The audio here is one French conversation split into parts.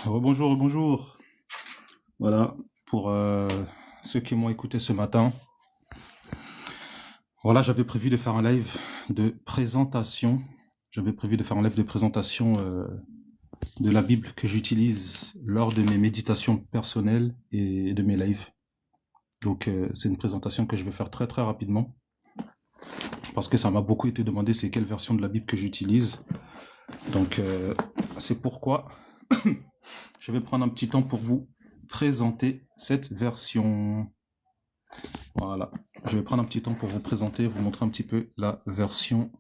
Rebonjour, rebonjour. Voilà, pour ceux qui m'ont écouté ce matin. Voilà, j'avais prévu de faire un live de présentation. J'avais prévu de faire un live de présentation de la Bible que j'utilise lors de mes méditations personnelles et de mes lives. Donc, c'est une présentation que je vais faire très très rapidement. Parce que ça m'a beaucoup été demandé, c'est quelle version de la Bible que j'utilise. Donc, c'est pourquoi je vais prendre un petit temps pour vous présenter cette version. Voilà, je vais prendre un petit temps pour vous présenter, vous montrer un petit peu la version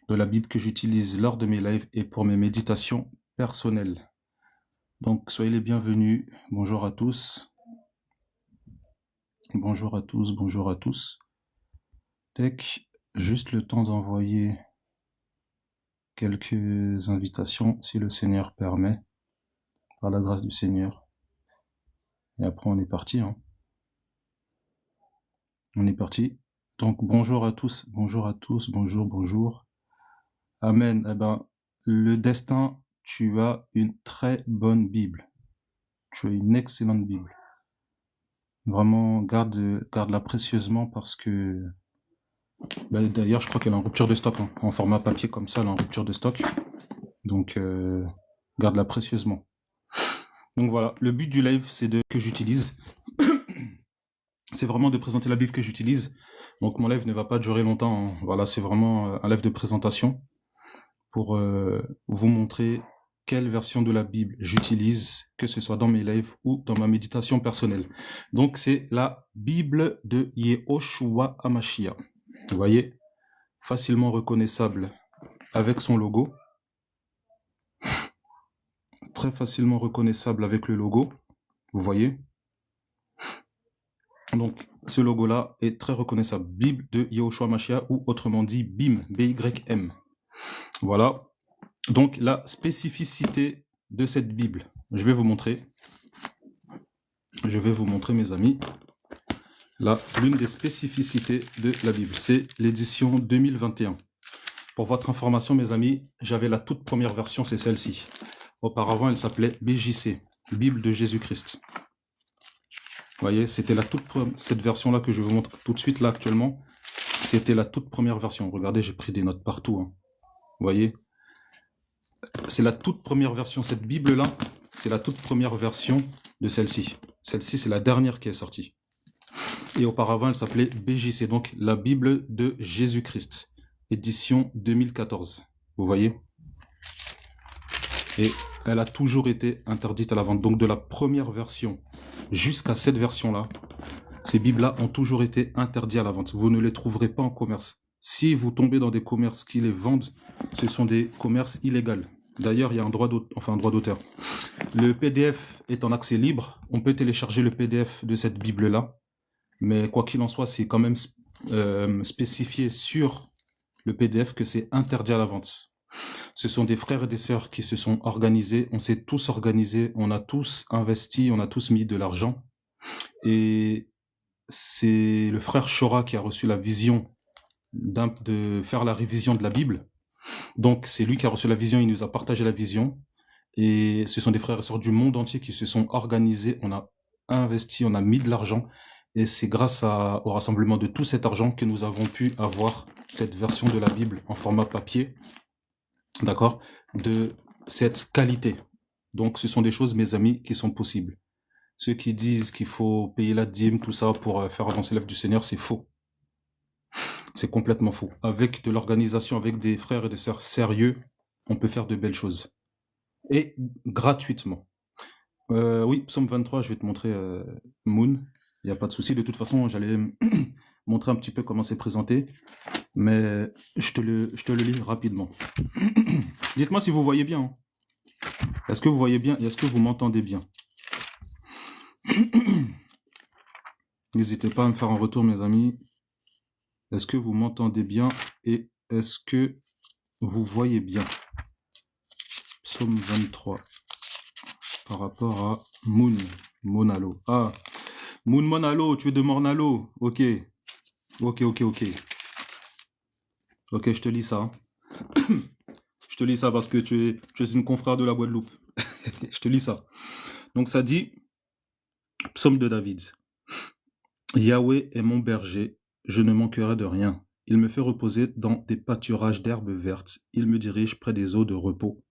de la Bible que j'utilise lors de mes lives et pour mes méditations personnelles. Donc, soyez les bienvenus. Bonjour à tous. Bonjour à tous, bonjour à tous. Tech, juste le temps d'envoyer quelques invitations, si le Seigneur permet, par la grâce du Seigneur. Et après, on est parti. On est parti. Donc, bonjour à tous, bonjour à tous, bonjour, bonjour. Amen. Eh ben, le destin, tu as une très bonne Bible. Tu as une excellente Bible. Vraiment, garde-la précieusement parce que... d'ailleurs, je crois qu'elle est en rupture de stock. En format papier comme ça, elle est en rupture de stock. Donc, garde-la précieusement. Donc voilà, le but du live, c'est que j'utilise. C'est vraiment de présenter la Bible que j'utilise. Donc mon live ne va pas durer longtemps. Voilà, c'est vraiment un live de présentation pour vous montrer quelle version de la Bible j'utilise, que ce soit dans mes lives ou dans ma méditation personnelle. Donc c'est la Bible de Yehoshua HaMashiach. Vous voyez, facilement reconnaissable avec son logo. Très facilement reconnaissable avec le logo. Vous voyez. Donc ce logo-là est très reconnaissable. Bible de Yehoshua HaMashiach ou autrement dit BIM, B-Y-M. Voilà. Donc la spécificité de cette Bible, je vais vous montrer. Je vais vous montrer, mes amis. Là, l'une des spécificités de la Bible, c'est l'édition 2021. Pour votre information, mes amis, j'avais la toute première version, c'est celle-ci. Auparavant, elle s'appelait BJC, Bible de Jésus-Christ. Vous voyez, c'était cette version-là que je vous montre tout de suite, là, actuellement. C'était la toute première version. Regardez, j'ai pris des notes partout. Vous voyez, c'est la toute première version. Cette Bible-là, c'est la toute première version de celle-ci. Celle-ci, c'est la dernière qui est sortie. Et auparavant, elle s'appelait BJC, donc la Bible de Jésus-Christ, édition 2014. Vous voyez? Et elle a toujours été interdite à la vente. Donc de la première version jusqu'à cette version-là, ces Bibles-là ont toujours été interdites à la vente. Vous ne les trouverez pas en commerce. Si vous tombez dans des commerces qui les vendent, ce sont des commerces illégaux. D'ailleurs, il y a un droit d'auteur. Le PDF est en accès libre. On peut télécharger le PDF de cette Bible-là. Mais quoi qu'il en soit, c'est quand même spécifié sur le PDF que c'est interdit à la vente. Ce sont des frères et des sœurs qui se sont organisés. On s'est tous organisés. On a tous investi. On a tous mis de l'argent. Et c'est le frère Shora qui a reçu la vision de faire la révision de la Bible. Donc, c'est lui qui a reçu la vision. Il nous a partagé la vision. Et ce sont des frères et sœurs du monde entier qui se sont organisés. On a investi. On a mis de l'argent. Et c'est grâce au rassemblement de tout cet argent que nous avons pu avoir cette version de la Bible en format papier, d'accord, de cette qualité. Donc ce sont des choses, mes amis, qui sont possibles. Ceux qui disent qu'il faut payer la dîme, tout ça, pour faire avancer l'œuvre du Seigneur, c'est faux. C'est complètement faux. Avec de l'organisation, avec des frères et des sœurs sérieux, on peut faire de belles choses. Et gratuitement. Oui, Psaume 23, je vais te montrer Moon. Il n'y a pas de souci. De toute façon, j'allais montrer un petit peu comment c'est présenté. Mais je te le lis rapidement. Dites-moi si vous voyez bien. Est-ce que vous voyez bien et est-ce que vous m'entendez bien? N'hésitez pas à me faire un retour, mes amis. Est-ce que vous m'entendez bien et est-ce que vous voyez bien? Psaume 23. Par rapport à Moon. Monalo. Ah, Moon Monalo, tu es de Mornalo. Ok. Ok, je te lis ça. Je te lis ça parce que tu es une confrère de la Guadeloupe. Je te lis ça. Donc ça dit, psaume de David. Yahweh est mon berger, je ne manquerai de rien. Il me fait reposer dans des pâturages d'herbes vertes, il me dirige près des eaux de repos.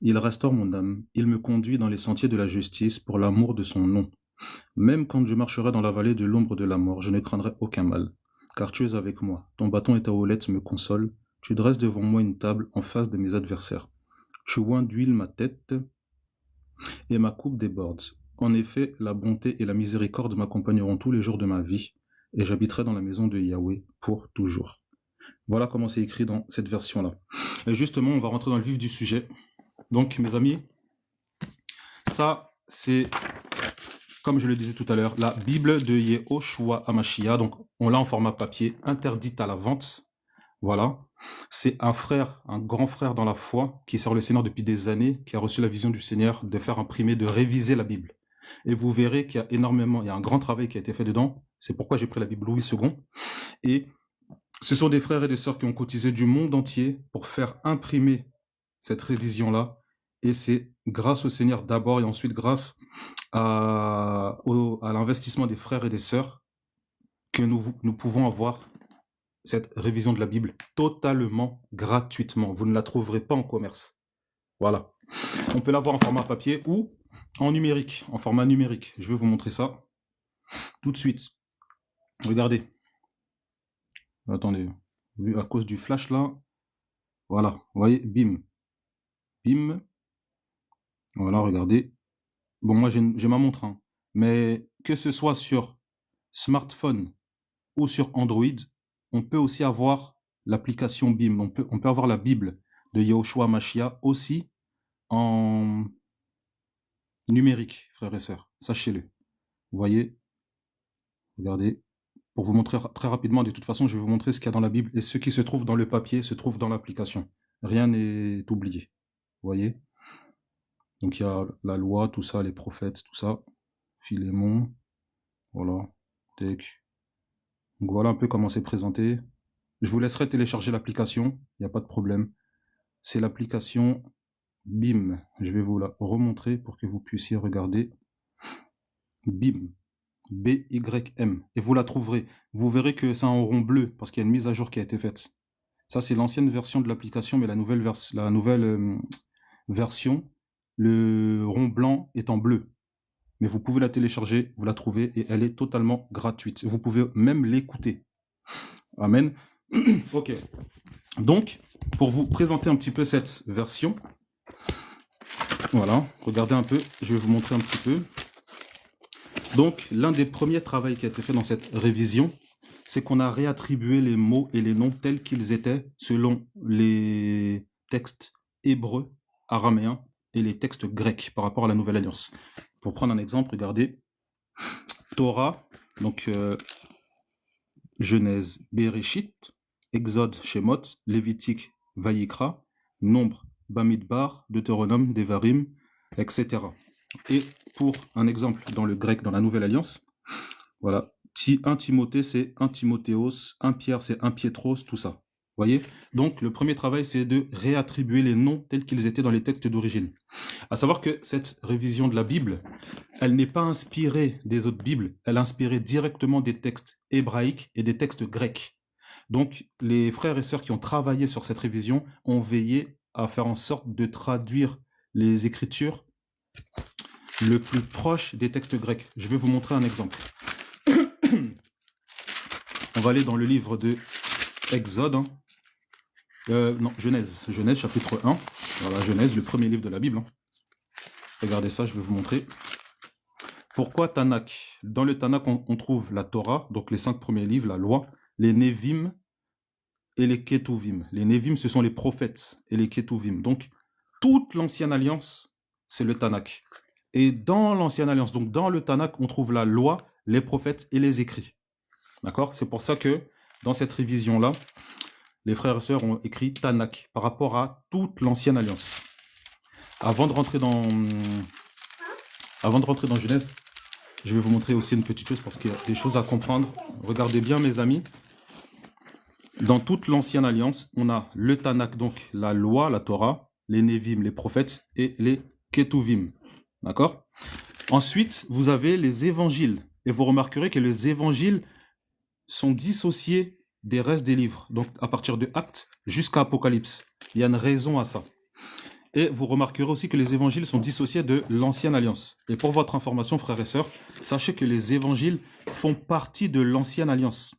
Il restaure mon âme, il me conduit dans les sentiers de la justice pour l'amour de son nom. Même quand je marcherai dans la vallée de l'ombre de la mort, je ne craindrai aucun mal, car tu es avec moi. Ton bâton et ta houlette me consolent. Tu dresses devant moi une table en face de mes adversaires. Tu oins d'huile ma tête et ma coupe déborde. En effet, la bonté et la miséricorde m'accompagneront tous les jours de ma vie, et j'habiterai dans la maison de Yahweh pour toujours. Voilà comment c'est écrit dans cette version-là. Et justement, on va rentrer dans le vif du sujet. Donc, mes amis, ça, c'est, comme je le disais tout à l'heure, la Bible de Yehoshua HaMashiach. Donc, on l'a en format papier, interdite à la vente. Voilà. C'est un frère, un grand frère dans la foi, qui sert le Seigneur depuis des années, qui a reçu la vision du Seigneur de faire imprimer, de réviser la Bible. Et vous verrez qu'il y a énormément, il y a un grand travail qui a été fait dedans. C'est pourquoi j'ai pris la Bible Louis II. Et ce sont des frères et des sœurs qui ont cotisé du monde entier pour faire imprimer cette révision-là. Et c'est grâce au Seigneur d'abord et ensuite grâce à l'investissement des frères et des sœurs que nous pouvons avoir cette révision de la Bible totalement gratuitement. Vous ne la trouverez pas en commerce. Voilà. On peut l'avoir en format papier ou en numérique, en format numérique. Je vais vous montrer ça tout de suite. Regardez. Attendez. À cause du flash là. Voilà. Vous voyez, bim. Bim. Voilà, regardez. Bon, moi j'ai ma montre. Hein. Mais que ce soit sur smartphone ou sur Android, on peut aussi avoir l'application BIM. On peut avoir la Bible de Yehoshua HaMashiach aussi en numérique, frères et sœurs. Sachez-le. Vous voyez, regardez. Pour vous montrer très rapidement, de toute façon, je vais vous montrer ce qu'il y a dans la Bible. Et ce qui se trouve dans le papier se trouve dans l'application. Rien n'est oublié. Vous voyez. Donc il y a la loi, tout ça, les prophètes, tout ça. Philémon. Voilà. Tac. Donc voilà un peu comment c'est présenté. Je vous laisserai télécharger l'application, il n'y a pas de problème. C'est l'application BIM. Je vais vous la remontrer pour que vous puissiez regarder. BIM. B-Y-M. Et vous la trouverez. Vous verrez que c'est en rond bleu parce qu'il y a une mise à jour qui a été faite. Ça, c'est l'ancienne version de l'application, mais la nouvelle version, le rond blanc est en bleu. Mais vous pouvez la télécharger, vous la trouvez et elle est totalement gratuite. Vous pouvez même l'écouter. Amen. Ok. Donc, pour vous présenter un petit peu cette version, voilà, regardez un peu, je vais vous montrer un petit peu. Donc, l'un des premiers travaux qui a été fait dans cette révision, c'est qu'on a réattribué les mots et les noms tels qu'ils étaient selon les textes hébreux, araméens et les textes grecs par rapport à la Nouvelle Alliance. Pour prendre un exemple, regardez, Torah, donc Genèse, Bereshit, Exode, Shemot, Lévitique, Vayikra, Nombre, Bamidbar, Deutéronome, Devarim, etc. Et pour un exemple dans le grec, dans la Nouvelle Alliance, voilà, 1 Timothée, c'est 1 Timothéos, 1 Pierre, c'est 1 Pietros, tout ça. Vous voyez? Donc, le premier travail, c'est de réattribuer les noms tels qu'ils étaient dans les textes d'origine. À savoir que cette révision de la Bible, elle n'est pas inspirée des autres Bibles, elle est inspirée directement des textes hébraïques et des textes grecs. Donc, les frères et sœurs qui ont travaillé sur cette révision ont veillé à faire en sorte de traduire les Écritures le plus proche des textes grecs. Je vais vous montrer un exemple. On va aller dans le livre de Exode, hein. Non, Genèse, chapitre 1. Voilà, Genèse, le premier livre de la Bible. Hein. Regardez ça, je vais vous montrer. Pourquoi Tanakh? Dans le Tanakh, on trouve la Torah, donc les 5 premiers livres, la loi, les Nevim et les Ketuvim. Les Nevim, ce sont les prophètes, et les Ketuvim. Donc, toute l'ancienne alliance, c'est le Tanakh. Et dans l'ancienne alliance, donc dans le Tanakh, on trouve la loi, les prophètes et les écrits. D'accord? C'est pour ça que dans cette révision-là, les frères et sœurs ont écrit Tanakh par rapport à toute l'ancienne alliance. Avant de rentrer dans Genèse, je vais vous montrer aussi une petite chose parce qu'il y a des choses à comprendre. Regardez bien, mes amis. Dans toute l'ancienne alliance, on a le Tanakh, donc la loi, la Torah, les Nevim, les prophètes et les Ketuvim. D'accord? Ensuite, vous avez les évangiles. Et vous remarquerez que les évangiles sont dissociés des restes des livres. Donc, à partir de Actes jusqu'à Apocalypse. Il y a une raison à ça. Et vous remarquerez aussi que les évangiles sont dissociés de l'Ancienne Alliance. Et pour votre information, frères et sœurs, sachez que les évangiles font partie de l'Ancienne Alliance.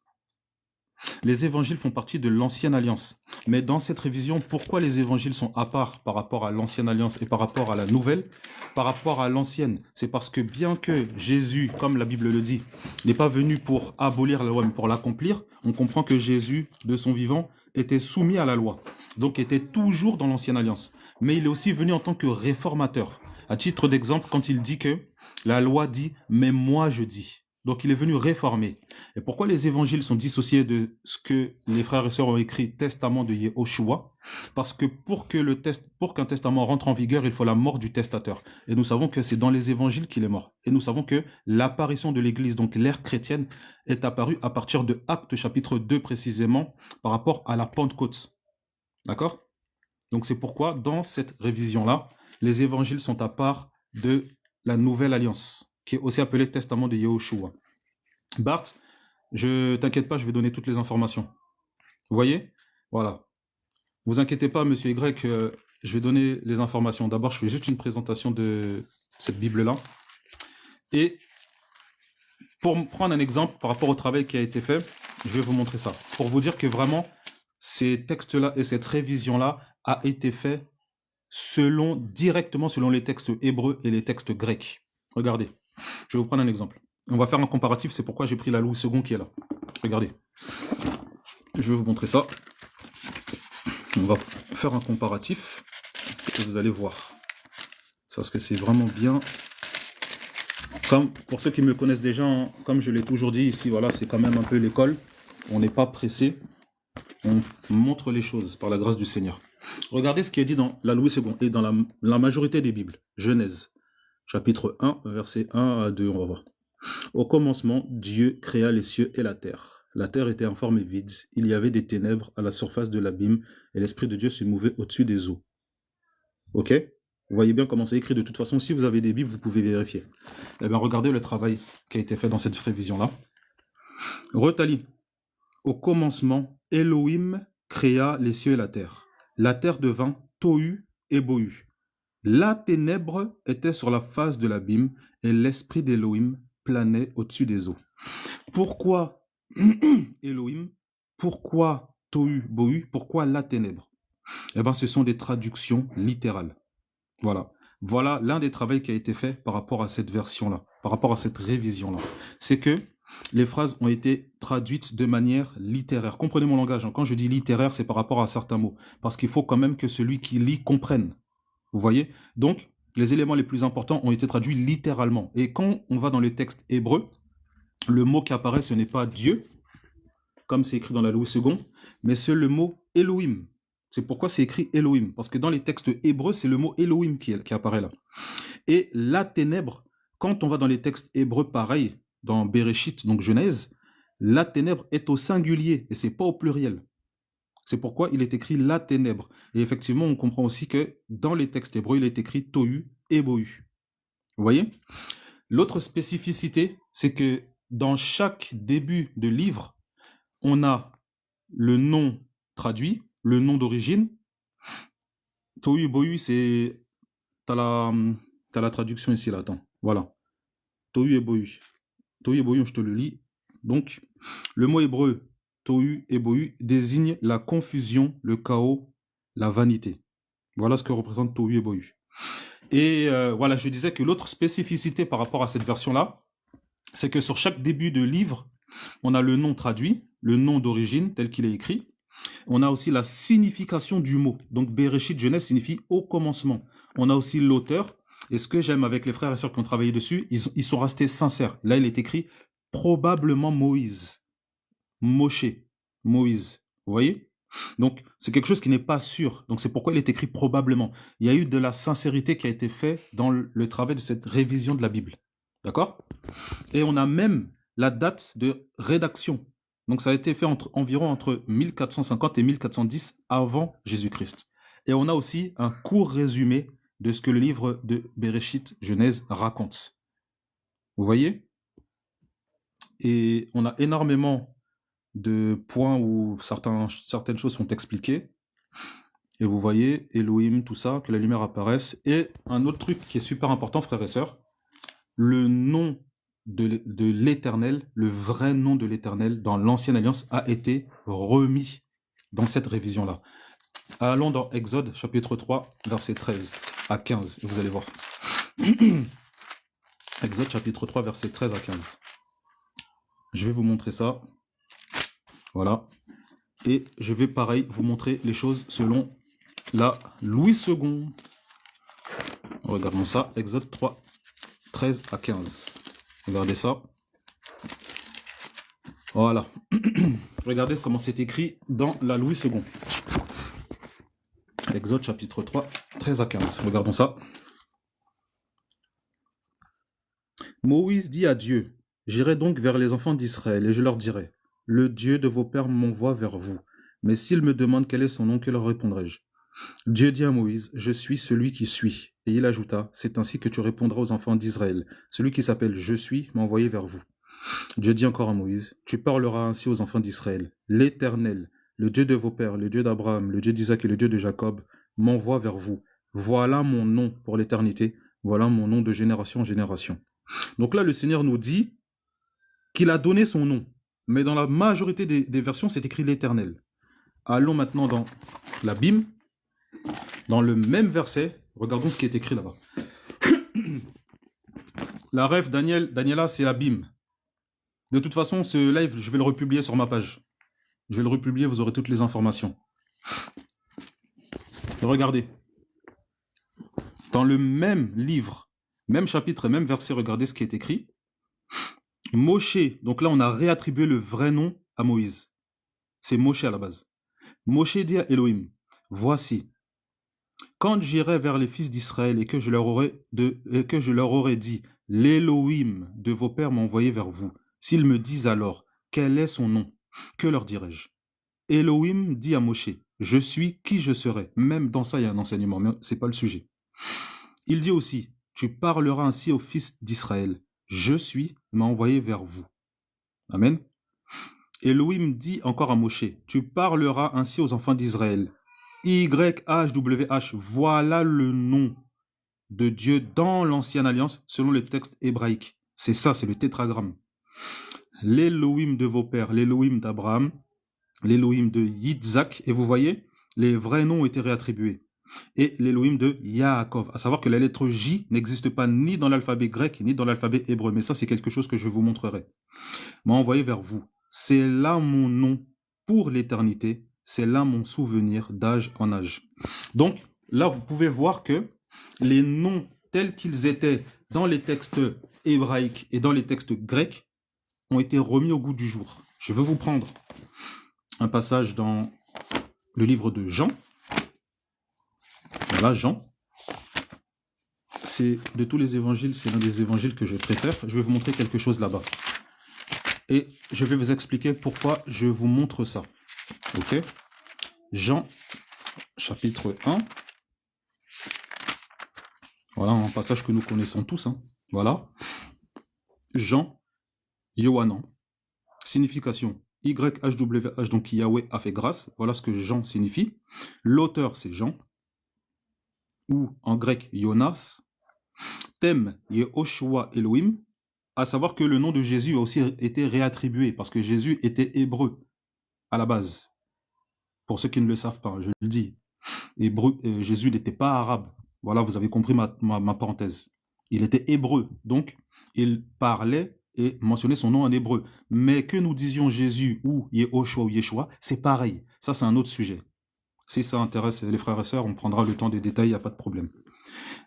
Les évangiles font partie de l'Ancienne Alliance. Mais dans cette révision, pourquoi les évangiles sont à part par rapport à l'Ancienne Alliance et par rapport à la Nouvelle? Par rapport à l'Ancienne, c'est parce que bien que Jésus, comme la Bible le dit, n'est pas venu pour abolir la loi, mais pour l'accomplir, on comprend que Jésus, de son vivant, était soumis à la loi. Donc était toujours dans l'Ancienne Alliance. Mais il est aussi venu en tant que réformateur. À titre d'exemple, quand il dit que la loi dit « mais moi je dis ». Donc il est venu réformer. Et pourquoi les évangiles sont dissociés de ce que les frères et sœurs ont écrit testament de Yehoshua? Parce que pour qu'un testament rentre en vigueur, il faut la mort du testateur. Et nous savons que c'est dans les évangiles qu'il est mort. Et nous savons que l'apparition de l'Église, donc l'ère chrétienne, est apparue à partir de Actes chapitre 2 précisément, par rapport à la Pentecôte. D'accord? Donc c'est pourquoi dans cette révision-là, les évangiles sont à part de la Nouvelle Alliance, qui est aussi appelé Testament de Yehoshua. Bart, je t'inquiète pas, je vais donner toutes les informations. Vous voyez? Voilà. Vous inquiétez pas, monsieur Y, je vais donner les informations. D'abord, je fais juste une présentation de cette Bible-là. Et pour prendre un exemple par rapport au travail qui a été fait, je vais vous montrer ça. Pour vous dire que vraiment, ces textes-là et cette révision-là a été fait directement selon les textes hébreux et les textes grecs. Regardez, je vais vous prendre un exemple. On va faire un comparatif, c'est pourquoi j'ai pris la Louis II qui est là. Regardez, je vais vous montrer ça. On va faire un comparatif et vous allez voir. Parce que c'est vraiment bien. Comme pour ceux qui me connaissent déjà, hein, comme je l'ai toujours dit ici, voilà, c'est quand même un peu l'école. On n'est pas pressé. On montre les choses par la grâce du Seigneur. Regardez ce qui est dit dans la Louis II et dans la majorité des Bibles. Genèse, chapitre 1, verset 1 à 2, on va voir. Au commencement, Dieu créa les cieux et la terre. La terre était informe et vide. Il y avait des ténèbres à la surface de l'abîme et l'Esprit de Dieu se mouvait au-dessus des eaux. Ok? Vous voyez bien comment c'est écrit. De toute façon, si vous avez des Bibles, vous pouvez vérifier. Eh bien, regardez le travail qui a été fait dans cette révision-là. Retali. Au commencement, Elohim créa les cieux et la terre. La terre devint Tohu et Bohu. La ténèbre était sur la face de l'abîme et l'esprit d'Elohim planait au-dessus des eaux. Pourquoi Elohim? Pourquoi Tohu, Bohu? Pourquoi la ténèbre? Eh bien, ce sont des traductions littérales. Voilà. Voilà l'un des travaux qui a été fait par rapport à cette version-là, par rapport à cette révision-là. C'est que les phrases ont été traduites de manière littéraire. Comprenez mon langage. Hein. Quand je dis littéraire, c'est par rapport à certains mots. Parce qu'il faut quand même que celui qui lit comprenne. Vous voyez? Donc, les éléments les plus importants ont été traduits littéralement. Et quand on va dans les textes hébreux, le mot qui apparaît, ce n'est pas Dieu, comme c'est écrit dans la Louis II, mais c'est le mot Elohim. C'est pourquoi c'est écrit Elohim. Parce que dans les textes hébreux, c'est le mot Elohim qui apparaît là. Et la ténèbre, quand on va dans les textes hébreux, pareil, dans Bereshit, donc Genèse, la ténèbre est au singulier et c'est pas au pluriel. C'est pourquoi il est écrit la ténèbre. Et effectivement, on comprend aussi que dans les textes hébreux, il est écrit Tohu et Bohu. Vous voyez? L'autre spécificité, c'est que dans chaque début de livre, on a le nom traduit, le nom d'origine. Tohu et Bohu, c'est... T'as la traduction ici, là, attends. Voilà. Tohu et Bohu. Tohu et Bohu, je te le lis. Donc, le mot hébreu Tohu et Bohu désigne la confusion, le chaos, la vanité. Voilà ce que représente Tohu et Bohu. Et voilà, je disais que l'autre spécificité par rapport à cette version-là, c'est que sur chaque début de livre, on a le nom traduit, le nom d'origine tel qu'il est écrit. On a aussi la signification du mot. Donc, Bereshit, Genèse, signifie au commencement. On a aussi l'auteur. Et ce que j'aime avec les frères et sœurs qui ont travaillé dessus, ils sont restés sincères. Là, il est écrit probablement Moïse. Moshe. Moïse. Vous voyez? Donc, c'est quelque chose qui n'est pas sûr. Donc, c'est pourquoi il est écrit probablement. Il y a eu de la sincérité qui a été faite dans le travail de cette révision de la Bible. D'accord? Et on a même la date de rédaction. Donc, ça a été fait environ entre 1450 et 1410 avant Jésus-Christ. Et on a aussi un court résumé de ce que le livre de Bereshit, Genèse, raconte. Vous voyez? Et on a énormément de points où certaines choses sont expliquées. Et vous voyez, Elohim, tout ça, que la lumière apparaisse. Et un autre truc qui est super important, frères et sœurs, le nom de l'Éternel, le vrai nom de l'Éternel dans l'Ancienne Alliance a été remis dans cette révision-là. Allons dans Exode, chapitre 3, versets 13 à 15, et vous allez voir. Exode, chapitre 3, versets 13 à 15. Je vais vous montrer ça. Voilà. Et je vais, pareil, vous montrer les choses selon la Louis II. Regardons ça, Exode 3, 13 à 15. Regardez ça. Voilà. Regardez comment c'est écrit dans la Louis II. Exode chapitre 3, 13 à 15. Regardons ça. Moïse dit à Dieu, « J'irai donc vers les enfants d'Israël et je leur dirai, « Le Dieu de vos pères m'envoie vers vous. Mais s'ils me demandent quel est son nom, que leur répondrai-je » Dieu dit à Moïse, « Je suis celui qui suis. » Et il ajouta, « C'est ainsi que tu répondras aux enfants d'Israël. Celui qui s'appelle Je suis m'a envoyé vers vous. » Dieu dit encore à Moïse, « Tu parleras ainsi aux enfants d'Israël. L'Éternel, le Dieu de vos pères, le Dieu d'Abraham, le Dieu d'Isaac et le Dieu de Jacob, m'envoie vers vous. Voilà mon nom pour l'éternité. Voilà mon nom de génération en génération. » Donc là, le Seigneur nous dit qu'il a donné son nom. Mais dans la majorité des versions, c'est écrit l'Éternel. Allons maintenant dans la Bible. Dans le même verset, regardons ce qui est écrit là-bas. La rêve Daniela, c'est la Bible. De toute façon, ce live, je vais le republier sur ma page. Je vais le republier, vous aurez toutes les informations. Regardez. Dans le même livre, même chapitre et même verset, regardez ce qui est écrit. Moshe, donc là on a réattribué le vrai nom à Moïse. C'est Moshe à la base. Moshe dit à Elohim, « Voici, quand j'irai vers les fils d'Israël et que je leur aurai dit, « L'Elohim de vos pères m'a envoyé vers vous. » S'ils me disent alors, « Quel est son nom ?» Que leur dirai-je? Elohim dit à Moshe, « Je suis qui je serai. » Même dans ça, il y a un enseignement, mais ce n'est pas le sujet. Il dit aussi, « Tu parleras ainsi aux fils d'Israël. Je suis m'a envoyé vers vous. » Amen. Elohim dit encore à Moshe, « Tu parleras ainsi aux enfants d'Israël. YHWH, voilà le nom de Dieu dans l'Ancienne Alliance selon les textes hébraïques. C'est ça, c'est le tétragramme. L'Elohim de vos pères, l'Elohim d'Abraham, l'Elohim de Yitzhak, et vous voyez, les vrais noms ont été réattribués. Et l'Elohim de Yaakov, à savoir que la lettre J n'existe pas ni dans l'alphabet grec ni dans l'alphabet hébreu, mais ça c'est quelque chose que je vous montrerai. M'a envoyé vers vous. C'est là mon nom pour l'éternité, c'est là mon souvenir d'âge en âge. Donc là vous pouvez voir que les noms tels qu'ils étaient dans les textes hébraïques et dans les textes grecs ont été remis au goût du jour. Je veux vous prendre un passage dans le livre de Jean. Voilà, Jean. C'est de tous les évangiles, c'est l'un des évangiles que je préfère. Je vais vous montrer quelque chose là-bas. Et je vais vous expliquer pourquoi je vous montre ça. Ok? Jean, chapitre 1. Voilà, un passage que nous connaissons tous. Hein. Voilà. Jean, Yohanan. Signification. YHWH, donc Yahweh a fait grâce. Voilà ce que Jean signifie. L'auteur, c'est Jean. Ou en grec, Jonas. Thème, Yehoshua Elohim. À savoir que le nom de Jésus a aussi été réattribué parce que Jésus était hébreu à la base. Pour ceux qui ne le savent pas, je le dis. Jésus n'était pas arabe. Voilà, vous avez compris ma parenthèse. Il était hébreu, donc il parlait et mentionnait son nom en hébreu. Mais que nous disions Jésus ou Yehoshua ou Yeshua, c'est pareil. Ça, c'est un autre sujet. Si ça intéresse les frères et sœurs, on prendra le temps des détails, il n'y a pas de problème.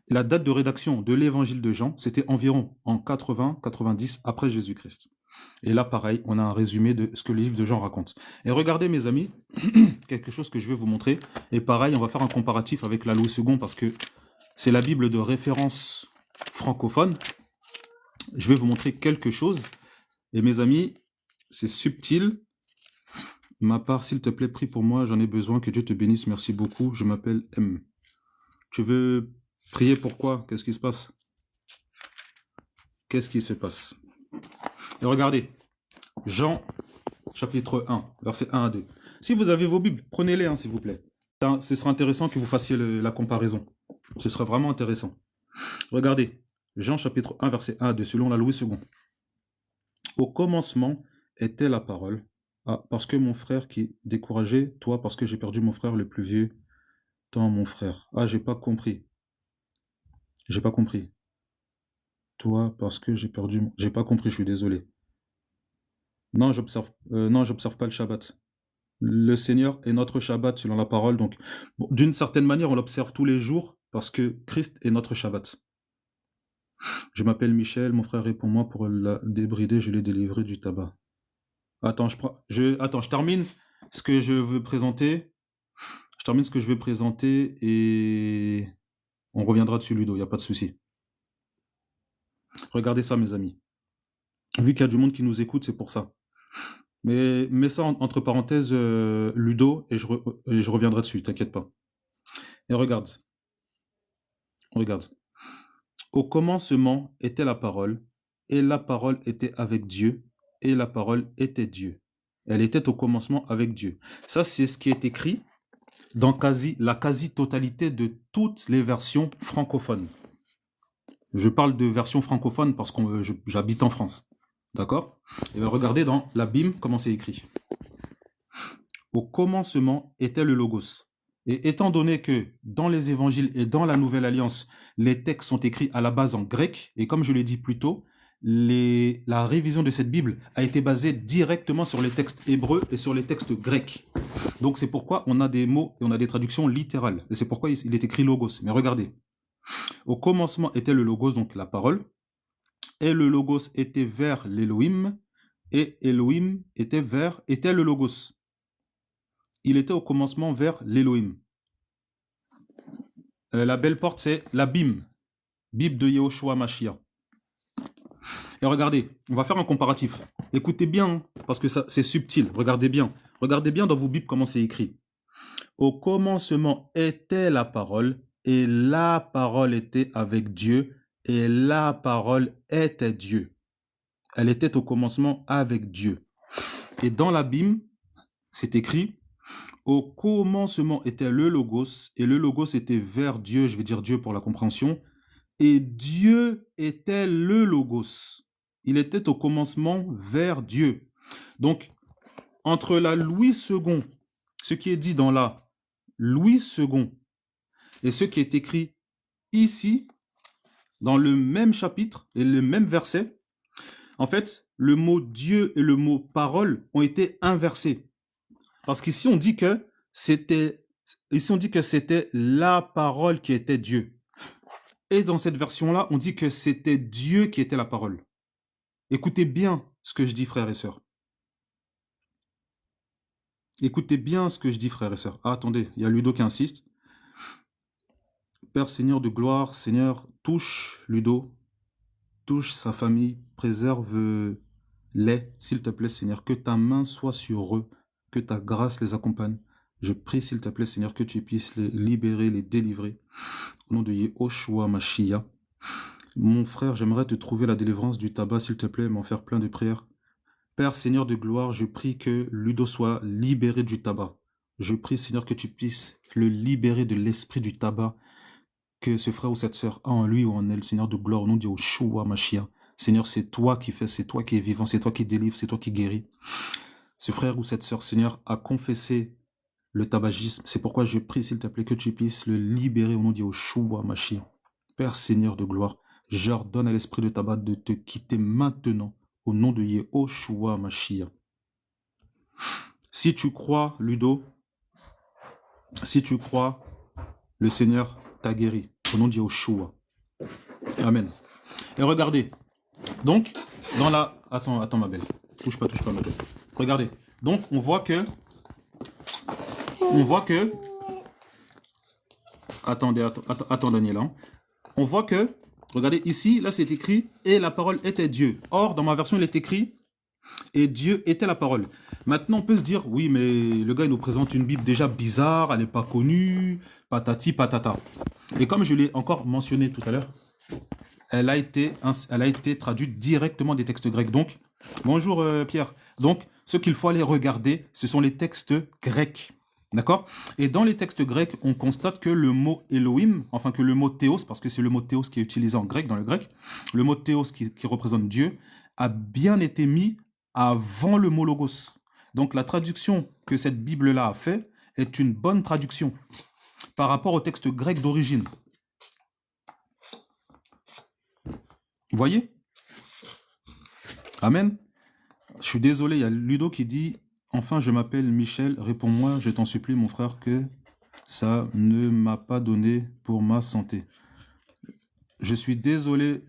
La date de rédaction de l'évangile de Jean, c'était environ en 80-90 après Jésus-Christ. Et là, pareil, on a un résumé de ce que le livre de Jean raconte. Et regardez, mes amis, quelque chose que je vais vous montrer. Et pareil, on va faire un comparatif avec la Louis II parce que c'est la Bible de référence francophone. Je vais vous montrer quelque chose. Et mes amis, c'est subtil. Ma part, s'il te plaît, prie pour moi, j'en ai besoin, que Dieu te bénisse, merci beaucoup. Je m'appelle M. Tu veux Prier pourquoi? Qu'est-ce qui se passe? Qu'est-ce qui se passe? Et regardez, Jean, chapitre 1, versets 1 à 2. Si vous avez vos Bibles, prenez-les, hein, s'il vous plaît. Ce sera intéressant que vous fassiez la comparaison. Ce sera vraiment intéressant. Regardez, Jean, chapitre 1, verset 1 à 2, selon la Louis II. Au commencement était la parole. Ah, parce que mon frère qui est découragé, toi, parce que j'ai perdu mon frère le plus vieux, toi, mon frère. Ah, j'ai pas compris. J'ai pas compris. Toi, parce que j'ai perdu... J'ai pas compris, je suis désolé. Non, j'observe pas le Shabbat. Le Seigneur est notre Shabbat selon la parole. Donc, bon, d'une certaine manière, on l'observe tous les jours parce que Christ est notre Shabbat. Je m'appelle Michel, mon frère répond moi pour la débrider, je l'ai délivré du tabac. Attends, je termine ce que je veux présenter. Je termine ce que je vais présenter et on reviendra dessus, Ludo, il n'y a pas de souci. Regardez ça, mes amis. Vu qu'il y a du monde qui nous écoute, c'est pour ça. Mais mets ça entre parenthèses, Ludo, et je reviendrai dessus, t'inquiète pas. Et regarde. Regarde. Au commencement était la parole, et la parole était avec Dieu, et la parole était Dieu. Elle était au commencement avec Dieu. Ça, c'est ce qui est écrit dans la quasi-totalité de toutes les versions francophones. Je parle de version francophone parce que j'habite en France. D'accord? Et bien regardez dans la Bible comment c'est écrit. Au commencement était le Logos. Et étant donné que dans les évangiles et dans la Nouvelle Alliance, les textes sont écrits à la base en grec, et comme je l'ai dit plus tôt, la révision de cette Bible a été basée directement sur les textes hébreux et sur les textes grecs. Donc c'est pourquoi on a des mots et on a des traductions littérales. Et c'est pourquoi il est écrit Logos. Mais regardez. Au commencement était le Logos, donc la parole, et le Logos était vers l'Élohim, et Elohim était le Logos. Il était au commencement vers l'Élohim. La belle porte, c'est la Bible de Yehoshua Mashiach. Et regardez, on va faire un comparatif. Écoutez bien, parce que ça, c'est subtil. Regardez bien. Regardez bien dans vos Bibles comment c'est écrit. Au commencement était la parole, et la parole était avec Dieu, et la parole était Dieu. Elle était au commencement avec Dieu. Et dans la Bible, c'est écrit, au commencement était le Logos, et le Logos était vers Dieu, je vais dire Dieu pour la compréhension, et Dieu était le Logos. Il était au commencement vers Dieu. Donc, entre la Louis II, ce qui est dit dans la Louis II, et ce qui est écrit ici, dans le même chapitre et le même verset, en fait, le mot Dieu et le mot parole ont été inversés. Parce qu'ici, on dit que c'était la parole qui était Dieu. Et dans cette version-là, on dit que c'était Dieu qui était la parole. Écoutez bien ce que je dis, frères et sœurs. Écoutez bien ce que je dis, frères et sœurs. Ah, attendez, il y a Ludo qui insiste. Père Seigneur de gloire, Seigneur, touche Ludo, touche sa famille, préserve-les, s'il te plaît, Seigneur, que ta main soit sur eux, que ta grâce les accompagne. Je prie, s'il te plaît, Seigneur, que tu puisses les libérer, les délivrer. Au nom de Yehoshua Mashiach. Mon frère, j'aimerais te trouver la délivrance du tabac, s'il te plaît, m'en faire plein de prières. Père, Seigneur de gloire, je prie que Ludo soit libéré du tabac. Je prie, Seigneur, que tu puisses le libérer de l'esprit du tabac que ce frère ou cette sœur a en lui ou en elle, Seigneur de gloire, au nom de Yehoshua Mashiach. Seigneur, c'est toi qui fais, c'est toi qui es vivant, c'est toi qui délivre, c'est toi qui guéris. Ce frère ou cette sœur, Seigneur, a confessé le tabagisme. C'est pourquoi je prie, s'il te plaît, que tu puisses le libérer au nom de Yehoshua Mashiach. Père, Seigneur de gloire, j'ordonne à l'esprit de tabac de te quitter maintenant au nom de Yehoshua Mashiach. Si tu crois, Ludo, si tu crois, le Seigneur t'a guéri au nom de Yehoshua. Amen. Et regardez, donc, dans la... Attends ma belle. Touche pas ma belle. Regardez. Donc, on voit que... Attends Daniel. Hein. On voit que... Regardez, ici, là, c'est écrit « Et la parole était Dieu ». Or, dans ma version, il est écrit « Et Dieu était la parole ». Maintenant, on peut se dire, oui, mais le gars, il nous présente une Bible déjà bizarre, elle n'est pas connue, patati patata. Et comme je l'ai encore mentionné tout à l'heure, elle a été traduite directement des textes grecs. Donc, bonjour Pierre. Donc, ce qu'il faut aller regarder, ce sont les textes grecs. D'accord? Et dans les textes grecs, on constate que le mot Elohim, enfin que le mot théos, parce que c'est le mot théos qui est utilisé en grec, dans le grec, le mot théos qui représente Dieu, a bien été mis avant le mot logos. Donc la traduction que cette Bible-là a fait est une bonne traduction par rapport au texte grec d'origine. Vous voyez? Amen. Je suis désolé, il y a Ludo qui dit « Enfin, je m'appelle Michel, réponds-moi, je t'en supplie, mon frère, que ça ne m'a pas donné pour ma santé. » Je suis désolé,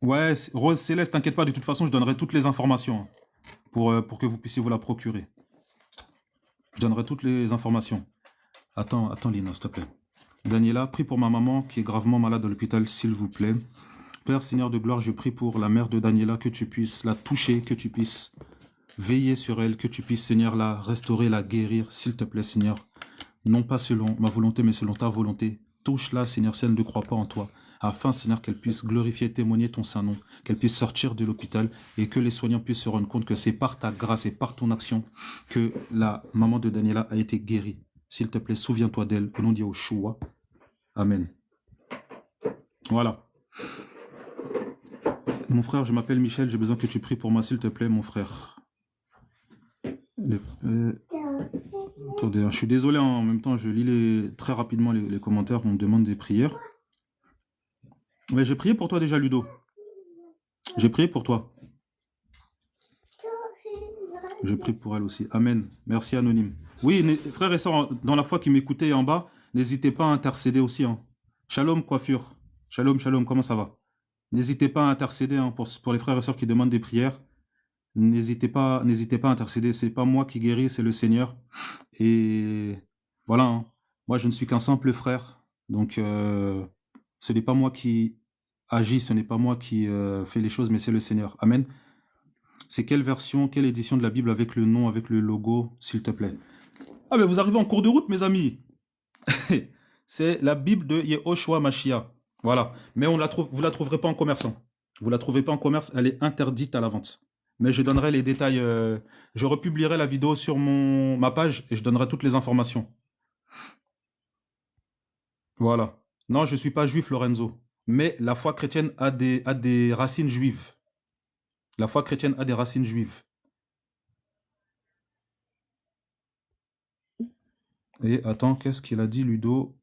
Ouais, Rose Céleste, t'inquiète pas, de toute façon, je donnerai toutes les informations hein, pour que vous puissiez vous la procurer. Je donnerai toutes les informations. Attends, Lina, s'il te plaît. Daniela, prie pour ma maman qui est gravement malade à l'hôpital, s'il vous plaît. Père, Seigneur de gloire, je prie pour la mère de Daniela, que tu puisses la toucher, que tu puisses veiller sur elle, que tu puisses, Seigneur, la restaurer, la guérir, s'il te plaît, Seigneur. Non pas selon ma volonté, mais selon ta volonté. Touche-la, Seigneur, si elle ne croit pas en toi, afin, Seigneur, qu'elle puisse glorifier, témoigner ton Saint-Nom, qu'elle puisse sortir de l'hôpital et que les soignants puissent se rendre compte que c'est par ta grâce et par ton action que la maman de Daniela a été guérie. S'il te plaît, souviens-toi d'elle, au nom de Yeshua. Amen. Voilà. Mon frère, je m'appelle Michel, j'ai besoin que tu pries pour moi, s'il te plaît, mon frère. Attendez, je suis désolé, en même temps, je lis très rapidement les commentaires, on me demande des prières. Mais j'ai prié pour toi déjà, Ludo. J'ai prié pour toi. Je prie pour elle aussi. Amen. Merci, Anonyme. Oui, frères et sœurs, dans la foi qui m'écoutaient en bas, n'hésitez pas à intercéder aussi. Hein. Shalom, coiffure. Shalom, shalom, comment ça va? N'hésitez pas à intercéder hein, pour les frères et sœurs qui demandent des prières. N'hésitez pas à intercéder. C'est pas moi qui guéris, c'est le Seigneur. Et voilà. Hein. Moi, je ne suis qu'un simple frère. Donc, ce n'est pas moi qui agis, ce n'est pas moi qui fais les choses, mais c'est le Seigneur. Amen. C'est quelle version, quelle édition de la Bible avec le nom, avec le logo, s'il te plaît? Ah, mais vous arrivez en cours de route, mes amis. C'est la Bible de Yehoshua Mashiach. Voilà. Mais vous ne la trouverez pas en commerce. Vous ne la trouvez pas en commerce, elle est interdite à la vente. Mais je donnerai les détails. Je republierai la vidéo sur ma page et je donnerai toutes les informations. Voilà. Non, je ne suis pas juif, Lorenzo. Mais la foi chrétienne a des racines juives. La foi chrétienne a des racines juives. Et attends, qu'est-ce qu'il a dit, Ludo?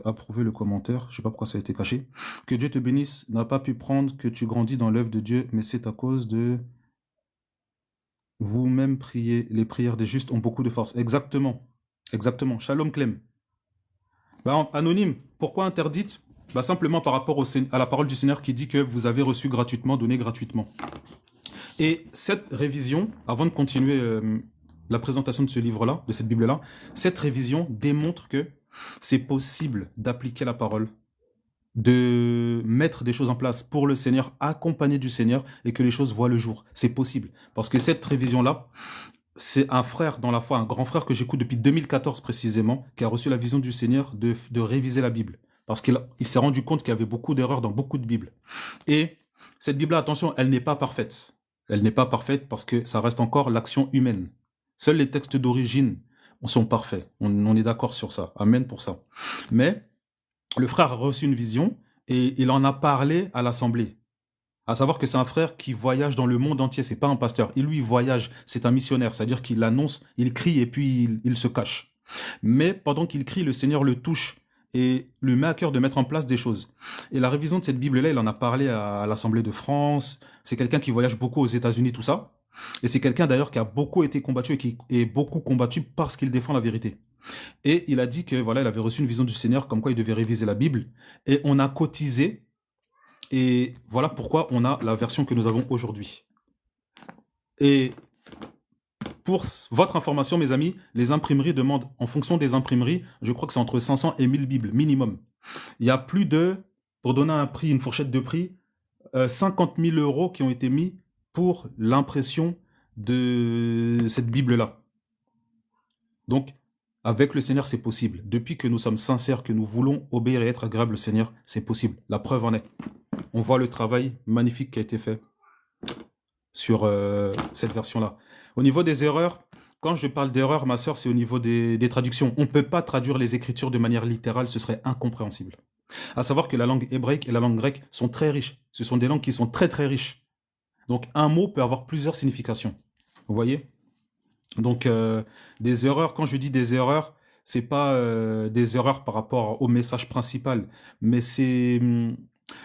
Approuver le commentaire. Je ne sais pas pourquoi ça a été caché. Que Dieu te bénisse n'a pas pu prendre que tu grandis dans l'œuvre de Dieu, mais c'est à cause de vous-même prier. Les prières des justes ont beaucoup de force. Exactement. Exactement. Shalom Clem. Bah, Anonyme, pourquoi interdite? Bah, simplement par rapport à la parole du Seigneur qui dit que vous avez reçu gratuitement, donné gratuitement. Et cette révision, avant de continuer la présentation de ce livre-là, de cette Bible-là, cette révision démontre que c'est possible d'appliquer la parole, de mettre des choses en place pour le Seigneur, accompagné du Seigneur, et que les choses voient le jour. C'est possible. Parce que cette révision-là, c'est un frère dans la foi, un grand frère que j'écoute depuis 2014 précisément, qui a reçu la vision du Seigneur de réviser la Bible. Parce qu'il s'est rendu compte qu'il y avait beaucoup d'erreurs dans beaucoup de Bibles. Et cette Bible-là, attention, elle n'est pas parfaite. Elle n'est pas parfaite parce que ça reste encore l'action humaine. Seuls les textes d'origine sont parfaits. On est d'accord sur ça. Amen pour ça. Mais le frère a reçu une vision et il en a parlé à l'assemblée. À savoir que c'est un frère qui voyage dans le monde entier. C'est pas un pasteur. Il lui voyage. C'est un missionnaire. C'est-à-dire qu'il annonce, il crie et puis il se cache. Mais pendant qu'il crie, le Seigneur le touche et lui met à cœur de mettre en place des choses. Et la révision de cette Bible-là, il en a parlé à l'Assemblée de France. C'est quelqu'un qui voyage beaucoup aux États-Unis, tout ça. Et c'est quelqu'un d'ailleurs qui a beaucoup été combattu et qui est beaucoup combattu parce qu'il défend la vérité. Et il a dit que voilà, il avait reçu une vision du Seigneur comme quoi il devait réviser la Bible. Et on a cotisé. Et voilà pourquoi on a la version que nous avons aujourd'hui. Et pour votre information, mes amis, les imprimeries demandent, en fonction des imprimeries, je crois que c'est entre 500 et 1000 Bibles, minimum. Il y a plus de, pour donner un prix, une fourchette de prix, 50 000 € qui ont été mis pour l'impression de cette Bible-là. Donc, avec le Seigneur, c'est possible. Depuis que nous sommes sincères, que nous voulons obéir et être agréables au Seigneur, c'est possible. La preuve en est. On voit le travail magnifique qui a été fait sur cette version-là. Au niveau des erreurs, quand je parle d'erreurs, ma sœur, c'est au niveau des traductions. On ne peut pas traduire les Écritures de manière littérale, ce serait incompréhensible. À savoir que la langue hébraïque et la langue grecque sont très riches. Ce sont des langues qui sont très très riches. Donc un mot peut avoir plusieurs significations. Vous voyez? Donc des erreurs, quand je dis des erreurs, c'est pas des erreurs par rapport au message principal, mais c'est...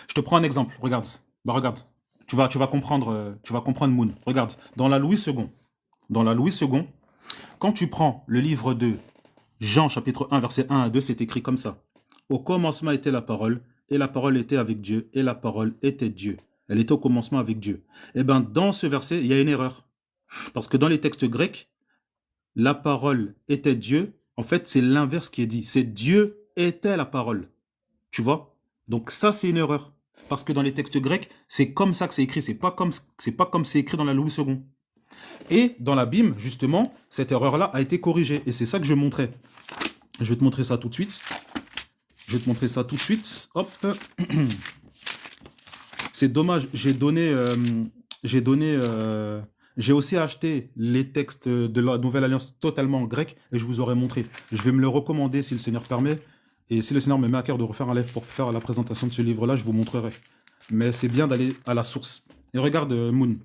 Je te prends un exemple, regarde. Bah regarde, tu vas comprendre Moon. Regarde, dans la Louis II, quand tu prends le livre de Jean chapitre 1 verset 1 à 2, c'est écrit comme ça. Au commencement était la parole, et la parole était avec Dieu, et la parole était Dieu. Elle était au commencement avec Dieu. Eh bien, dans ce verset, il y a une erreur. Parce que dans les textes grecs, la parole était Dieu. En fait, c'est l'inverse qui est dit. C'est Dieu était la parole. Tu vois? Donc ça, c'est une erreur. Parce que dans les textes grecs, c'est comme ça que c'est écrit. C'est pas comme c'est écrit dans la Louis II. Et dans la Bible, justement, cette erreur-là a été corrigée. Et c'est ça que je montrais. Je vais te montrer ça tout de suite. Hop. C'est dommage. J'ai aussi acheté les textes de la Nouvelle Alliance totalement en grec et je vous aurais montré. Je vais me le recommander si le Seigneur permet. Et si le Seigneur me met à cœur de refaire un live pour faire la présentation de ce livre-là, je vous montrerai. Mais c'est bien d'aller à la source. Et regarde Moon.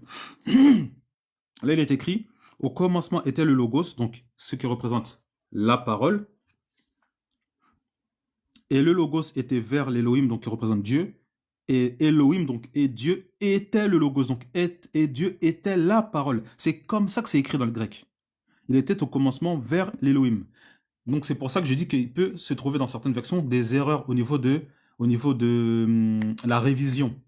Là, il est écrit, au commencement était le Logos, donc ce qui représente la parole. Et le Logos était vers l'Elohim, donc qui représente Dieu. Et Elohim, donc, et Dieu était le Logos, donc, et Dieu était la parole. C'est comme ça que c'est écrit dans le grec. Il était au commencement vers l'Elohim. Donc c'est pour ça que je dis qu'il peut se trouver dans certaines versions des erreurs au niveau de la révision.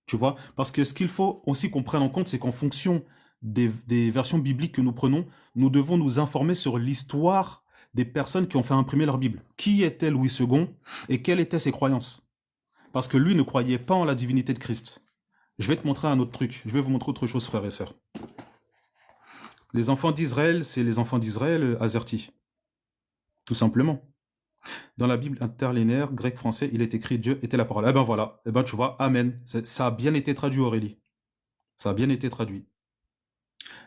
Tu vois? Parce que ce qu'il faut aussi qu'on prenne en compte, c'est qu'en fonction des versions bibliques que nous prenons, nous devons nous informer sur l'histoire des personnes qui ont fait imprimer leur Bible. Qui était Louis II et quelles étaient ses croyances? Parce que lui ne croyait pas en la divinité de Christ. Je vais te montrer un autre truc. Je vais vous montrer autre chose, frères et sœurs. Les enfants d'Israël, c'est les enfants d'Israël azerty. Tout simplement. Dans la Bible interlinéaire, grec-français, il est écrit Dieu était la parole. Eh ben voilà. Eh ben tu vois, Amen. Ça a bien été traduit, Aurélie. Ça a bien été traduit.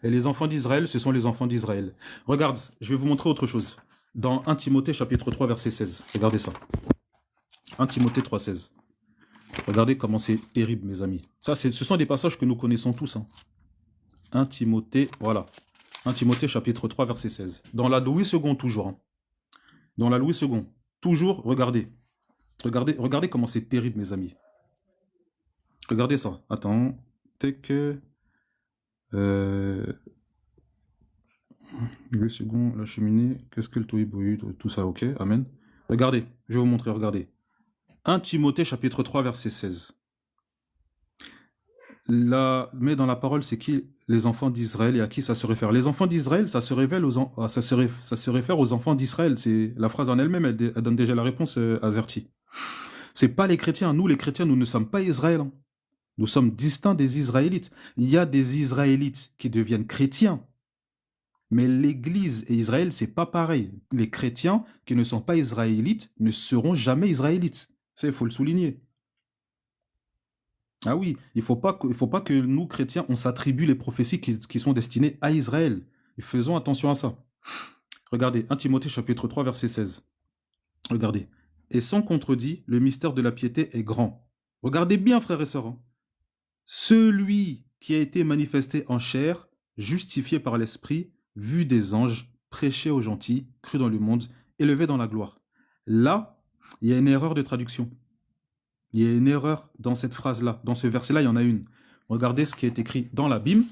Et les enfants d'Israël, ce sont les enfants d'Israël. Regarde, je vais vous montrer autre chose. Dans 1 Timothée chapitre 3, verset 16. Regardez ça. 1 Timothée 3, 16. Regardez comment c'est terrible, mes amis. Ça, ce sont des passages que nous connaissons tous. 1 Timothée, voilà. 1 Timothée chapitre 3, verset 16. Dans la Louis II, toujours. Dans la Louis II, toujours, regardez. Regardez comment c'est terrible, mes amis. Regardez ça. Attends. Le second, la cheminée, qu'est-ce que le tohu-bohu, tout ça, ok, amen. Regardez, je vais vous montrer, regardez. 1 Timothée chapitre 3, verset 16. Là, mais dans la parole, c'est qui les enfants d'Israël et à qui ça se réfère? Les enfants d'Israël, ça se réfère aux enfants d'Israël. C'est la phrase en elle-même, elle donne déjà la réponse à Zerti. C'est pas les chrétiens. Nous, les chrétiens, nous ne sommes pas Israël. Nous sommes distincts des Israélites. Il y a des Israélites qui deviennent chrétiens. Mais l'Église et Israël, c'est pas pareil. Les chrétiens qui ne sont pas israélites ne seront jamais israélites. Ça, il faut le souligner. Ah oui, il faut pas que nous, chrétiens, on s'attribue les prophéties qui sont destinées à Israël. Et faisons attention à ça. Regardez, 1 Timothée chapitre 3, verset 16. Regardez. Et sans contredit, le mystère de la piété est grand. Regardez bien, frères et sœurs. Celui qui a été manifesté en chair, justifié par l'Esprit, vu des anges, prêché aux gentils, cru dans le monde, élevé dans la gloire. Là, il y a une erreur de traduction. Il y a une erreur dans cette phrase-là. Dans ce verset-là, il y en a une. Regardez ce qui est écrit dans la Bible,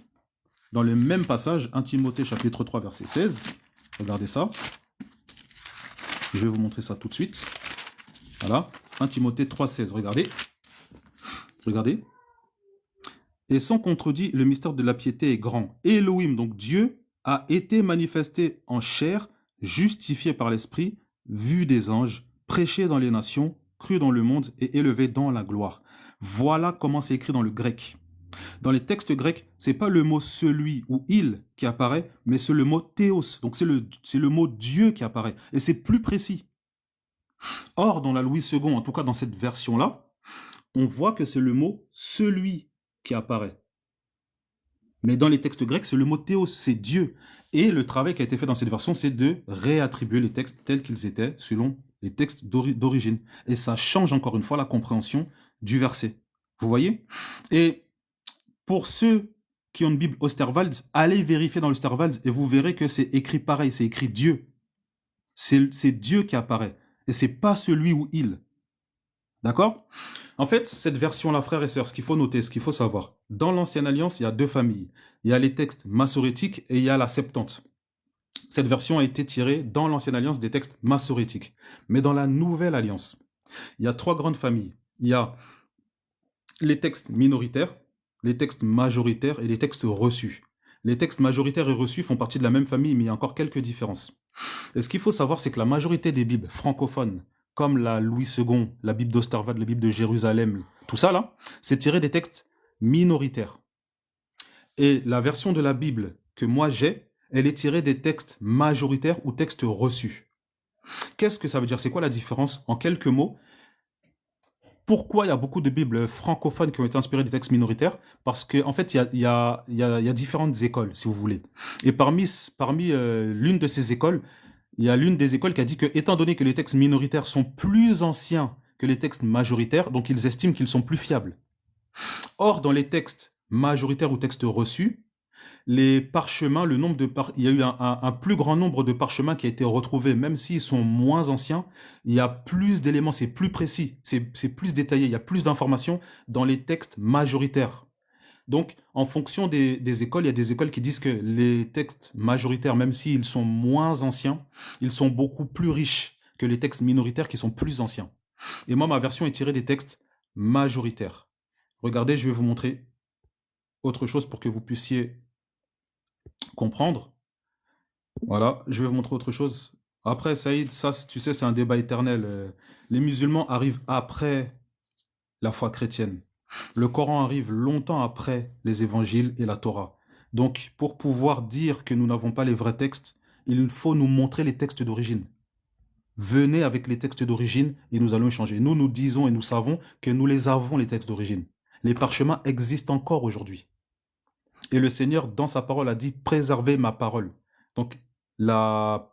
dans le même passage, 1 Timothée chapitre 3, verset 16. Regardez ça. Je vais vous montrer ça tout de suite. Voilà. 1 Timothée 3, 16. Regardez. Regardez. Et sans contredit, le mystère de la piété est grand. Elohim, donc Dieu, a été manifesté en chair, justifié par l'Esprit, vu des anges, prêché dans les nations, cru dans le monde et élevé dans la gloire. Voilà comment c'est écrit dans le grec. Dans les textes grecs, c'est pas le mot celui ou il qui apparaît, mais c'est le mot théos. Donc c'est le mot Dieu qui apparaît. Et c'est plus précis. Or, dans la Louis II, en tout cas dans cette version-là, on voit que c'est le mot celui qui apparaît. Mais dans les textes grecs, c'est le mot théos, c'est Dieu. Et le travail qui a été fait dans cette version, c'est de réattribuer les textes tels qu'ils étaient selon les textes d'origine. Et ça change encore une fois la compréhension du verset. Vous voyez? Et pour ceux qui ont une Bible Osterwald, allez vérifier dans l'Osterwald et vous verrez que c'est écrit pareil, c'est écrit Dieu. C'est Dieu qui apparaît. Et c'est pas celui ou il. D'accord? En fait, cette version-là, frères et sœurs, ce qu'il faut noter, ce qu'il faut savoir, dans l'Ancienne Alliance, il y a deux familles. Il y a les textes massorétiques et il y a la Septante. Cette version a été tirée dans l'Ancienne Alliance des textes massorétiques. Mais dans la Nouvelle Alliance, il y a trois grandes familles. Il y a les textes minoritaires, les textes majoritaires et les textes reçus. Les textes majoritaires et reçus font partie de la même famille, mais il y a encore quelques différences. Et ce qu'il faut savoir, c'est que la majorité des Bibles francophones, comme la Louis II, la Bible d'Osterwald, la Bible de Jérusalem, tout ça là, c'est tiré des textes minoritaires. Et la version de la Bible que moi j'ai, elle est tirée des textes majoritaires ou textes reçus. Qu'est-ce que ça veut dire? C'est quoi la différence? En quelques mots, pourquoi il y a beaucoup de Bibles francophones qui ont été inspirées des textes minoritaires? Parce qu'en fait, il y a différentes écoles, si vous voulez. Et parmi l'une de ces écoles, il y a l'une des écoles qui a dit que, étant donné que les textes minoritaires sont plus anciens que les textes majoritaires, donc ils estiment qu'ils sont plus fiables. Or, dans les textes majoritaires ou textes reçus, les parchemins, il y a eu un plus grand nombre de parchemins qui a été retrouvé, même s'ils sont moins anciens, il y a plus d'éléments, c'est plus précis, c'est plus détaillé, il y a plus d'informations dans les textes majoritaires. Donc, en fonction des écoles, il y a des écoles qui disent que les textes majoritaires, même s'ils sont moins anciens, ils sont beaucoup plus riches que les textes minoritaires qui sont plus anciens. Et moi, ma version est tirée des textes majoritaires. Regardez, je vais vous montrer autre chose pour que vous puissiez comprendre. Voilà, je vais vous montrer autre chose. Après, Saïd, ça, tu sais, c'est un débat éternel. Les musulmans arrivent après la foi chrétienne. Le Coran arrive longtemps après les évangiles et la Torah. Donc, pour pouvoir dire que nous n'avons pas les vrais textes, il faut nous montrer les textes d'origine. Venez avec les textes d'origine et nous allons échanger. Nous, nous disons et nous savons que nous les avons, les textes d'origine. Les parchemins existent encore aujourd'hui. Et le Seigneur, dans sa parole, a dit « préservez ma parole ». Donc, la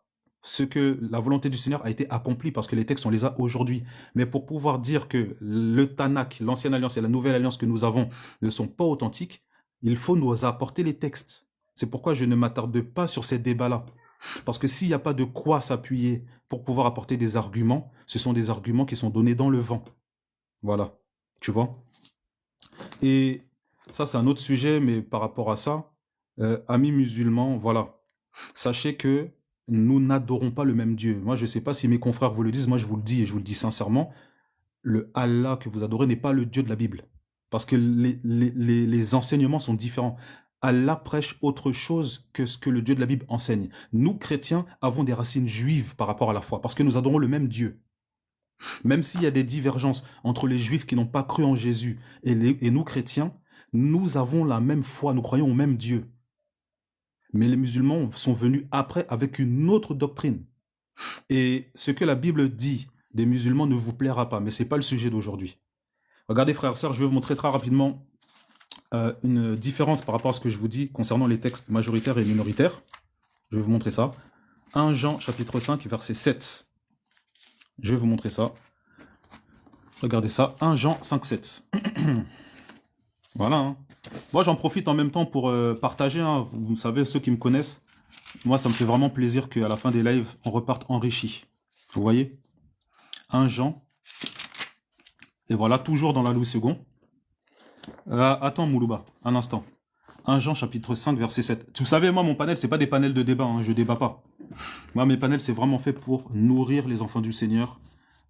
volonté du Seigneur a été accomplie parce que les textes, on les a aujourd'hui. Mais pour pouvoir dire que le Tanakh, l'Ancienne Alliance et la Nouvelle Alliance que nous avons ne sont pas authentiques, il faut nous apporter les textes. C'est pourquoi je ne m'attarde pas sur ces débats-là. Parce que s'il n'y a pas de quoi s'appuyer pour pouvoir apporter des arguments, ce sont des arguments qui sont donnés dans le vent. Voilà, tu vois. Et ça, c'est un autre sujet, mais par rapport à ça, amis musulmans, voilà. Sachez que nous n'adorons pas le même Dieu. Moi, je ne sais pas si mes confrères vous le disent, moi je vous le dis et je vous le dis sincèrement, le Allah que vous adorez n'est pas le Dieu de la Bible. Parce que les enseignements sont différents. Allah prêche autre chose que ce que le Dieu de la Bible enseigne. Nous, chrétiens, avons des racines juives par rapport à la foi, parce que nous adorons le même Dieu. Même s'il y a des divergences entre les juifs qui n'ont pas cru en Jésus et nous, chrétiens, nous avons la même foi, nous croyons au même Dieu. Mais les musulmans sont venus après avec une autre doctrine. Et ce que la Bible dit des musulmans ne vous plaira pas, mais ce n'est pas le sujet d'aujourd'hui. Regardez, frères et sœurs, je vais vous montrer très rapidement une différence par rapport à ce que je vous dis concernant les textes majoritaires et minoritaires. Je vais vous montrer ça. 1 Jean, chapitre 5, verset 7. Je vais vous montrer ça. Regardez ça, 1 Jean 5, 7. Voilà. Hein. Moi, j'en profite en même temps pour partager. Hein. Vous savez, ceux qui me connaissent, moi, ça me fait vraiment plaisir qu'à la fin des lives, on reparte enrichi. Vous voyez 1 Jean. Et voilà, toujours dans la Louis II. Attends, Moulouba, un instant. 1 Jean, chapitre 5, verset 7. Vous savez, moi, mon panel, c'est pas des panels de débat. Hein, je débat pas. Moi, mes panels, c'est vraiment fait pour nourrir les enfants du Seigneur,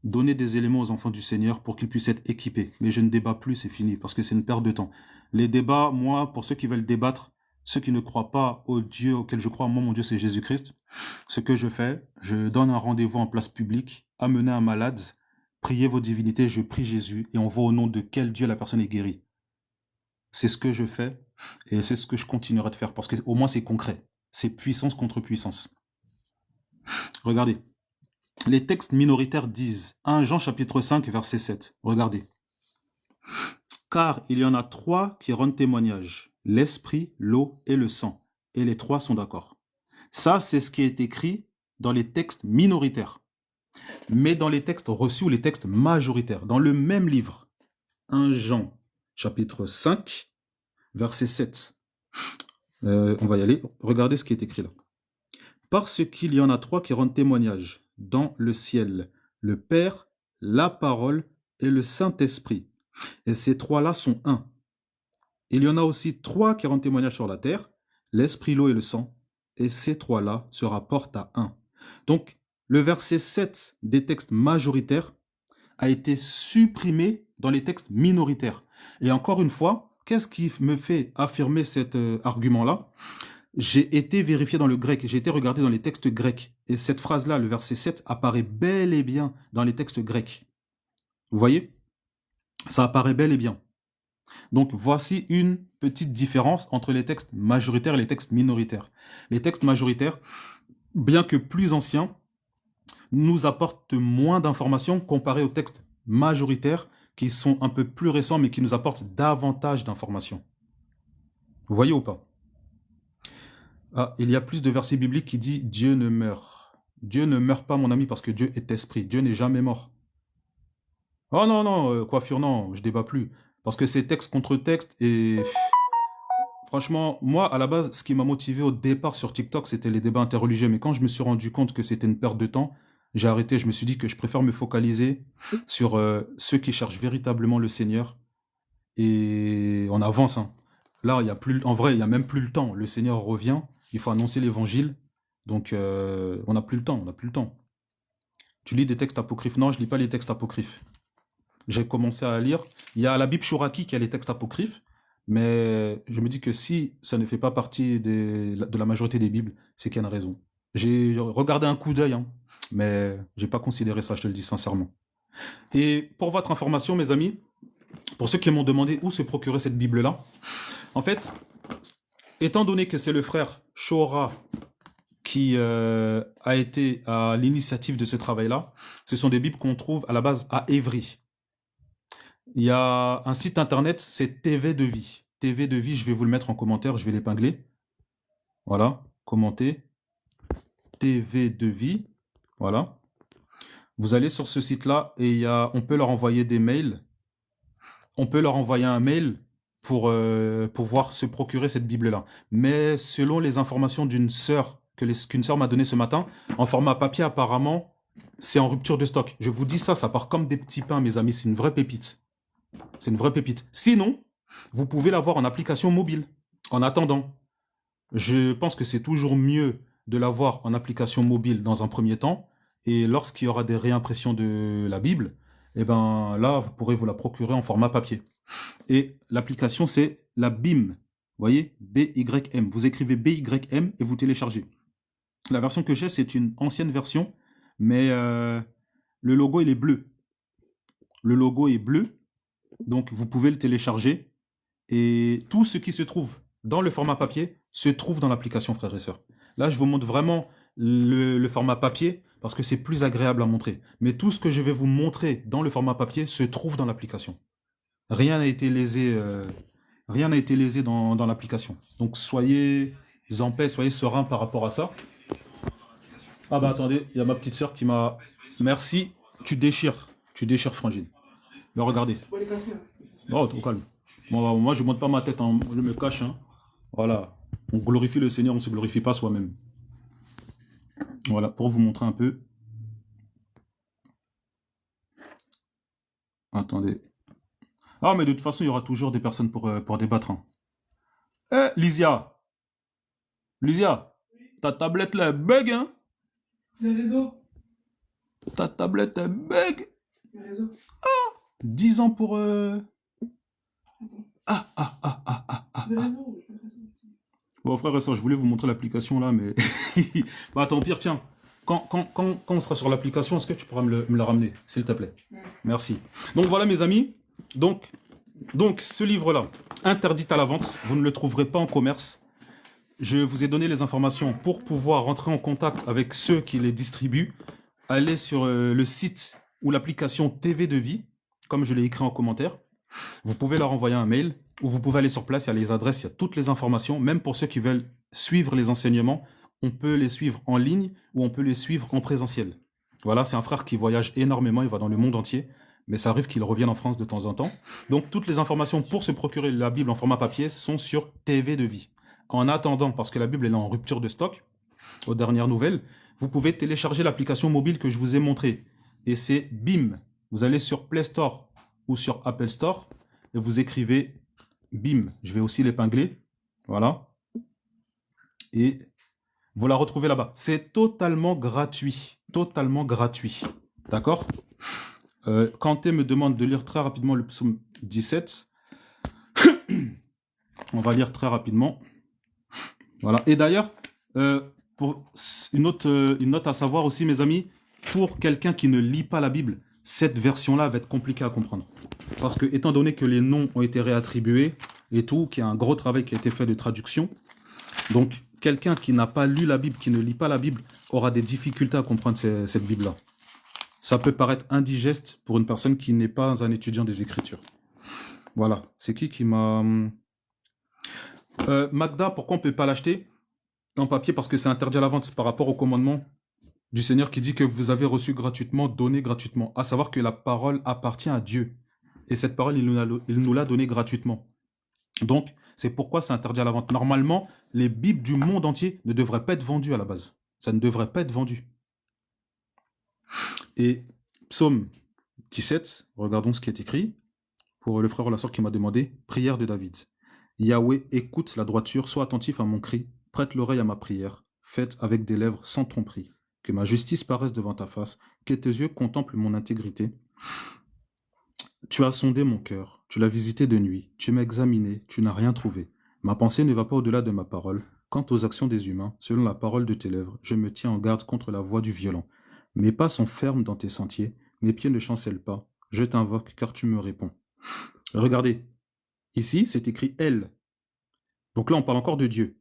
donner des éléments aux enfants du Seigneur pour qu'ils puissent être équipés. Mais je ne débat plus, c'est fini, parce que c'est une perte de temps. Les débats, moi, pour ceux qui veulent débattre, ceux qui ne croient pas au Dieu auquel je crois, moi, mon Dieu, c'est Jésus-Christ. Ce que je fais, je donne un rendez-vous en place publique, amener un malade, priez vos divinités, je prie Jésus, et on voit au nom de quel Dieu la personne est guérie. C'est ce que je fais et c'est ce que je continuerai de faire parce qu'au moins c'est concret. C'est puissance contre puissance. Regardez. Les textes minoritaires disent 1 Jean chapitre 5 verset 7. Regardez. Car il y en a 3 qui rendent témoignage, l'esprit, l'eau et le sang. Et les 3 sont d'accord. Ça, c'est ce qui est écrit dans les textes minoritaires. Mais dans les textes reçus ou les textes majoritaires, dans le même livre, 1 Jean chapitre 5 verset 7. On va y aller. Regardez ce qui est écrit là. Parce qu'il y en a 3 qui rendent témoignage dans le ciel, le Père, la parole et le Saint-Esprit. Et ces 3-là sont un. Il y en a aussi 3 qui rendent témoignage sur la terre, l'Esprit, l'eau et le sang. Et ces 3-là se rapportent à un. Donc, le verset 7 des textes majoritaires a été supprimé dans les textes minoritaires. Et encore une fois, qu'est-ce qui me fait affirmer cet argument-là? J'ai été vérifié dans le grec, j'ai été regardé dans les textes grecs. Et cette phrase-là, le verset 7, apparaît bel et bien dans les textes grecs. Vous voyez? Ça apparaît bel et bien. Donc voici une petite différence entre les textes majoritaires et les textes minoritaires. Les textes majoritaires, bien que plus anciens, nous apportent moins d'informations comparés aux textes majoritaires qui sont un peu plus récents mais qui nous apportent davantage d'informations. Vous voyez ou pas? Ah, il y a plus de versets bibliques qui disent Dieu ne meurt. Dieu ne meurt pas, mon ami, parce que Dieu est esprit. Dieu n'est jamais mort. Oh non, non, coiffure, non, je débat plus. Parce que c'est texte contre texte et... Franchement, moi, à la base, ce qui m'a motivé au départ sur TikTok, c'était les débats interreligieux. Mais quand je me suis rendu compte que c'était une perte de temps, j'ai arrêté. Je me suis dit que je préfère me focaliser sur ceux qui cherchent véritablement le Seigneur. Et on avance. Hein. Là, il y a plus, en vrai, il n'y a même plus le temps. Le Seigneur revient. Il faut annoncer l'évangile. Donc, on n'a plus le temps. On n'a plus le temps. Tu lis des textes apocryphes? Non, je lis pas les textes apocryphes. J'ai commencé à lire. Il y a la Bible Chouraki qui a les textes apocryphes. Mais je me dis que si ça ne fait pas partie de la majorité des Bibles, c'est qu'il y a une raison. J'ai regardé un coup d'œil, hein, mais je n'ai pas considéré ça, je te le dis sincèrement. Et pour votre information, mes amis, pour ceux qui m'ont demandé où se procurer cette Bible-là, en fait, étant donné que c'est le frère Shora qui a été à l'initiative de ce travail-là, ce sont des Bibles qu'on trouve à la base à Évry. Il y a un site internet, c'est TV de Vie. TV de Vie, je vais vous le mettre en commentaire, je vais l'épingler. Voilà, commenter. TV de Vie, voilà. Vous allez sur ce site-là et on peut leur envoyer des mails. On peut leur envoyer un mail pour pouvoir se procurer cette Bible-là. Mais selon les informations d'une sœur, qu'une sœur m'a donné ce matin, en format papier apparemment, c'est en rupture de stock. Je vous dis ça part comme des petits pains, mes amis, c'est une vraie pépite. C'est une vraie pépite. Sinon, vous pouvez l'avoir en application mobile. En attendant, je pense que c'est toujours mieux de l'avoir en application mobile dans un premier temps. Et lorsqu'il y aura des réimpressions de la Bible, eh ben là, vous pourrez vous la procurer en format papier. Et l'application, c'est la BIM. Vous voyez, BYM. Vous écrivez BYM et vous téléchargez. La version que j'ai, c'est une ancienne version, mais le logo, il est bleu. Le logo est bleu. Donc, vous pouvez le télécharger et tout ce qui se trouve dans le format papier se trouve dans l'application, frères et sœurs. Là, je vous montre vraiment le format papier parce que c'est plus agréable à montrer. Mais tout ce que je vais vous montrer dans le format papier se trouve dans l'application. Rien n'a été lésé, dans l'application. Donc, soyez en paix, soyez sereins par rapport à ça. Ah bah attendez, il y a ma petite sœur qui m'a... Merci, tu déchires, frangine. Mais regardez. Oh, trop calme. Moi, je ne monte pas ma tête, hein. Je me cache. Hein. Voilà. On glorifie le Seigneur, on ne se glorifie pas soi-même. Voilà, pour vous montrer un peu. Attendez. Ah, mais de toute façon, il y aura toujours des personnes pour débattre. Hein. Lysia. Lysia, ta tablette là, elle bug, hein? Le réseau. Ta tablette, elle bug. Le réseau. 10 ans pour... Le Ah. réseau. Bon, frère et soeur, je voulais vous montrer l'application là, mais... bah, tant pire, tiens. Quand on sera sur l'application, est-ce que tu pourras me la ramener, s'il te plaît? Merci. Donc, voilà, mes amis. Donc ce livre-là, interdite à la vente. Vous ne le trouverez pas en commerce. Je vous ai donné les informations pour pouvoir rentrer en contact avec ceux qui les distribuent. Allez sur le site ou l'application TV de Vie, comme je l'ai écrit en commentaire. Vous pouvez leur envoyer un mail ou vous pouvez aller sur place, il y a les adresses, il y a toutes les informations. Même pour ceux qui veulent suivre les enseignements, on peut les suivre en ligne ou on peut les suivre en présentiel. Voilà, c'est un frère qui voyage énormément, il va dans le monde entier, mais ça arrive qu'il revienne en France de temps en temps. Donc toutes les informations pour se procurer la Bible en format papier sont sur TV de Vie. En attendant, parce que la Bible est en rupture de stock, aux dernières nouvelles, vous pouvez télécharger l'application mobile que je vous ai montrée. Et c'est BIM. Vous allez sur Play Store ou sur Apple Store et vous écrivez BIM. Je vais aussi l'épingler. Voilà. Et vous la retrouvez là-bas. C'est totalement gratuit. Totalement gratuit. D'accord? Kanté me demande de lire très rapidement le psaume 17. On va lire très rapidement. Voilà. Et d'ailleurs, pour une note à savoir aussi, mes amis, pour quelqu'un qui ne lit pas la Bible, cette version-là va être compliquée à comprendre. Parce que, étant donné que les noms ont été réattribués et tout, qu'il y a un gros travail qui a été fait de traduction, donc quelqu'un qui n'a pas lu la Bible, qui ne lit pas la Bible, aura des difficultés à comprendre cette Bible-là. Ça peut paraître indigeste pour une personne qui n'est pas un étudiant des Écritures. Voilà. C'est qui m'a... Magda, pourquoi on ne peut pas l'acheter en papier? Parce que c'est interdit à la vente par rapport au commandement du Seigneur qui dit que vous avez reçu gratuitement, donné gratuitement. À savoir que la parole appartient à Dieu. Et cette parole, il nous l'a donnée gratuitement. Donc, c'est pourquoi c'est interdit à la vente. Normalement, les Bibles du monde entier ne devraient pas être vendues à la base. Ça ne devrait pas être vendu. Et psaume 17, regardons ce qui est écrit. Pour le frère ou la sœur qui m'a demandé, prière de David. Yahweh, écoute la droiture, sois attentif à mon cri, prête l'oreille à ma prière, faite avec des lèvres sans tromperie. Que ma justice paraisse devant ta face, que tes yeux contemplent mon intégrité. Tu as sondé mon cœur, tu l'as visité de nuit, tu m'as examiné, tu n'as rien trouvé. Ma pensée ne va pas au-delà de ma parole. Quant aux actions des humains, selon la parole de tes lèvres, je me tiens en garde contre la voix du violent. Mes pas sont fermes dans tes sentiers, mes pieds ne chancellent pas. Je t'invoque car tu me réponds. Regardez, ici c'est écrit elle. Donc là on parle encore de Dieu.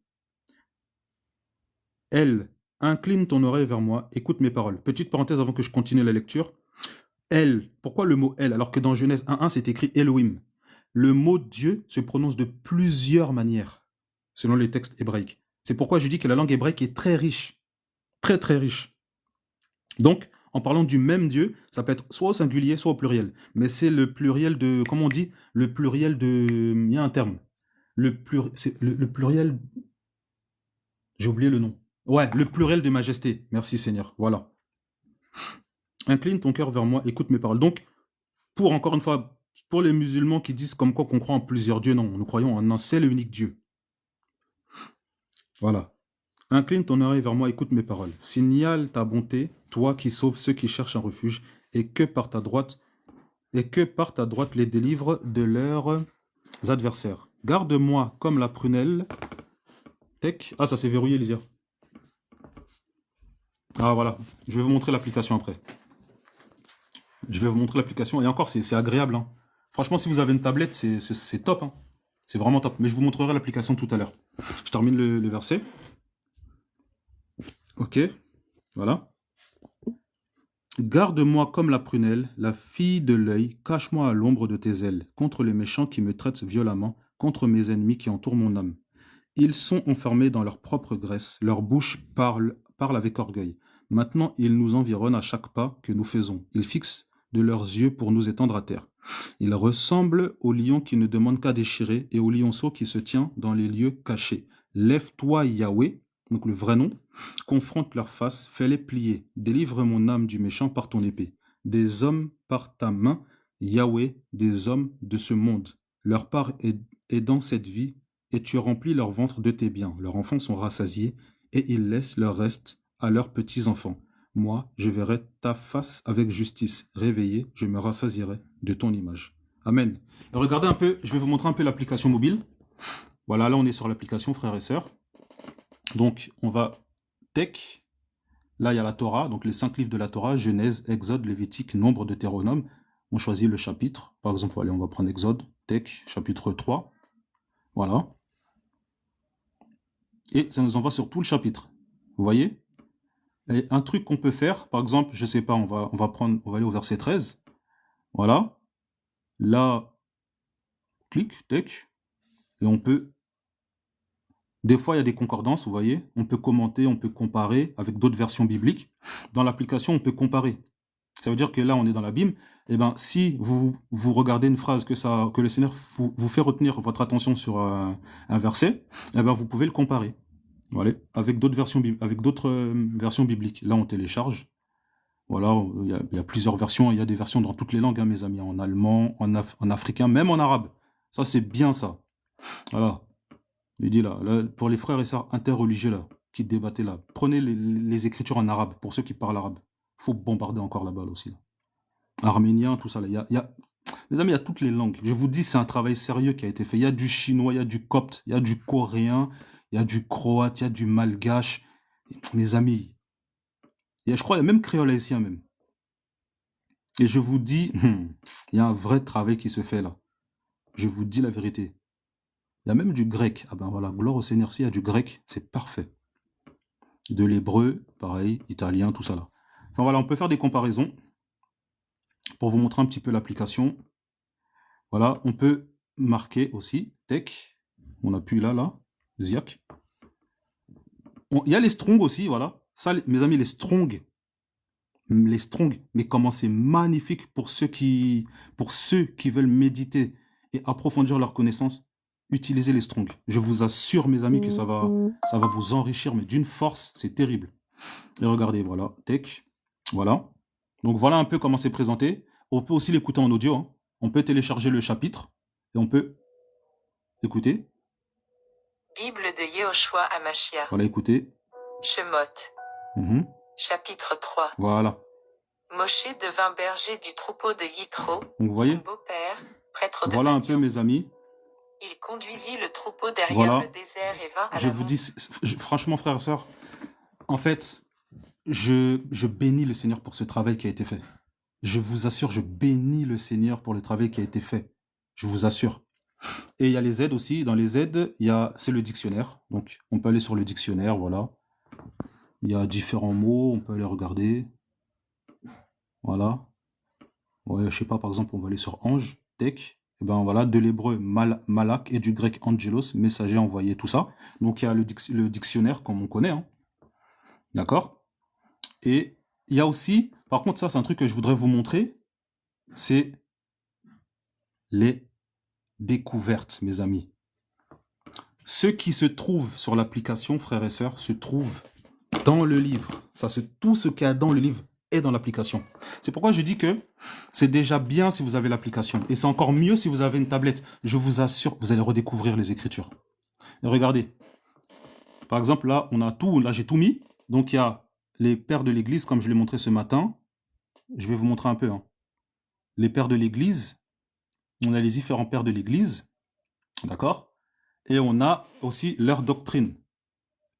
Elle, incline ton oreille vers moi, écoute mes paroles. Petite parenthèse avant que je continue la lecture. Elle, pourquoi le mot elle alors que dans Genèse 1.1 c'est écrit Elohim? Le mot Dieu se prononce de plusieurs manières, selon les textes hébraïques. C'est pourquoi je dis que la langue hébraïque est très riche, très très riche. Donc, en parlant du même Dieu, ça peut être soit au singulier, soit au pluriel. Mais c'est le pluriel de, comment on dit? Le pluriel de, il y a un terme. C'est le pluriel, j'ai oublié le nom. Ouais, le pluriel de majesté. Merci Seigneur, voilà. Incline ton cœur vers moi, écoute mes paroles. Donc, encore une fois, pour les musulmans qui disent comme quoi qu'on croit en plusieurs dieux, non, nous croyons en un seul et unique Dieu. Voilà. Incline ton oreille vers moi, écoute mes paroles. Signale ta bonté, toi qui sauves ceux qui cherchent un refuge, et que par ta droite les délivre de leurs adversaires. Garde-moi comme la prunelle. Tech. Ah, ça s'est verrouillé, Lysia. Ah, voilà. Je vais vous montrer l'application après. Je vais vous montrer l'application. Et encore, c'est agréable. Hein. Franchement, si vous avez une tablette, c'est top. Hein. C'est vraiment top. Mais je vous montrerai l'application tout à l'heure. Je termine le verset. Ok. Voilà. Garde-moi comme la prunelle, la fille de l'œil, cache-moi à l'ombre de tes ailes, contre les méchants qui me traitent violemment, contre mes ennemis qui entourent mon âme. Ils sont enfermés dans leur propre graisse, leur bouche parle avec orgueil. Maintenant, ils nous environnent à chaque pas que nous faisons. Ils fixent de leurs yeux pour nous étendre à terre. Ils ressemblent au lion qui ne demande qu'à déchirer et au lionceau qui se tient dans les lieux cachés. Lève-toi, Yahweh, donc le vrai nom, confronte leur face, fais-les plier. Délivre mon âme du méchant par ton épée. Des hommes par ta main, Yahweh, des hommes de ce monde. Leur part est dans cette vie, et tu remplis leur ventre de tes biens. Leurs enfants sont rassasiés, et ils laissent leur reste à leurs petits-enfants. Moi, je verrai ta face avec justice. Réveillé, je me rassasierai de ton image. Amen. Et regardez un peu, je vais vous montrer un peu l'application mobile. Voilà, là on est sur l'application, frères et sœurs. Donc, on va tech. Là, il y a la Torah, donc les 5 livres de la Torah, Genèse, Exode, Lévitique, Nombre, Deutéronome. On choisit le chapitre. Par exemple, allez, on va prendre Exode, tech, chapitre 3. Voilà. Et ça nous envoie sur tout le chapitre. Vous voyez? Et un truc qu'on peut faire, par exemple, je sais pas, on va aller au verset 13. Voilà. Là, clic, tac, et on peut. Des fois, il y a des concordances, vous voyez. On peut commenter, on peut comparer avec d'autres versions bibliques. Dans l'application, on peut comparer. Ça veut dire que là, on est dans la Bible. Et ben, si vous regardez une phrase que le Seigneur vous fait retenir votre attention sur un verset, eh ben, vous pouvez le comparer. Voilà, avec d'autres versions, versions bibliques. Là, on télécharge. Voilà, il y a plusieurs versions. Il y a des versions dans toutes les langues, hein, mes amis. En allemand, en africain, même en arabe. Ça, c'est bien ça. Voilà. Il dit là, pour les frères et sœurs interreligieux là, qui débattaient là, prenez les écritures en arabe, pour ceux qui parlent arabe. Il faut bombarder encore là-bas aussi. Là. Arménien, tout ça. Là. Mes amis, il y a toutes les langues. Je vous dis, c'est un travail sérieux qui a été fait. Il y a du chinois, il y a du copte, il y a du coréen, il y a du croate, il y a du malgache. Mes amis, je crois qu'il y a même créole haïtien même. Et je vous dis, il y a un vrai travail qui se fait là. Je vous dis la vérité. Il y a même du grec. Ah ben voilà, gloire au Seigneur, s'il y a du grec, c'est parfait. De l'hébreu, pareil, italien, tout ça là. Enfin voilà, on peut faire des comparaisons pour vous montrer un petit peu l'application. Voilà, on peut marquer aussi, tech, on appuie là, ziac. Il y a les strong aussi, voilà. Ça, mes amis, les strong, mais comment c'est magnifique pour ceux qui veulent méditer et approfondir leur connaissance. Utilisez les strong. Je vous assure, mes amis, que ça va vous enrichir, mais d'une force, c'est terrible. Et regardez, voilà, tech, voilà. Donc voilà un peu comment c'est présenté. On peut aussi l'écouter en audio. Hein. On peut télécharger le chapitre et on peut écouter. Bible de Yehoshua Amashia. Voilà, écoutez. Shemot. Chapitre 3. Voilà. Moshe devint berger du troupeau de Yitro, donc, vous voyez, son beau-père, prêtre de voilà Madian. Un peu, mes amis. Il conduisit le troupeau derrière voilà. le désert et vint à Je vous dis, franchement, frères et sœurs, en fait, je bénis le Seigneur pour ce travail qui a été fait. Je vous assure, je bénis le Seigneur pour le travail qui a été fait. Je vous assure. Et il y a les aides aussi. Dans les aides, c'est le dictionnaire. Donc, on peut aller sur le dictionnaire, voilà. Il y a différents mots, on peut aller regarder. Voilà. Ouais, je sais pas, par exemple, on va aller sur ange, tech. Et ben voilà, de l'hébreu malak et du grec angelos, messager, envoyé, tout ça. Donc il y a le dictionnaire comme on connaît. Hein. D'accord? Et il y a aussi, par contre, ça c'est un truc que je voudrais vous montrer, c'est les découvertes, mes amis. Ce qui se trouve sur l'application, frères et sœurs, se trouve dans le livre. Tout ce qu'il y a dans le livre est dans l'application. C'est pourquoi je dis que c'est déjà bien si vous avez l'application. Et c'est encore mieux si vous avez une tablette. Je vous assure, vous allez redécouvrir les Écritures. Et regardez. Par exemple, là, on a tout. Là, j'ai tout mis. Donc, il y a les pères de l'Église, comme je l'ai montré ce matin. Je vais vous montrer un peu. Hein. Les pères de l'Église. On a les différents pères de l'Église. D'accord? Et on a aussi leur doctrine.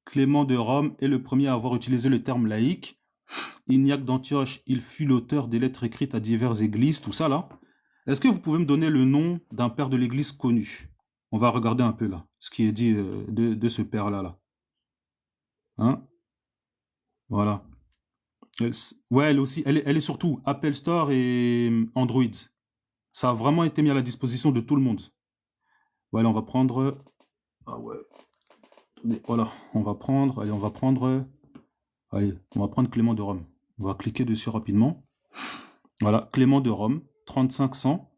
Clément de Rome est le premier à avoir utilisé le terme laïque. Ignac d'Antioche, il fut l'auteur des lettres écrites à diverses églises, tout ça là. Est-ce que vous pouvez me donner le nom d'un père de l'église connu? On va regarder un peu là, ce qui est dit de ce père-là. Là. Hein? Voilà. Ouais, elle aussi, elle est surtout Apple Store et Android. Ça a vraiment été mis à la disposition de tout le monde. Voilà, on va prendre... Ah ouais. Voilà, on va prendre... Allez, on va prendre Clément de Rome. On va cliquer dessus rapidement. Voilà, Clément de Rome, 3500.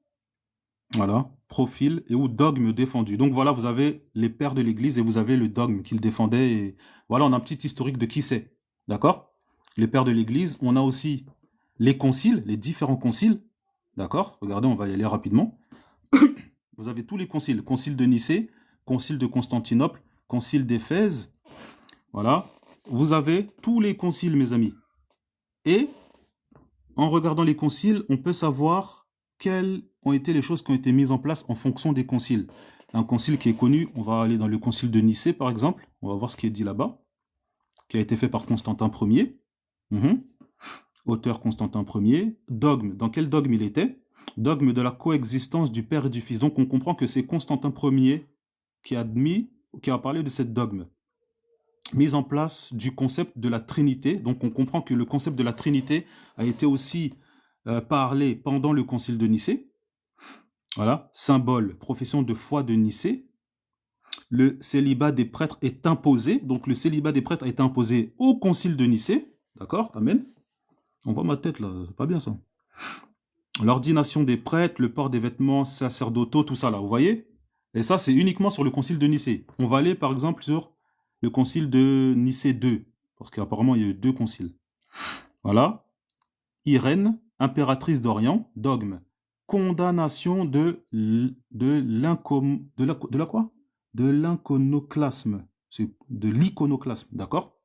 Voilà, profil et ou dogme défendu. Donc voilà, vous avez les pères de l'Église et vous avez le dogme qu'il défendait. Et voilà, on a un petit historique de qui c'est. D'accord? Les pères de l'Église. On a aussi les conciles, les différents conciles. D'accord? Regardez, on va y aller rapidement. Vous avez tous les conciles. Concile de Nicée, concile de Constantinople, concile d'Éphèse. Voilà. Vous avez tous les conciles, mes amis. Et en regardant les conciles, on peut savoir quelles ont été les choses qui ont été mises en place en fonction des conciles. Un concile qui est connu, on va aller dans le concile de Nicée, par exemple. On va voir ce qui est dit là-bas, qui a été fait par Constantin Ier. Auteur Constantin Ier. Dogme, dans quel dogme il était? Dogme de la coexistence du Père et du Fils. Donc on comprend que c'est Constantin Ier qui a parlé de cette dogme. Mise en place du concept de la Trinité. Donc on comprend que le concept de la Trinité a été aussi parlé pendant le concile de Nicée. Voilà, symbole, profession de foi de Nicée. Le célibat des prêtres est imposé. Donc le célibat des prêtres est imposé au concile de Nicée. D'accord? Amen. On voit ma tête là, c'est pas bien ça. L'ordination des prêtres, le port des vêtements sacerdotaux, tout ça là, vous voyez? Et ça, c'est uniquement sur le concile de Nicée. On va aller par exemple sur le concile de Nicée 2, parce qu'apparemment il y a eu 2 conciles. Voilà. Irène, impératrice d'Orient, dogme. Condamnation de l'iconoclasme. C'est de l'iconoclasme, d'accord?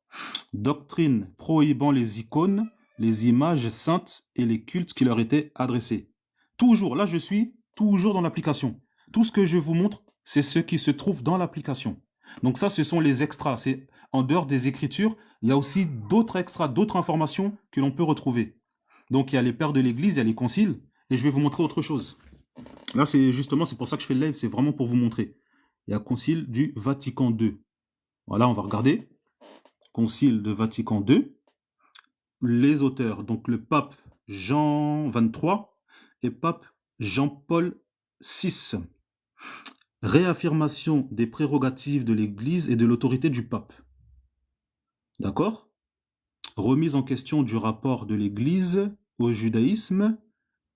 Doctrine prohibant les icônes, les images saintes et les cultes qui leur étaient adressés. Toujours, là je suis toujours dans l'application. Tout ce que je vous montre, c'est ce qui se trouve dans l'application. Donc ça, ce sont les extras. C'est en dehors des Écritures, il y a aussi d'autres extras, d'autres informations que l'on peut retrouver. Donc il y a les pères de l'Église, il y a les conciles, et je vais vous montrer autre chose. Là, c'est pour ça que je fais le live, c'est vraiment pour vous montrer. Il y a le concile du Vatican II. Voilà, on va regarder. Concile de Vatican II. Les auteurs, donc le pape Jean XXIII et pape Jean-Paul VI. Réaffirmation des prérogatives de l'Église et de l'autorité du pape. D'accord? Remise en question du rapport de l'Église au judaïsme.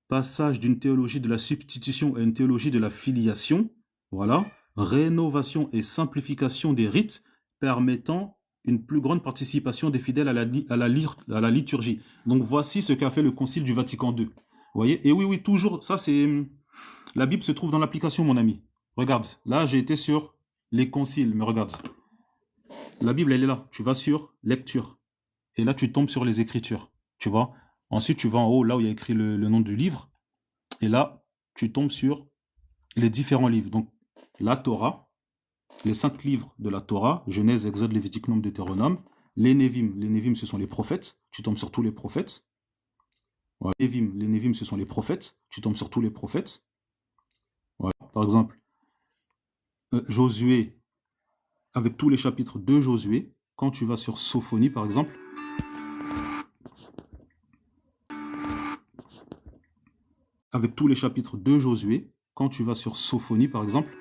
Passage d'une théologie de la substitution à une théologie de la filiation. Voilà. Rénovation et simplification des rites permettant une plus grande participation des fidèles à la liturgie. Donc voici ce qu'a fait le concile du Vatican II. Vous voyez? Et oui, toujours, ça c'est... La Bible se trouve dans l'application, mon ami. Regarde, là j'ai été sur les conciles, mais regarde. La Bible, elle est là. Tu vas sur lecture. Et là, tu tombes sur les Écritures. Tu vois? Ensuite, tu vas en haut, là où il y a écrit le nom du livre. Et là, tu tombes sur les différents livres. Donc, la Torah, les 5 livres de la Torah, Genèse, Exode, Lévitique, Nombre, Deutéronome. Les Névim, ce sont les prophètes. Tu tombes sur tous les prophètes. Voilà. Les Névim, ce sont les prophètes. Tu tombes sur tous les prophètes. Voilà. Par exemple, Josué, avec tous les chapitres de Josué. Quand tu vas sur Sophonie, par exemple, avec tous les chapitres de Josué, quand tu vas sur Sophonie, par exemple,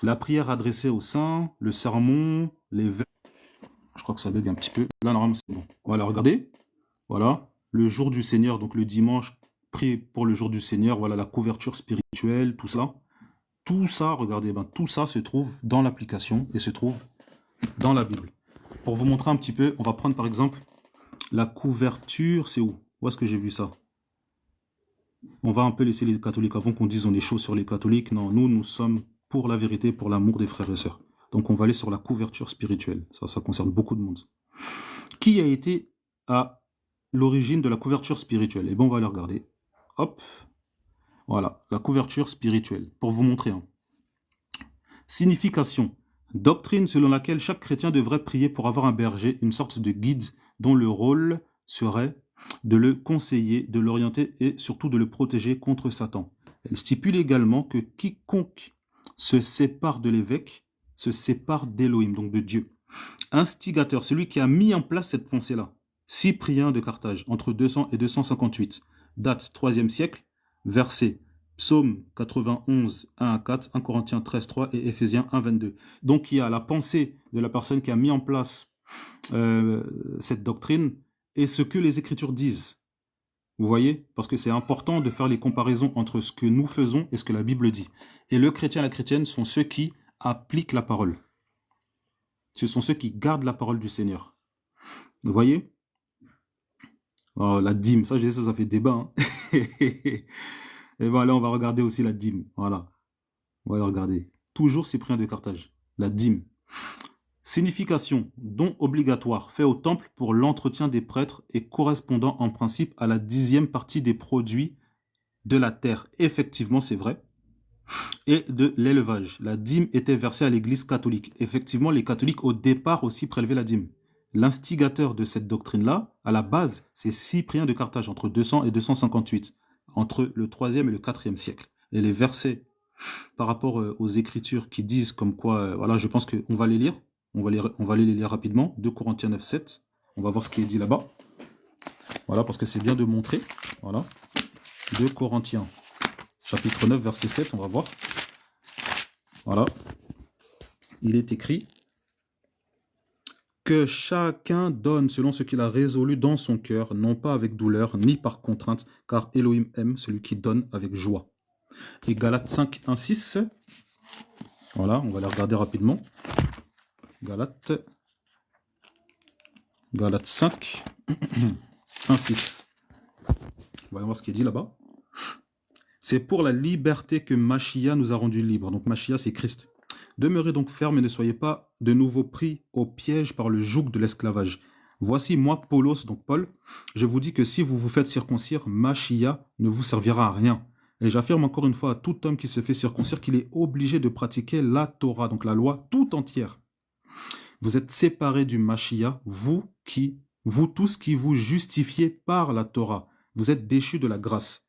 la prière adressée aux saints, le sermon, les vers... Je crois que ça bug un petit peu. Là, normalement, c'est bon. Voilà, regardez. Voilà. Le jour du Seigneur, donc le dimanche, prier pour le jour du Seigneur. Voilà, la couverture spirituelle, tout ça. Tout ça, regardez, tout ça se trouve dans l'application et se trouve dans la Bible. Pour vous montrer un petit peu, on va prendre par exemple la couverture. C'est où? Où est-ce que j'ai vu ça? On va un peu laisser les catholiques avant qu'on dise on est chaud sur les catholiques. Non, nous sommes pour la vérité, pour l'amour des frères et sœurs. Donc on va aller sur la couverture spirituelle. Ça concerne beaucoup de monde. Qui a été à l'origine de la couverture spirituelle? Eh bien, on va le regarder. Hop. Voilà, la couverture spirituelle. Pour vous montrer. Signification. Doctrine selon laquelle chaque chrétien devrait prier pour avoir un berger, une sorte de guide dont le rôle serait de le conseiller, de l'orienter et surtout de le protéger contre Satan. Elle stipule également que quiconque se sépare de l'évêque se sépare d'Élohim, donc de Dieu. Instigateur, celui qui a mis en place cette pensée-là. Cyprien de Carthage, entre 200 et 258. Date 3e siècle, verset Psaume 91, 1 à 4, 1 Corinthiens 13, 3 et Éphésiens 1, 22. Donc il y a la pensée de la personne qui a mis en place cette doctrine et ce que les Écritures disent. Vous voyez? Parce que c'est important de faire les comparaisons entre ce que nous faisons et ce que la Bible dit. Et le chrétien et la chrétienne sont ceux qui appliquent la parole. Ce sont ceux qui gardent la parole du Seigneur. Vous voyez? Oh, la dîme, ça, je sais, ça fait débat. Et bien là, on va regarder aussi la dîme. Voilà. On va la regarder. Toujours Cyprien de Carthage. La dîme. Signification, don obligatoire, fait au temple pour l'entretien des prêtres et correspondant en principe à la 10e partie des produits de la terre. Effectivement, c'est vrai. Et de l'élevage. La dîme était versée à l'église catholique. Effectivement, les catholiques au départ aussi prélevaient la dîme. L'instigateur de cette doctrine-là, à la base, c'est Cyprien de Carthage, entre 200 et 258, entre le 3e et le 4e siècle. et les versets par rapport aux Écritures qui disent comme quoi, voilà, je pense qu'on va les lire, on va aller les lire rapidement. 2 Corinthiens 9, 7, on va voir ce qui est dit là-bas. Voilà, parce que c'est bien de montrer. Voilà. 2 Corinthiens, chapitre 9, verset 7, on va voir. Voilà. Il est écrit que chacun donne selon ce qu'il a résolu dans son cœur, non pas avec douleur, ni par contrainte, car Elohim aime celui qui donne avec joie. Et Galates 5, 1, 6. Voilà, on va les regarder rapidement. Galates 5, 1, 6. On va voir ce qui est dit là-bas. C'est pour la liberté que Machia nous a rendus libres. Donc Machia, c'est Christ. Demeurez donc fermes et ne soyez pas de nouveau pris au piège par le joug de l'esclavage. Voici moi, Paulos, donc Paul, je vous dis que si vous vous faites circoncire, Machia ne vous servira à rien. Et j'affirme encore une fois à tout homme qui se fait circoncire qu'il est obligé de pratiquer la Torah, donc la loi tout entière. Vous êtes séparés du Machia, vous tous qui vous justifiez par la Torah. Vous êtes déchus de la grâce.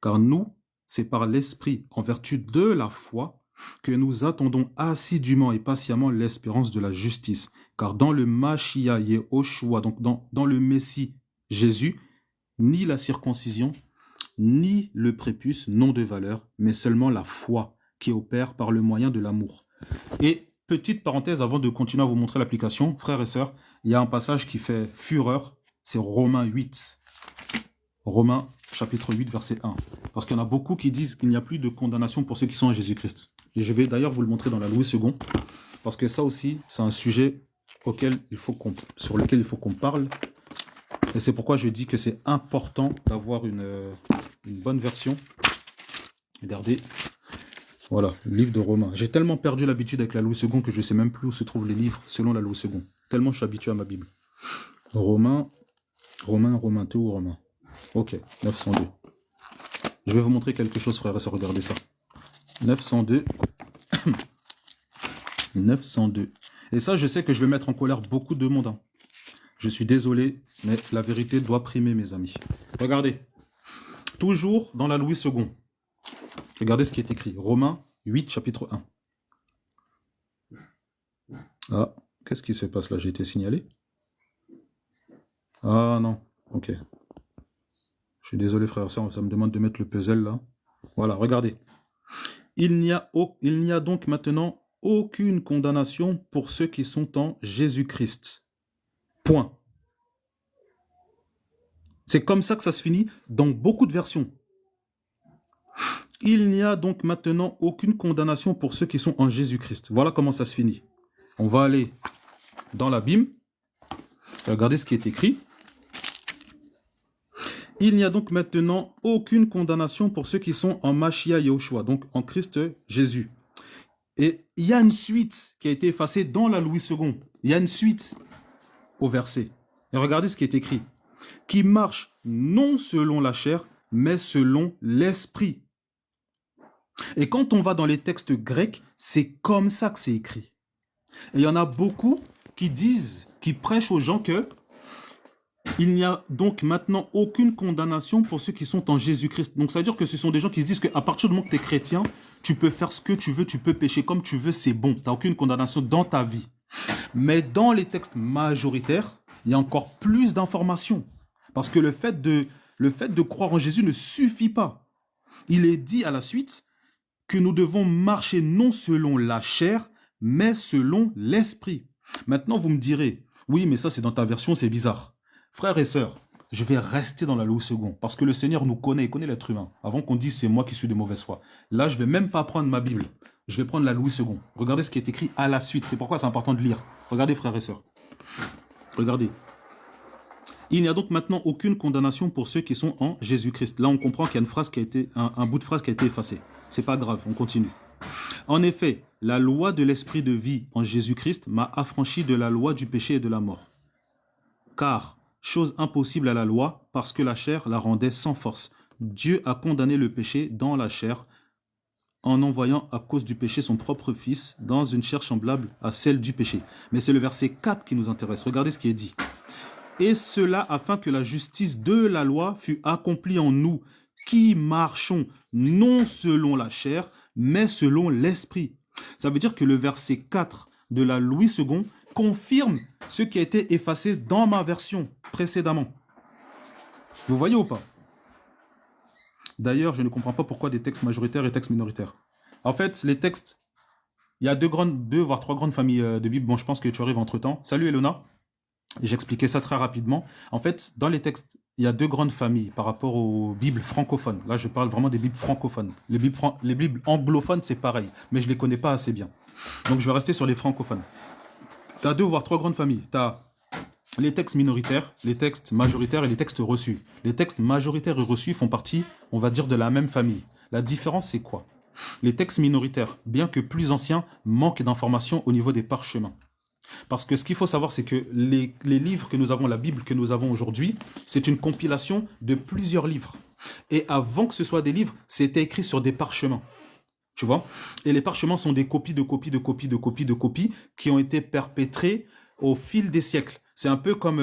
Car nous, c'est par l'Esprit, en vertu de la foi, que nous attendons assidûment et patiemment l'espérance de la justice. Car dans le Machia Yehoshua, donc dans le Messie Jésus, ni la circoncision, ni le prépuce n'ont de valeur, mais seulement la foi qui opère par le moyen de l'amour. Et petite parenthèse avant de continuer à vous montrer l'application, frères et sœurs, il y a un passage qui fait fureur, c'est Romains 8. Romains chapitre 8, verset 1. Parce qu'il y en a beaucoup qui disent qu'il n'y a plus de condamnation pour ceux qui sont en Jésus-Christ. Et je vais d'ailleurs vous le montrer dans la Louis II, parce que ça aussi, c'est un sujet sur lequel il faut qu'on parle. Et c'est pourquoi je dis que c'est important d'avoir une bonne version. Regardez, voilà, le livre de Romains. J'ai tellement perdu l'habitude avec la Louis II que je ne sais même plus où se trouvent les livres selon la Louis II. Tellement je suis habitué à ma Bible. Romains, t'es où Romains? Ok, 902. Je vais vous montrer quelque chose, frères et sœurs, regardez ça. 902. 902. Et ça, je sais que je vais mettre en colère beaucoup de monde. Je suis désolé, mais la vérité doit primer, mes amis. Regardez. Toujours dans la Louis II. Regardez ce qui est écrit. Romains 8, chapitre 1. Ah, qu'est-ce qui se passe là? J'ai été signalé? Ah non, ok. Je suis désolé, frère et sœur, ça me demande de mettre le puzzle là. Voilà, regardez. Il n'y a donc maintenant aucune condamnation pour ceux qui sont en Jésus-Christ. Point. C'est comme ça que ça se finit dans beaucoup de versions. Il n'y a donc maintenant aucune condamnation pour ceux qui sont en Jésus-Christ. Voilà comment ça se finit. On va aller dans la Bible. Regardez ce qui est écrit. Il n'y a donc maintenant aucune condamnation pour ceux qui sont en Machia Yehoshua, donc en Christ Jésus. Et il y a une suite qui a été effacée dans la Louis II. Il y a une suite au verset. Et regardez ce qui est écrit. Qui marche non selon la chair, mais selon l'esprit. Et quand on va dans les textes grecs, c'est comme ça que c'est écrit. Et il y en a beaucoup qui prêchent aux gens que il n'y a donc maintenant aucune condamnation pour ceux qui sont en Jésus-Christ. Donc ça veut dire que ce sont des gens qui se disent qu'à partir du moment que tu es chrétien, tu peux faire ce que tu veux, tu peux pécher comme tu veux, c'est bon. Tu n'as aucune condamnation dans ta vie. Mais dans les textes majoritaires, il y a encore plus d'informations. Parce que le fait de croire en Jésus ne suffit pas. Il est dit à la suite que nous devons marcher non selon la chair, mais selon l'esprit. Maintenant, vous me direz, oui, mais ça c'est dans ta version, c'est bizarre. Frères et sœurs, je vais rester dans la Louis II, parce que le Seigneur nous connaît, il connaît l'être humain, avant qu'on dise c'est moi qui suis de mauvaise foi. Là, je ne vais même pas prendre ma Bible, je vais prendre la Louis II. Regardez ce qui est écrit à la suite, c'est pourquoi c'est important de lire. Regardez, frères et sœurs. Regardez. Il n'y a donc maintenant aucune condamnation pour ceux qui sont en Jésus-Christ. Là, on comprend qu'il y a une phrase qui a été, un bout de phrase qui a été effacé. C'est pas grave, on continue. En effet, la loi de l'esprit de vie en Jésus-Christ m'a affranchi de la loi du péché et de la mort. Car, chose impossible à la loi, parce que la chair la rendait sans force. Dieu a condamné le péché dans la chair, en envoyant à cause du péché son propre Fils dans une chair semblable à celle du péché. Mais c'est le verset 4 qui nous intéresse. Regardez ce qui est dit. Et cela afin que la justice de la loi fût accomplie en nous, qui marchons non selon la chair, mais selon l'esprit. Ça veut dire que le verset 4 de la Louis II confirme ce qui a été effacé dans ma version précédemment. Vous voyez ou pas? D'ailleurs, je ne comprends pas pourquoi des textes majoritaires et textes minoritaires. En fait, les textes, il y a deux voire trois grandes familles de Bible. Bon, je pense que tu arrives entre-temps. Salut Elona. J'expliquais ça très rapidement. En fait, dans les textes, il y a deux grandes familles par rapport aux Bibles francophones. Là, je parle vraiment des Bibles francophones. Les Bibles anglophones, c'est pareil, mais je ne les connais pas assez bien. Donc, je vais rester sur les francophones. Tu as deux voire trois grandes familles. Tu as les textes minoritaires, les textes majoritaires et les textes reçus. Les textes majoritaires et reçus font partie, on va dire, de la même famille. La différence, c'est quoi? Les textes minoritaires, bien que plus anciens, manquent d'informations au niveau des parchemins. Parce que ce qu'il faut savoir, c'est que les livres que nous avons, la Bible que nous avons aujourd'hui, c'est une compilation de plusieurs livres. Et avant que ce soit des livres, c'était écrit sur des parchemins. Tu vois? Et les parchemins sont des copies de copies de copies de copies de copies qui ont été perpétrées au fil des siècles. C'est un peu comme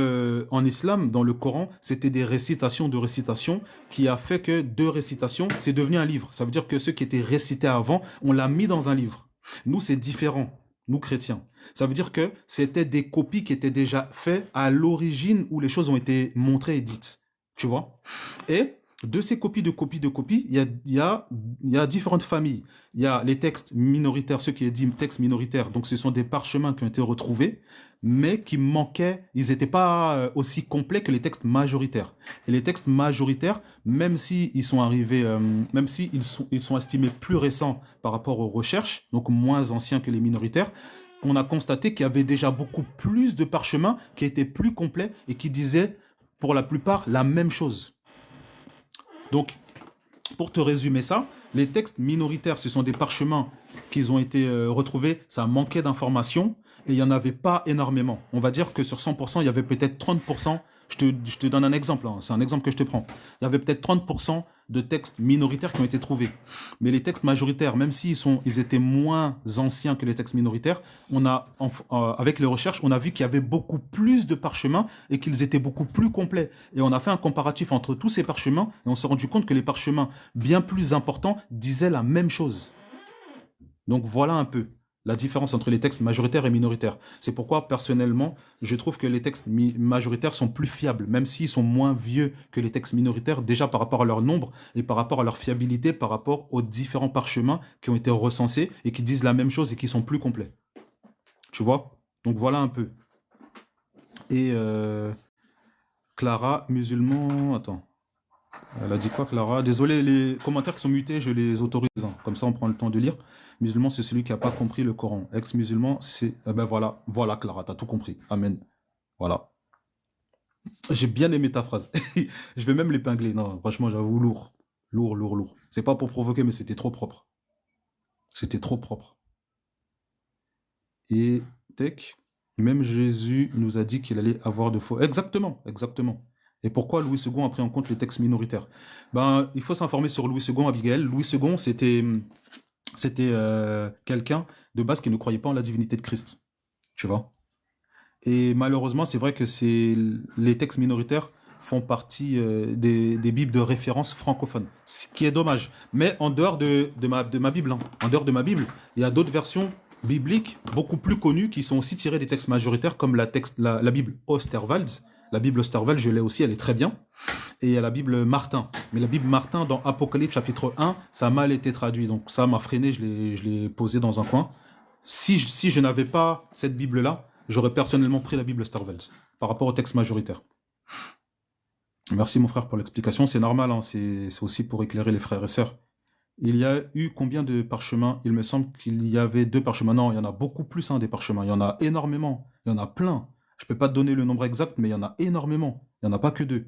en islam, dans le Coran, c'était des récitations de récitations qui a fait que deux récitations, c'est devenu un livre. Ça veut dire que ce qui était récité avant, on l'a mis dans un livre. Nous, c'est différent, nous chrétiens. Ça veut dire que c'était des copies qui étaient déjà faites à l'origine où les choses ont été montrées et dites. Tu vois? Et de ces copies de copies de copies, il y a différentes familles. Il y a les textes minoritaires, ceux qui est dit textes minoritaires, donc ce sont des parchemins qui ont été retrouvés, mais qui manquaient, ils n'étaient pas aussi complets que les textes majoritaires. Et les textes majoritaires, même si ils sont arrivés, même si ils sont estimés plus récents par rapport aux recherches, donc moins anciens que les minoritaires, on a constaté qu'il y avait déjà beaucoup plus de parchemins qui étaient plus complets et qui disaient, pour la plupart, la même chose. Donc, pour te résumer ça, les textes minoritaires, ce sont des parchemins qui ont été retrouvés, ça manquait d'informations et il n'y en avait pas énormément. On va dire que sur 100%, il y avait peut-être 30%, je te donne un exemple, hein, c'est un exemple que je te prends. Il y avait peut-être 30% de textes minoritaires qui ont été trouvés. Mais les textes majoritaires, même ils étaient moins anciens que les textes minoritaires, avec les recherches, on a vu qu'il y avait beaucoup plus de parchemins et qu'ils étaient beaucoup plus complets. Et on a fait un comparatif entre tous ces parchemins et on s'est rendu compte que les parchemins bien plus importants disaient la même chose. Donc voilà un peu la différence entre les textes majoritaires et minoritaires. C'est pourquoi, personnellement, je trouve que les textes majoritaires sont plus fiables, même s'ils sont moins vieux que les textes minoritaires, déjà par rapport à leur nombre et par rapport à leur fiabilité, par rapport aux différents parchemins qui ont été recensés et qui disent la même chose et qui sont plus complets. Tu vois? Donc voilà un peu. Et Clara, musulman... Attends. Elle a dit quoi, Clara? Désolé, les commentaires qui sont mutés, je les autorise. Hein. Comme ça, on prend le temps de lire. Musulman, c'est celui qui n'a pas compris le Coran. Ex-musulman, c'est... Eh ben voilà, voilà Clara, t'as tout compris. Amen. Voilà. J'ai bien aimé ta phrase. Je vais même l'épingler. Non, franchement, j'avoue, lourd. Lourd, lourd, lourd. C'est pas pour provoquer, mais c'était trop propre. C'était trop propre. Et, tech, même Jésus nous a dit qu'il allait avoir de faux... Exactement, exactement. Et pourquoi Louis II a pris en compte les textes minoritaires? Ben, il faut s'informer sur Louis II, Abigail. Louis II, c'était quelqu'un de base qui ne croyait pas en la divinité de Christ. Tu vois? Et malheureusement, c'est vrai que les textes minoritaires font partie des Bibles de référence francophones, ce qui est dommage. Mais en dehors de ma Bible, hein, en dehors de ma Bible, il y a d'autres versions bibliques beaucoup plus connues qui sont aussi tirées des textes majoritaires, comme la Bible Osterwald. La Bible Osterwald, je l'ai aussi, elle est très bien. Et il y a la Bible Martin. Mais la Bible Martin, dans Apocalypse chapitre 1, ça a mal été traduit. Donc ça m'a freiné, je l'ai posé dans un coin. Si je n'avais pas cette Bible-là, j'aurais personnellement pris la Bible Osterwald par rapport au texte majoritaire. Merci mon frère pour l'explication. C'est normal, hein, c'est aussi pour éclairer les frères et sœurs. Il y a eu combien de parchemins? Il me semble qu'il y avait 2 parchemins. Non, il y en a beaucoup plus, hein, des parchemins. Il y en a énormément. Il y en a plein. Je ne peux pas te donner le nombre exact, mais il y en a énormément. Il n'y en a pas que 2.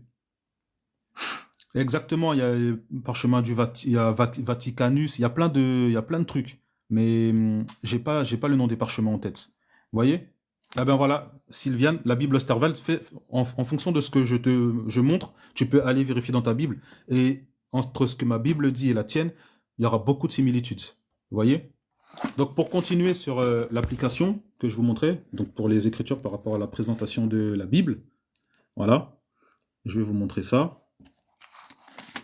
Exactement, il y a le parchemin il y a Vaticanus, il y a plein de trucs. Mais j'ai pas le nom des parchemins en tête. Vous voyez? Ah ben voilà, Sylviane, la Bible Osterwald, en fonction de ce que je montre, tu peux aller vérifier dans ta Bible. Et entre ce que ma Bible dit et la tienne, il y aura beaucoup de similitudes. Vous voyez? Donc pour continuer sur l'application que je vous montrais, donc pour les écritures par rapport à la présentation de la Bible, voilà, je vais vous montrer ça.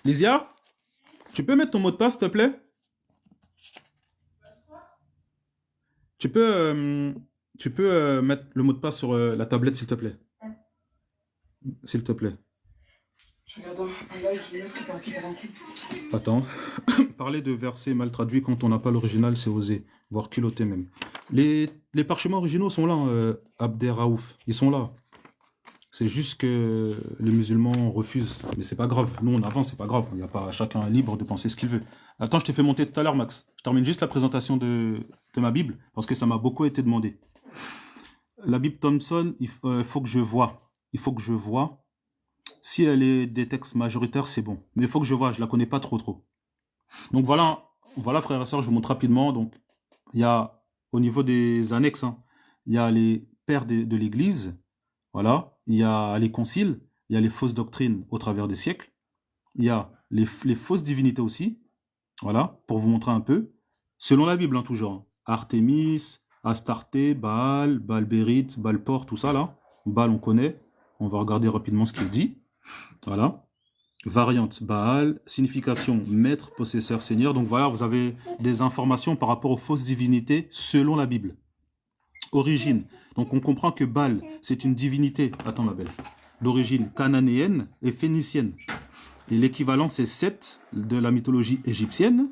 Lysia, Tu peux mettre ton mot de passe, s'il te plaît? Tu peux, mettre le mot de passe sur la tablette, s'il te plaît. S'il te plaît. Je regarde un live d'une meuf qui part en couple. Attends. Parler de versets mal traduits quand on n'a pas l'original, c'est oser, voire culotté même. Les parchemins originaux sont là, Abderraouf. Ils sont là. C'est juste que les musulmans refusent. Mais c'est pas grave. Nous, on avance, c'est pas grave. Il y a pas, chacun est libre de penser ce qu'il veut. Attends, je t'ai fait monter tout à l'heure, Max. Je termine juste la présentation de ma Bible, parce que ça m'a beaucoup été demandé. La Bible Thompson, faut que je vois. Il faut que je vois. Si elle est des textes majoritaires, c'est bon. Mais il faut que je vois, je la connais pas trop. Donc voilà, frères et sœurs, je vous montre rapidement. Donc, il y a, au niveau des annexes, hein, il y a les pères de l'Église, voilà. Il y a les conciles, il y a les fausses doctrines au travers des siècles. Il y a les fausses divinités aussi, voilà, pour vous montrer un peu. Selon la Bible, hein, toujours. Hein. Artémis, Astarté, Baal, Baal-Bérite, Baal-Por, tout ça là. Baal, on connaît. On va regarder rapidement ce qu'il dit. Voilà. Variante Baal, signification maître, possesseur, seigneur. Donc voilà, vous avez des informations par rapport aux fausses divinités selon la Bible. Origine. Donc on comprend que Baal, c'est une divinité, attends ma belle, d'origine cananéenne et phénicienne. Et l'équivalent, c'est Seth de la mythologie égyptienne.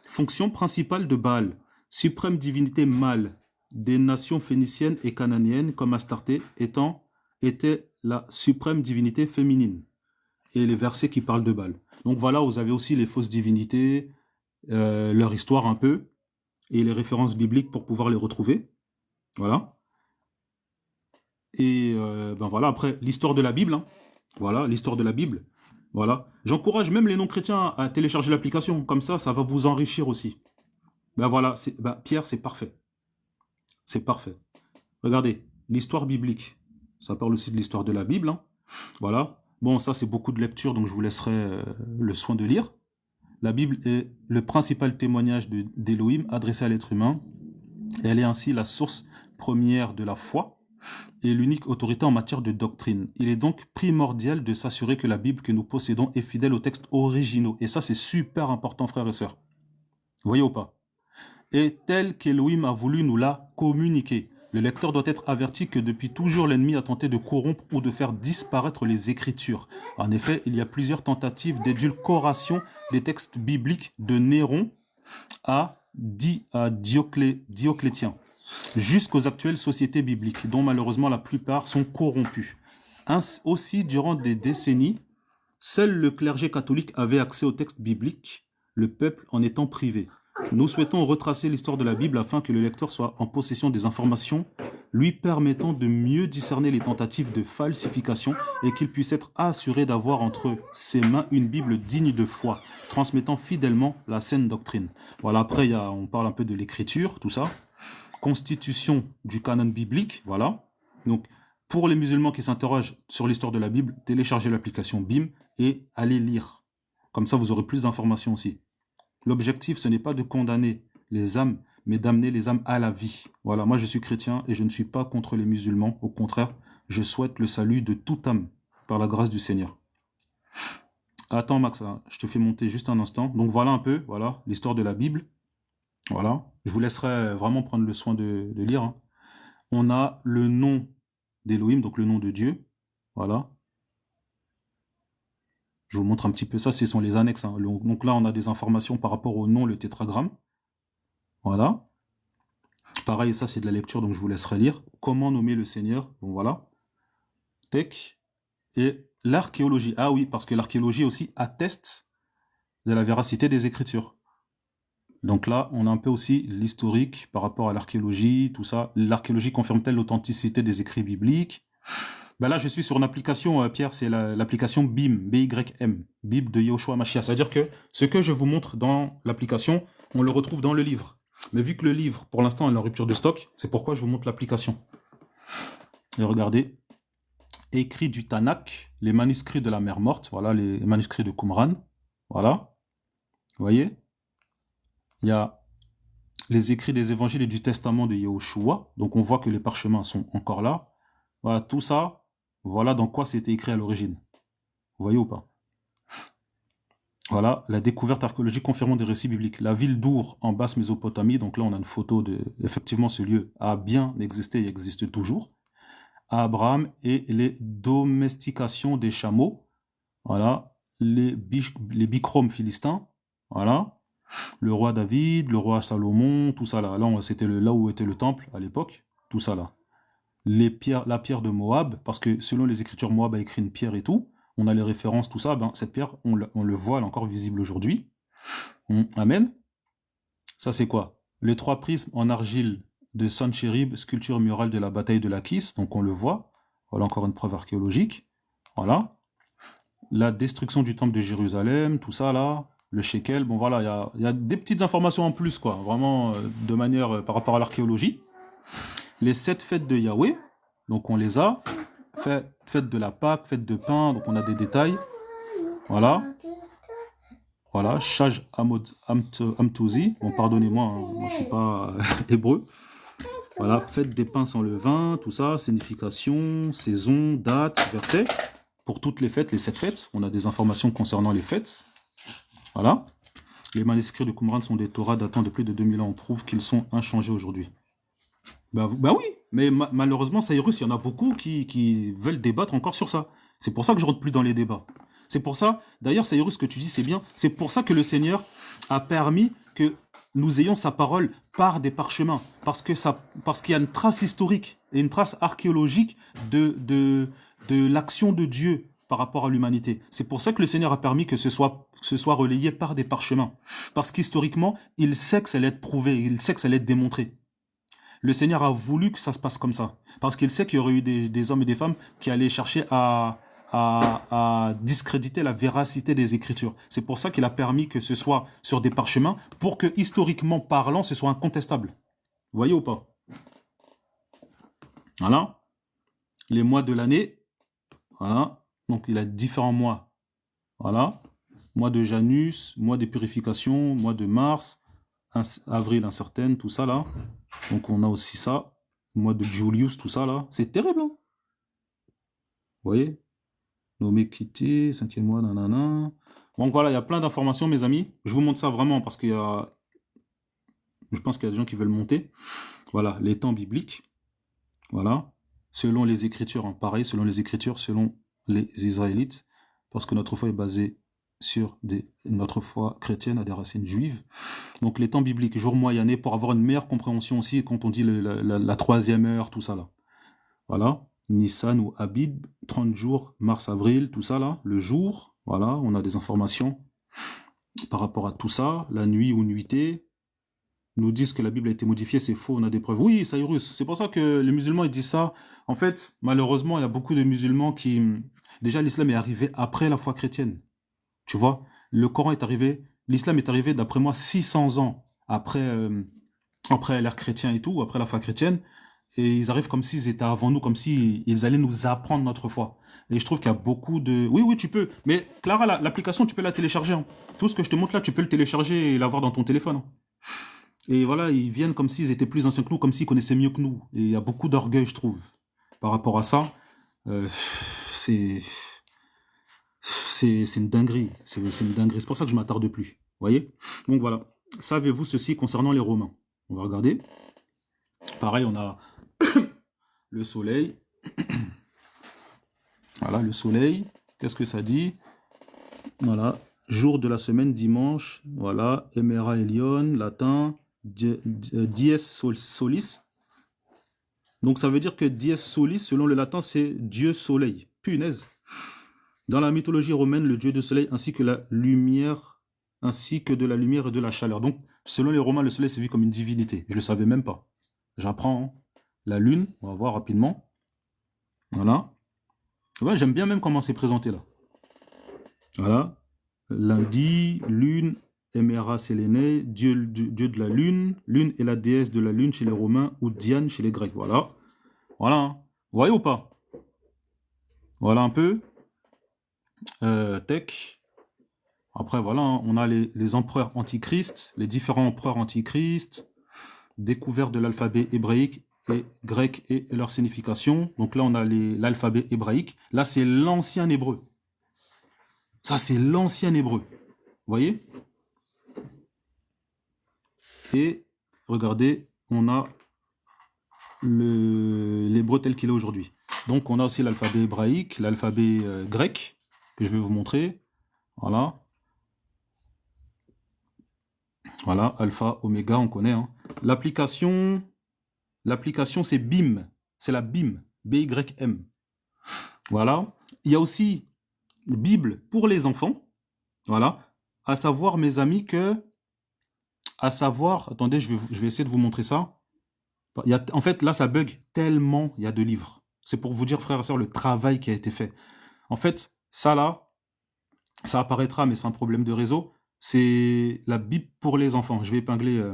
Fonction principale de Baal, suprême divinité mâle des nations phéniciennes et cananéennes, comme Astarté était la suprême divinité féminine. Et les versets qui parlent de Baal. Donc voilà, vous avez aussi les fausses divinités, leur histoire un peu, et les références bibliques pour pouvoir les retrouver. Voilà. Et ben voilà, après, l'histoire de la Bible. Hein. Voilà, l'histoire de la Bible. Voilà. J'encourage même les non-chrétiens à télécharger l'application. Comme ça va vous enrichir aussi. Ben voilà, Pierre, c'est parfait. C'est parfait. Regardez, l'histoire biblique. Ça parle aussi de l'histoire de la Bible. Hein. Voilà. Bon, ça, c'est beaucoup de lecture, donc je vous laisserai le soin de lire. La Bible est le principal témoignage d'Élohim adressé à l'être humain. Et elle est ainsi la source première de la foi et l'unique autorité en matière de doctrine. Il est donc primordial de s'assurer que la Bible que nous possédons est fidèle aux textes originaux. Et ça, c'est super important, frères et sœurs. Vous voyez ou pas? Et tel qu'Élohim a voulu nous la communiquer. Le lecteur doit être averti que depuis toujours l'ennemi a tenté de corrompre ou de faire disparaître les Écritures. En effet, il y a plusieurs tentatives d'édulcoration des textes bibliques de Néron à Dioclétien, jusqu'aux actuelles sociétés bibliques, dont malheureusement la plupart sont corrompues. Aussi, durant des décennies, seul le clergé catholique avait accès aux textes bibliques, le peuple en étant privé. Nous souhaitons retracer l'histoire de la Bible afin que le lecteur soit en possession des informations lui permettant de mieux discerner les tentatives de falsification et qu'il puisse être assuré d'avoir entre ses mains une Bible digne de foi, transmettant fidèlement la saine doctrine. Voilà, après on parle un peu de l'écriture, tout ça. Constitution du canon biblique, voilà. Donc, pour les musulmans qui s'interrogent sur l'histoire de la Bible, téléchargez l'application BIM et allez lire. Comme ça, vous aurez plus d'informations aussi. L'objectif, ce n'est pas de condamner les âmes, mais d'amener les âmes à la vie. Voilà, moi je suis chrétien et je ne suis pas contre les musulmans. Au contraire, je souhaite le salut de toute âme, par la grâce du Seigneur. Attends Max, hein, je te fais monter juste un instant. Donc voilà un peu, voilà, l'histoire de la Bible. Voilà, je vous laisserai vraiment prendre le soin de lire. Hein. On a le nom d'Élohim, donc le nom de Dieu. Voilà. Je vous montre un petit peu ça, ce sont les annexes. Hein. Donc là, on a des informations par rapport au nom, le tétragramme. Voilà. Pareil, ça c'est de la lecture, donc je vous laisserai lire. Comment nommer le Seigneur? Bon voilà. Tech. Et l'archéologie. Ah oui, parce que l'archéologie aussi atteste de la véracité des Écritures. Donc là, on a un peu aussi l'historique par rapport à l'archéologie, tout ça. L'archéologie confirme-t-elle l'authenticité des écrits bibliques? Ben là, je suis sur une application, Pierre, c'est l'application BIM, B-Y-M, Bible de Yahushua Mashiach. C'est-à-dire que ce que je vous montre dans l'application, on le retrouve dans le livre. Mais vu que le livre, pour l'instant, est en rupture de stock, c'est pourquoi je vous montre l'application. Et regardez, écrit du Tanakh, les manuscrits de la mer morte, voilà, les manuscrits de Qumran, voilà, vous voyez? Il y a les écrits des évangiles et du testament de Yahushua, donc on voit que les parchemins sont encore là. Voilà, tout ça, voilà dans quoi c'était écrit à l'origine. Vous voyez ou pas? Voilà, la découverte archéologique confirmant des récits bibliques. La ville d'Our en basse Mésopotamie, donc là on a une photo de, effectivement ce lieu a bien existé et existe toujours. À Abraham et les domestications des chameaux, voilà, les bichromes philistins, voilà, le roi David, le roi Salomon, tout ça là, c'était là où était le temple à l'époque, tout ça là. La pierre de Moab, parce que selon les écritures, Moab a écrit une pierre et tout, on a les références, tout ça, ben, cette pierre, on le voit, elle est encore visible aujourd'hui. Amen. Ça c'est quoi? Les 3 prismes en argile de Sanchérib, sculpture murale de la bataille de l'Akis, donc on le voit, voilà encore une preuve archéologique, voilà. La destruction du temple de Jérusalem, tout ça là, le shekel, bon voilà, il y a des petites informations en plus, quoi, vraiment de manière par rapport à l'archéologie. Les 7 fêtes de Yahweh, donc on les a, fête de la Pâque, fête de pain, donc on a des détails, voilà. Voilà, Shaj Amtozi, bon pardonnez-moi, hein, moi je suis pas hébreu. Voilà, fête des pains sans levain, tout ça, signification, saison, date, verset. Pour toutes les fêtes, les 7 fêtes, on a des informations concernant les fêtes. Voilà. Les manuscrits de Qumran sont des Torahs datant de plus de 2000 ans. On prouve qu'ils sont inchangés aujourd'hui. Bah oui, mais malheureusement, Cyrus, il y en a beaucoup qui veulent débattre encore sur ça. C'est pour ça que je rentre plus dans les débats. C'est pour ça, d'ailleurs, Cyrus, ce que tu dis, c'est bien. C'est pour ça que le Seigneur a permis que nous ayons sa parole par des parchemins. Parce qu'il y a une trace historique et une trace archéologique de l'action de Dieu par rapport à l'humanité. C'est pour ça que le Seigneur a permis que ce soit relayé par des parchemins. Parce qu'historiquement, il sait que ça allait être prouvé, il sait que ça allait être démontré. Le Seigneur a voulu que ça se passe comme ça. Parce qu'il sait qu'il y aurait eu des hommes et des femmes qui allaient chercher à discréditer la véracité des Écritures. C'est pour ça qu'il a permis que ce soit sur des parchemins, pour que, historiquement parlant, ce soit incontestable. Vous voyez ou pas? Voilà. Les mois de l'année. Voilà. Donc, il a différents mois. Voilà. Mois de Janus, mois de purification, mois de mars, avril incertaine, tout ça là. Donc, on a aussi ça. Mois de Julius, tout ça là. C'est terrible, hein? Vous voyez? Nommé quitter, 5e mois, nanana. Donc voilà, il y a plein d'informations, mes amis. Je vous montre ça vraiment parce qu'il y a... Je pense qu'il y a des gens qui veulent monter. Voilà, les temps bibliques. Voilà. Selon les Écritures, hein, pareil, selon les Écritures, selon les Israélites. Parce que notre foi est basée sur notre foi chrétienne a des racines juives. Donc les temps bibliques, jour, mois et année, pour avoir une meilleure compréhension aussi quand on dit la 3e heure, tout ça là. Voilà. Nissan ou Abib, 30 jours, mars, avril, tout ça là, le jour, voilà, on a des informations par rapport à tout ça, la nuit ou nuitée, nous disent que la Bible a été modifiée, c'est faux, on a des preuves. Oui, Cyrus, c'est pour ça que les musulmans ils disent ça. En fait, malheureusement, il y a beaucoup de musulmans qui... Déjà, l'islam est arrivé après la foi chrétienne, tu vois, le Coran est arrivé, l'islam est arrivé, d'après moi, 600 ans après l'ère chrétienne et tout, après la foi chrétienne. Et ils arrivent comme s'ils étaient avant nous, comme s'ils allaient nous apprendre notre foi. Et je trouve qu'il y a beaucoup de... Oui, tu peux. Mais Clara, l'application, tu peux la télécharger. Hein. Tout ce que je te montre là, tu peux le télécharger et l'avoir dans ton téléphone. Hein. Et voilà, ils viennent comme s'ils étaient plus anciens que nous, comme s'ils connaissaient mieux que nous. Et il y a beaucoup d'orgueil, je trouve, par rapport à ça. C'est une dinguerie. C'est une dinguerie. C'est pour ça que je m'attarde plus. Vous voyez? Donc voilà. Savez-vous ceci concernant les Romains? On va regarder. Pareil, on a... le soleil, voilà, le soleil, qu'est-ce que ça dit? Voilà, jour de la semaine, dimanche, voilà, Emera Elion, latin, dies solis. Donc ça veut dire que dies solis, selon le latin, c'est Dieu soleil. Punaise. Dans la mythologie romaine, le dieu du soleil ainsi que la lumière, ainsi que de la lumière et de la chaleur. Donc, selon les Romains, le soleil c'est vu comme une divinité. Je ne le savais même pas. J'apprends, hein. La lune, on va voir rapidement. Voilà. Ouais, j'aime bien même comment c'est présenté là. Voilà. Lundi, lune, Emera Séléné, dieu de la lune. Lune est la déesse de la lune chez les Romains ou Diane chez les Grecs. Voilà. Voilà. Hein. Vous voyez ou pas? Voilà un peu. Tech. Après, voilà, hein, on a les empereurs antichrist, les différents empereurs antichrist, découverte de l'alphabet hébraïque et grec et leur signification. Donc là, on a l'alphabet hébraïque. Là, c'est l'ancien hébreu. Ça, c'est l'ancien hébreu. voyez? Et regardez, on a l'hébreu tel qu'il est aujourd'hui. Donc on a aussi l'alphabet hébraïque, l'alphabet grec, que je vais vous montrer. Voilà. Voilà, alpha, oméga, on connaît. Hein. L'application, c'est BIM. C'est la BIM. B-Y-M. Voilà. Il y a aussi Bible pour les enfants. Voilà. À savoir, mes amis, attendez, je vais essayer de vous montrer ça. En fait, là, ça bug tellement il y a de livres. C'est pour vous dire, frères et sœurs, le travail qui a été fait. En fait, ça là, ça apparaîtra, mais c'est un problème de réseau. C'est la Bible pour les enfants. Je vais épingler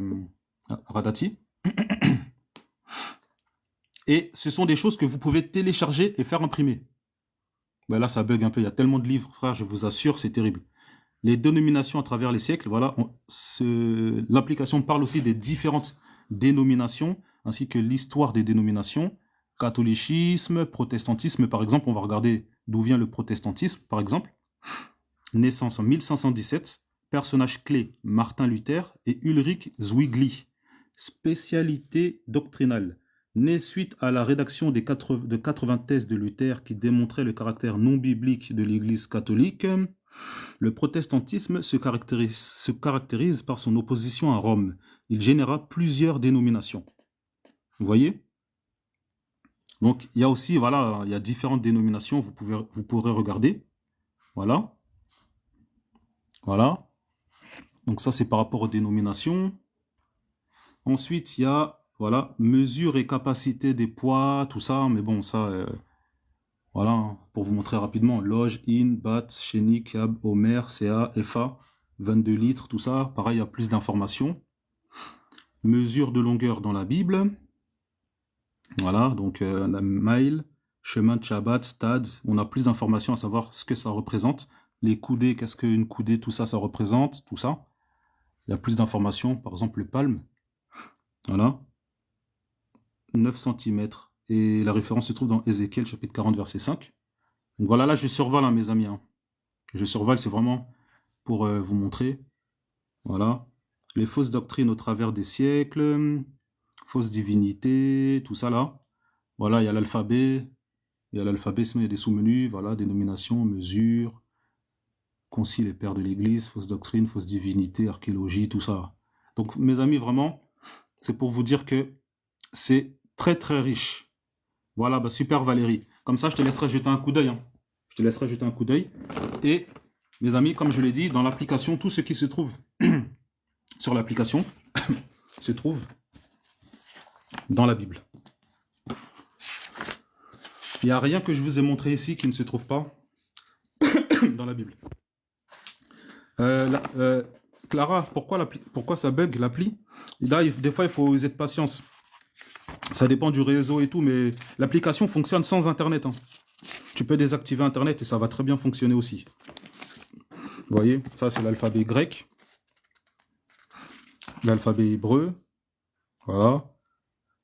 Radati. Et ce sont des choses que vous pouvez télécharger et faire imprimer. Ben là, ça bug un peu. Il y a tellement de livres, frère, je vous assure, c'est terrible. Les dénominations à travers les siècles, voilà. L'application parle aussi des différentes dénominations, ainsi que l'histoire des dénominations. Catholicisme, protestantisme, par exemple. On va regarder d'où vient le protestantisme, par exemple. Naissance en 1517. Personnage clé, Martin Luther et Ulrich Zwingli. Spécialité doctrinale. Né suite à la rédaction de 80 thèses de Luther qui démontraient le caractère non biblique de l'Église catholique, le protestantisme se caractérise par son opposition à Rome. Il généra plusieurs dénominations. Vous voyez? Donc, il y a aussi, voilà, il y a différentes dénominations, vous pourrez regarder. Voilà. Voilà. Donc ça, c'est par rapport aux dénominations. Ensuite, il y a, voilà, mesure et capacité des poids, tout ça. Mais bon, ça, voilà, pour vous montrer rapidement. Loge, in, bat, chéni, cab, homer, CA, FA, 22 litres, tout ça. Pareil, il y a plus d'informations. Mesure de longueur dans la Bible. Voilà, donc mile, chemin de Shabbat, stade. On a plus d'informations à savoir ce que ça représente. Les coudées, qu'est-ce qu'une coudée, tout ça, ça représente, tout ça. Il y a plus d'informations, par exemple le palme, voilà, 9 cm. Et la référence se trouve dans Ézéchiel, chapitre 40, verset 5. Donc voilà, là je survole, hein, mes amis. Hein. Je survole, c'est vraiment pour vous montrer. Voilà. Les fausses doctrines au travers des siècles, fausses divinités, tout ça là. Voilà, il y a l'alphabet. Il y a l'alphabet, sinon il y a des sous-menus, voilà, dénomination, mesure, concile et père de l'Église, fausse doctrine, fausse divinité, archéologie, tout ça. Donc, mes amis, vraiment, c'est pour vous dire que c'est très, très riche. Voilà, bah, super Valérie. Comme ça, je te laisserai jeter un coup d'œil. Hein. Je te laisserai jeter un coup d'œil. Et, mes amis, comme je l'ai dit, dans l'application, tout ce qui se trouve sur l'application se trouve dans la Bible. Il n'y a rien que je vous ai montré ici qui ne se trouve pas dans la Bible. Clara, pourquoi ça bug l'appli? Des fois, il faut user de patience. Ça dépend du réseau et tout, mais l'application fonctionne sans Internet. Hein. Tu peux désactiver Internet et ça va très bien fonctionner aussi. Vous voyez, ça c'est l'alphabet grec. L'alphabet hébreu. Voilà.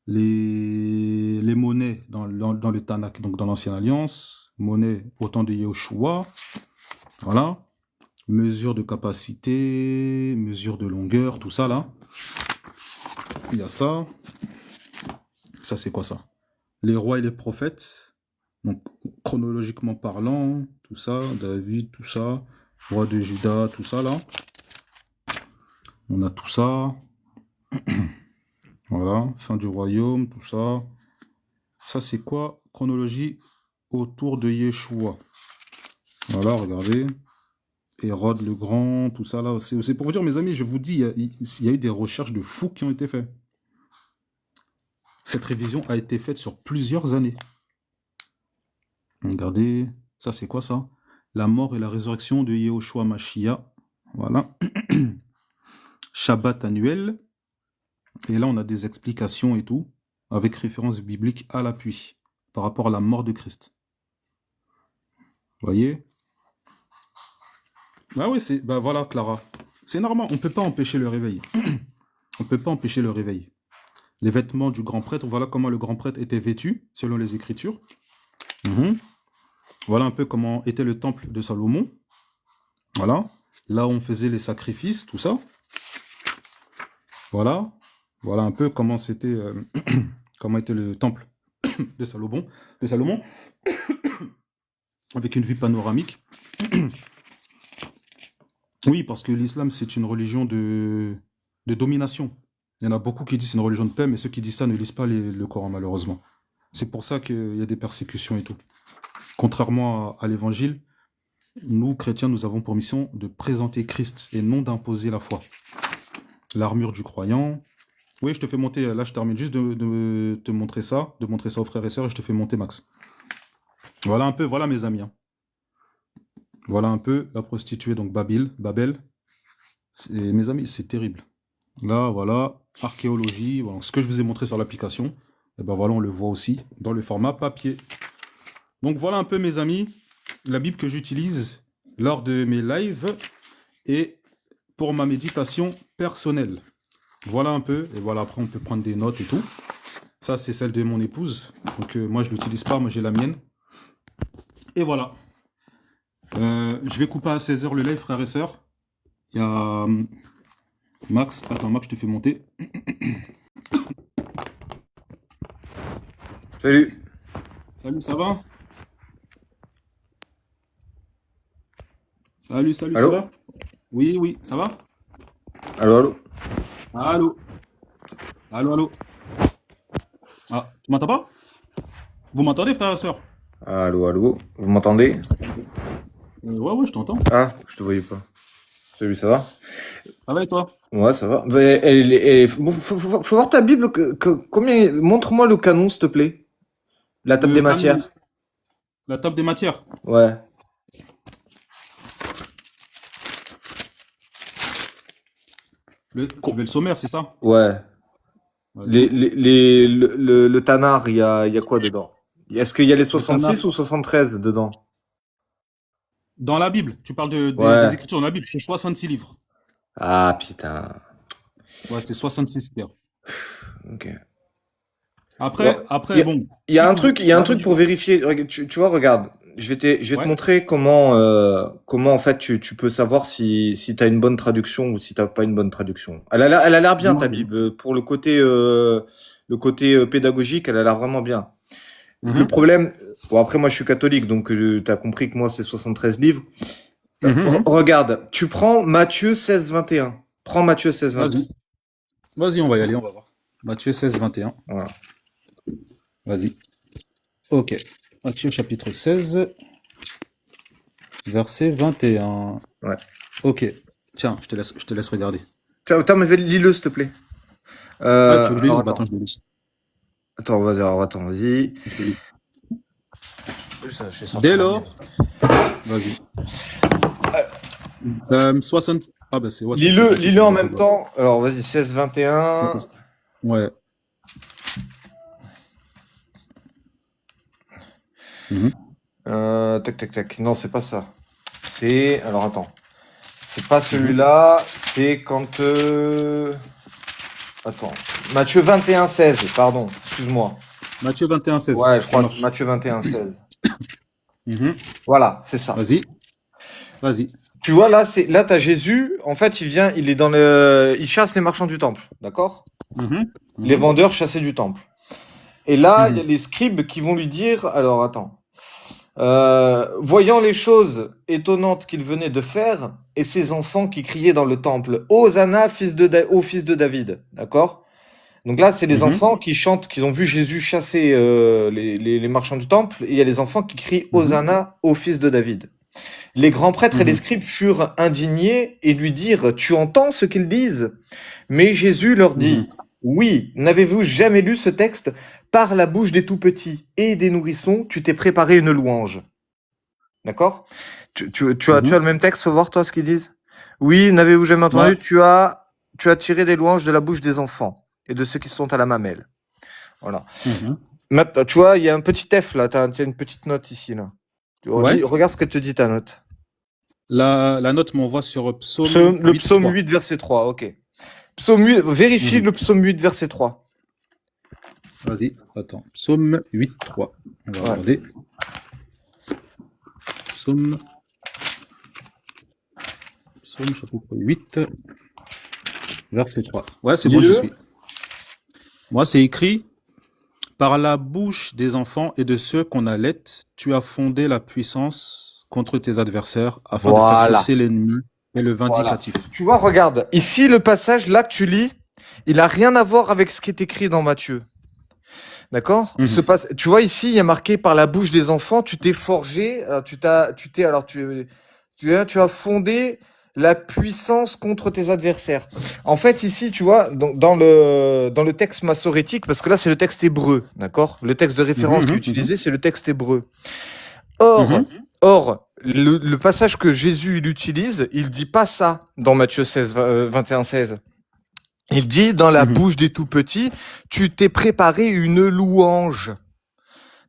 Les monnaies dans le Tanakh, donc dans l'Ancienne Alliance. Monnaie au temps de Yahushua. Voilà. Mesure de capacité, mesure de longueur, tout ça là. Il y a ça. Ça c'est quoi ça? Les rois et les prophètes. Donc chronologiquement parlant, tout ça, David, tout ça. Roi de Juda, tout ça là. On a tout ça. Voilà, fin du royaume, tout ça. Ça c'est quoi? Chronologie autour de Yeshua. Voilà, regardez. Hérode le Grand, tout ça là. C'est pour vous dire, mes amis, je vous dis, il y a eu des recherches de fous qui ont été faites. Cette révision a été faite sur plusieurs années. Regardez, ça c'est quoi ça? La mort et la résurrection de Yehoshua Mashiach. Voilà. Shabbat annuel. Et là, on a des explications et tout, avec référence biblique à l'appui, par rapport à la mort de Christ. Vous voyez? Ah oui, bah voilà, Clara. C'est normal, on ne peut pas empêcher le réveil. On ne peut pas empêcher le réveil. Les vêtements du grand prêtre, voilà comment le grand prêtre était vêtu, selon les Écritures. Voilà un peu comment était le temple de Salomon. Voilà. là où on faisait les sacrifices, tout ça. Voilà. Voilà un peu comment c'était, comment était le temple de Salomon, avec une vue panoramique. Oui, parce que l'islam, c'est une religion de domination. Il y en a beaucoup qui disent que c'est une religion de paix, mais ceux qui disent ça ne lisent pas le Coran, malheureusement. C'est pour ça qu'il y a des persécutions et tout. Contrairement à l'évangile, nous, chrétiens, nous avons pour mission de présenter Christ et non d'imposer la foi. L'armure du croyant. Oui, je te fais monter, là je termine juste de te montrer ça, de montrer ça aux frères et sœurs, et je te fais monter Max. Voilà un peu, voilà mes amis. Hein. Voilà un peu la prostituée, donc Babel. Mes amis, c'est terrible. Là, voilà, archéologie, voilà, ce que je vous ai montré sur l'application, et ben voilà, on le voit aussi dans le format papier. Donc voilà un peu mes amis, la Bible que j'utilise lors de mes lives et pour ma méditation personnelle. Voilà un peu, et voilà, après on peut prendre des notes et tout. Ça, c'est celle de mon épouse, donc moi je ne l'utilise pas, moi j'ai la mienne. Et voilà. Je vais couper à 16h le live, frères et sœurs. Il y a Max. Attends, Max, je te fais monter. Salut. Salut, ça va? Salut, ça Allô? va? Oui, oui, ça va? Allô? Allô? Allô? Ah, tu m'entends pas? Vous m'entendez, frères et sœurs? Allô? Vous m'entendez? Ouais, je t'entends. Ah, je te voyais pas. Salut, ça va? Ça va et toi? Ouais, ça va. Bon, faut voir ta Bible. Combien... Montre-moi le canon, s'il te plaît. La table Le des matières. canon. La table des matières. Ouais. Tu veux le sommaire, c'est ça? Ouais. Vas-y. Le Tanar, il y a quoi dedans? Est-ce qu'il y a les 66 Tanar. ou 73 dedans? Dans la Bible, tu parles Ouais. des écritures dans la Bible, c'est 66 livres. Ah, putain. Ouais, c'est 66 livres. Ok. Après, Ouais. bon. Il y a si un tu truc, veux- il y a un là, truc pour vérifier. Tu vois, regarde. Je vais te Ouais. montrer comment en fait tu peux savoir si tu as une bonne traduction ou si t'as pas une bonne traduction. Elle a l'air bien ta Bible. Pour le côté pédagogique, elle a l'air vraiment bien. Le problème, bon après moi je suis catholique donc tu as compris que moi c'est 73 livres. Regarde, tu prends Matthieu 16-21. Prends Matthieu 16-21. Vas-y, on va y aller, on va voir. Matthieu 16, 21. Voilà. Vas-y. Ok. Matthieu chapitre 16, verset 21. Ouais. Ok. Tiens, je te laisse regarder. Attends, mais lis-le s'il te plaît. Tu veux que je le lise? alors, Bah, attends, je le lis. Attends, vas-y. Je le lis. Ça, je vais sortir Dès la lors, mienne. vas-y. 60. Ah, bah, c'est. Ouais, Lis-le en même temps. Alors, vas-y, 16-21. Ouais. Tac. Non, c'est pas ça. Alors, attends. C'est pas celui-là. C'est quand. Attends. Matthieu 21-16. Pardon. Excuse-moi. Matthieu 21, 16. Ouais, je crois que Matthieu 21-16. Voilà, c'est ça. Vas-y. Tu vois, là, t'as Jésus. En fait, il chasse les marchands du temple. D'accord? Les vendeurs chassaient du temple. Et là, il y a les scribes qui vont lui dire, alors attends, voyant les choses étonnantes qu'il venait de faire, et ses enfants qui criaient dans le temple, Hosanna, ô fils de David, d'accord? Donc là, c'est les enfants qui chantent, qui ont vu Jésus chasser les marchands du temple, et il y a les enfants qui crient Hosanna, ô fils de David. Les grands prêtres et les scribes furent indignés et lui dirent, tu entends ce qu'ils disent? Mais Jésus leur dit, oui, n'avez-vous jamais lu ce texte? Par la bouche des tout-petits et des nourrissons, tu t'es préparé une louange. D'accord? Tu as le même texte, faut voir toi ce qu'ils disent. Oui, n'avez-vous jamais entendu? Tu as tiré des louanges de la bouche des enfants et de ceux qui sont à la mamelle. Voilà. Maintenant, tu vois, il y a un petit F là, tu as une petite note ici là. Regarde ce que te dit ta note. La note m'envoie sur psaume 8, psaume 3. 8, verset 3, ok. Psaume 8, vérifie le psaume 8, verset 3. Vas-y, attends. Psaume 8, 3. On va regarder. Psaume chapitre 8, verset 3. Ouais, c'est bon, j'y suis. Moi, c'est écrit: par la bouche des enfants et de ceux qu'on allait, tu as fondé la puissance contre tes adversaires afin de faire cesser l'ennemi et le vindicatif. Tu vois, regarde, ici, le passage là que tu lis, il n'a rien à voir avec ce qui est écrit dans Matthieu. D'accord? Tu vois, ici, il y a marqué par la bouche des enfants, tu t'es forgé, tu as fondé la puissance contre tes adversaires. En fait, ici, tu vois, dans le texte massorétique, parce que là, c'est le texte hébreu, d'accord? Le texte de référence qui est utilisé, c'est le texte hébreu. Or, le passage que Jésus il utilise, il dit pas ça dans Matthieu 16, 21, 16. Il dit dans la bouche des tout petits, tu t'es préparé une louange.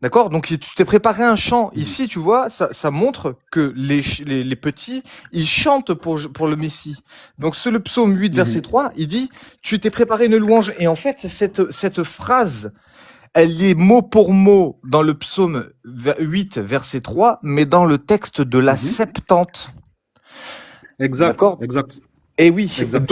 D'accord? Donc, tu t'es préparé un chant. Ici, tu vois, ça montre que les petits, ils chantent pour le Messie. Donc, le psaume 8, verset 3, il dit, tu t'es préparé une louange. Et en fait, cette phrase, elle est mot pour mot dans le psaume 8, verset 3, mais dans le texte de la Septante. Exact. D'accord? Exact. Et oui. Exact.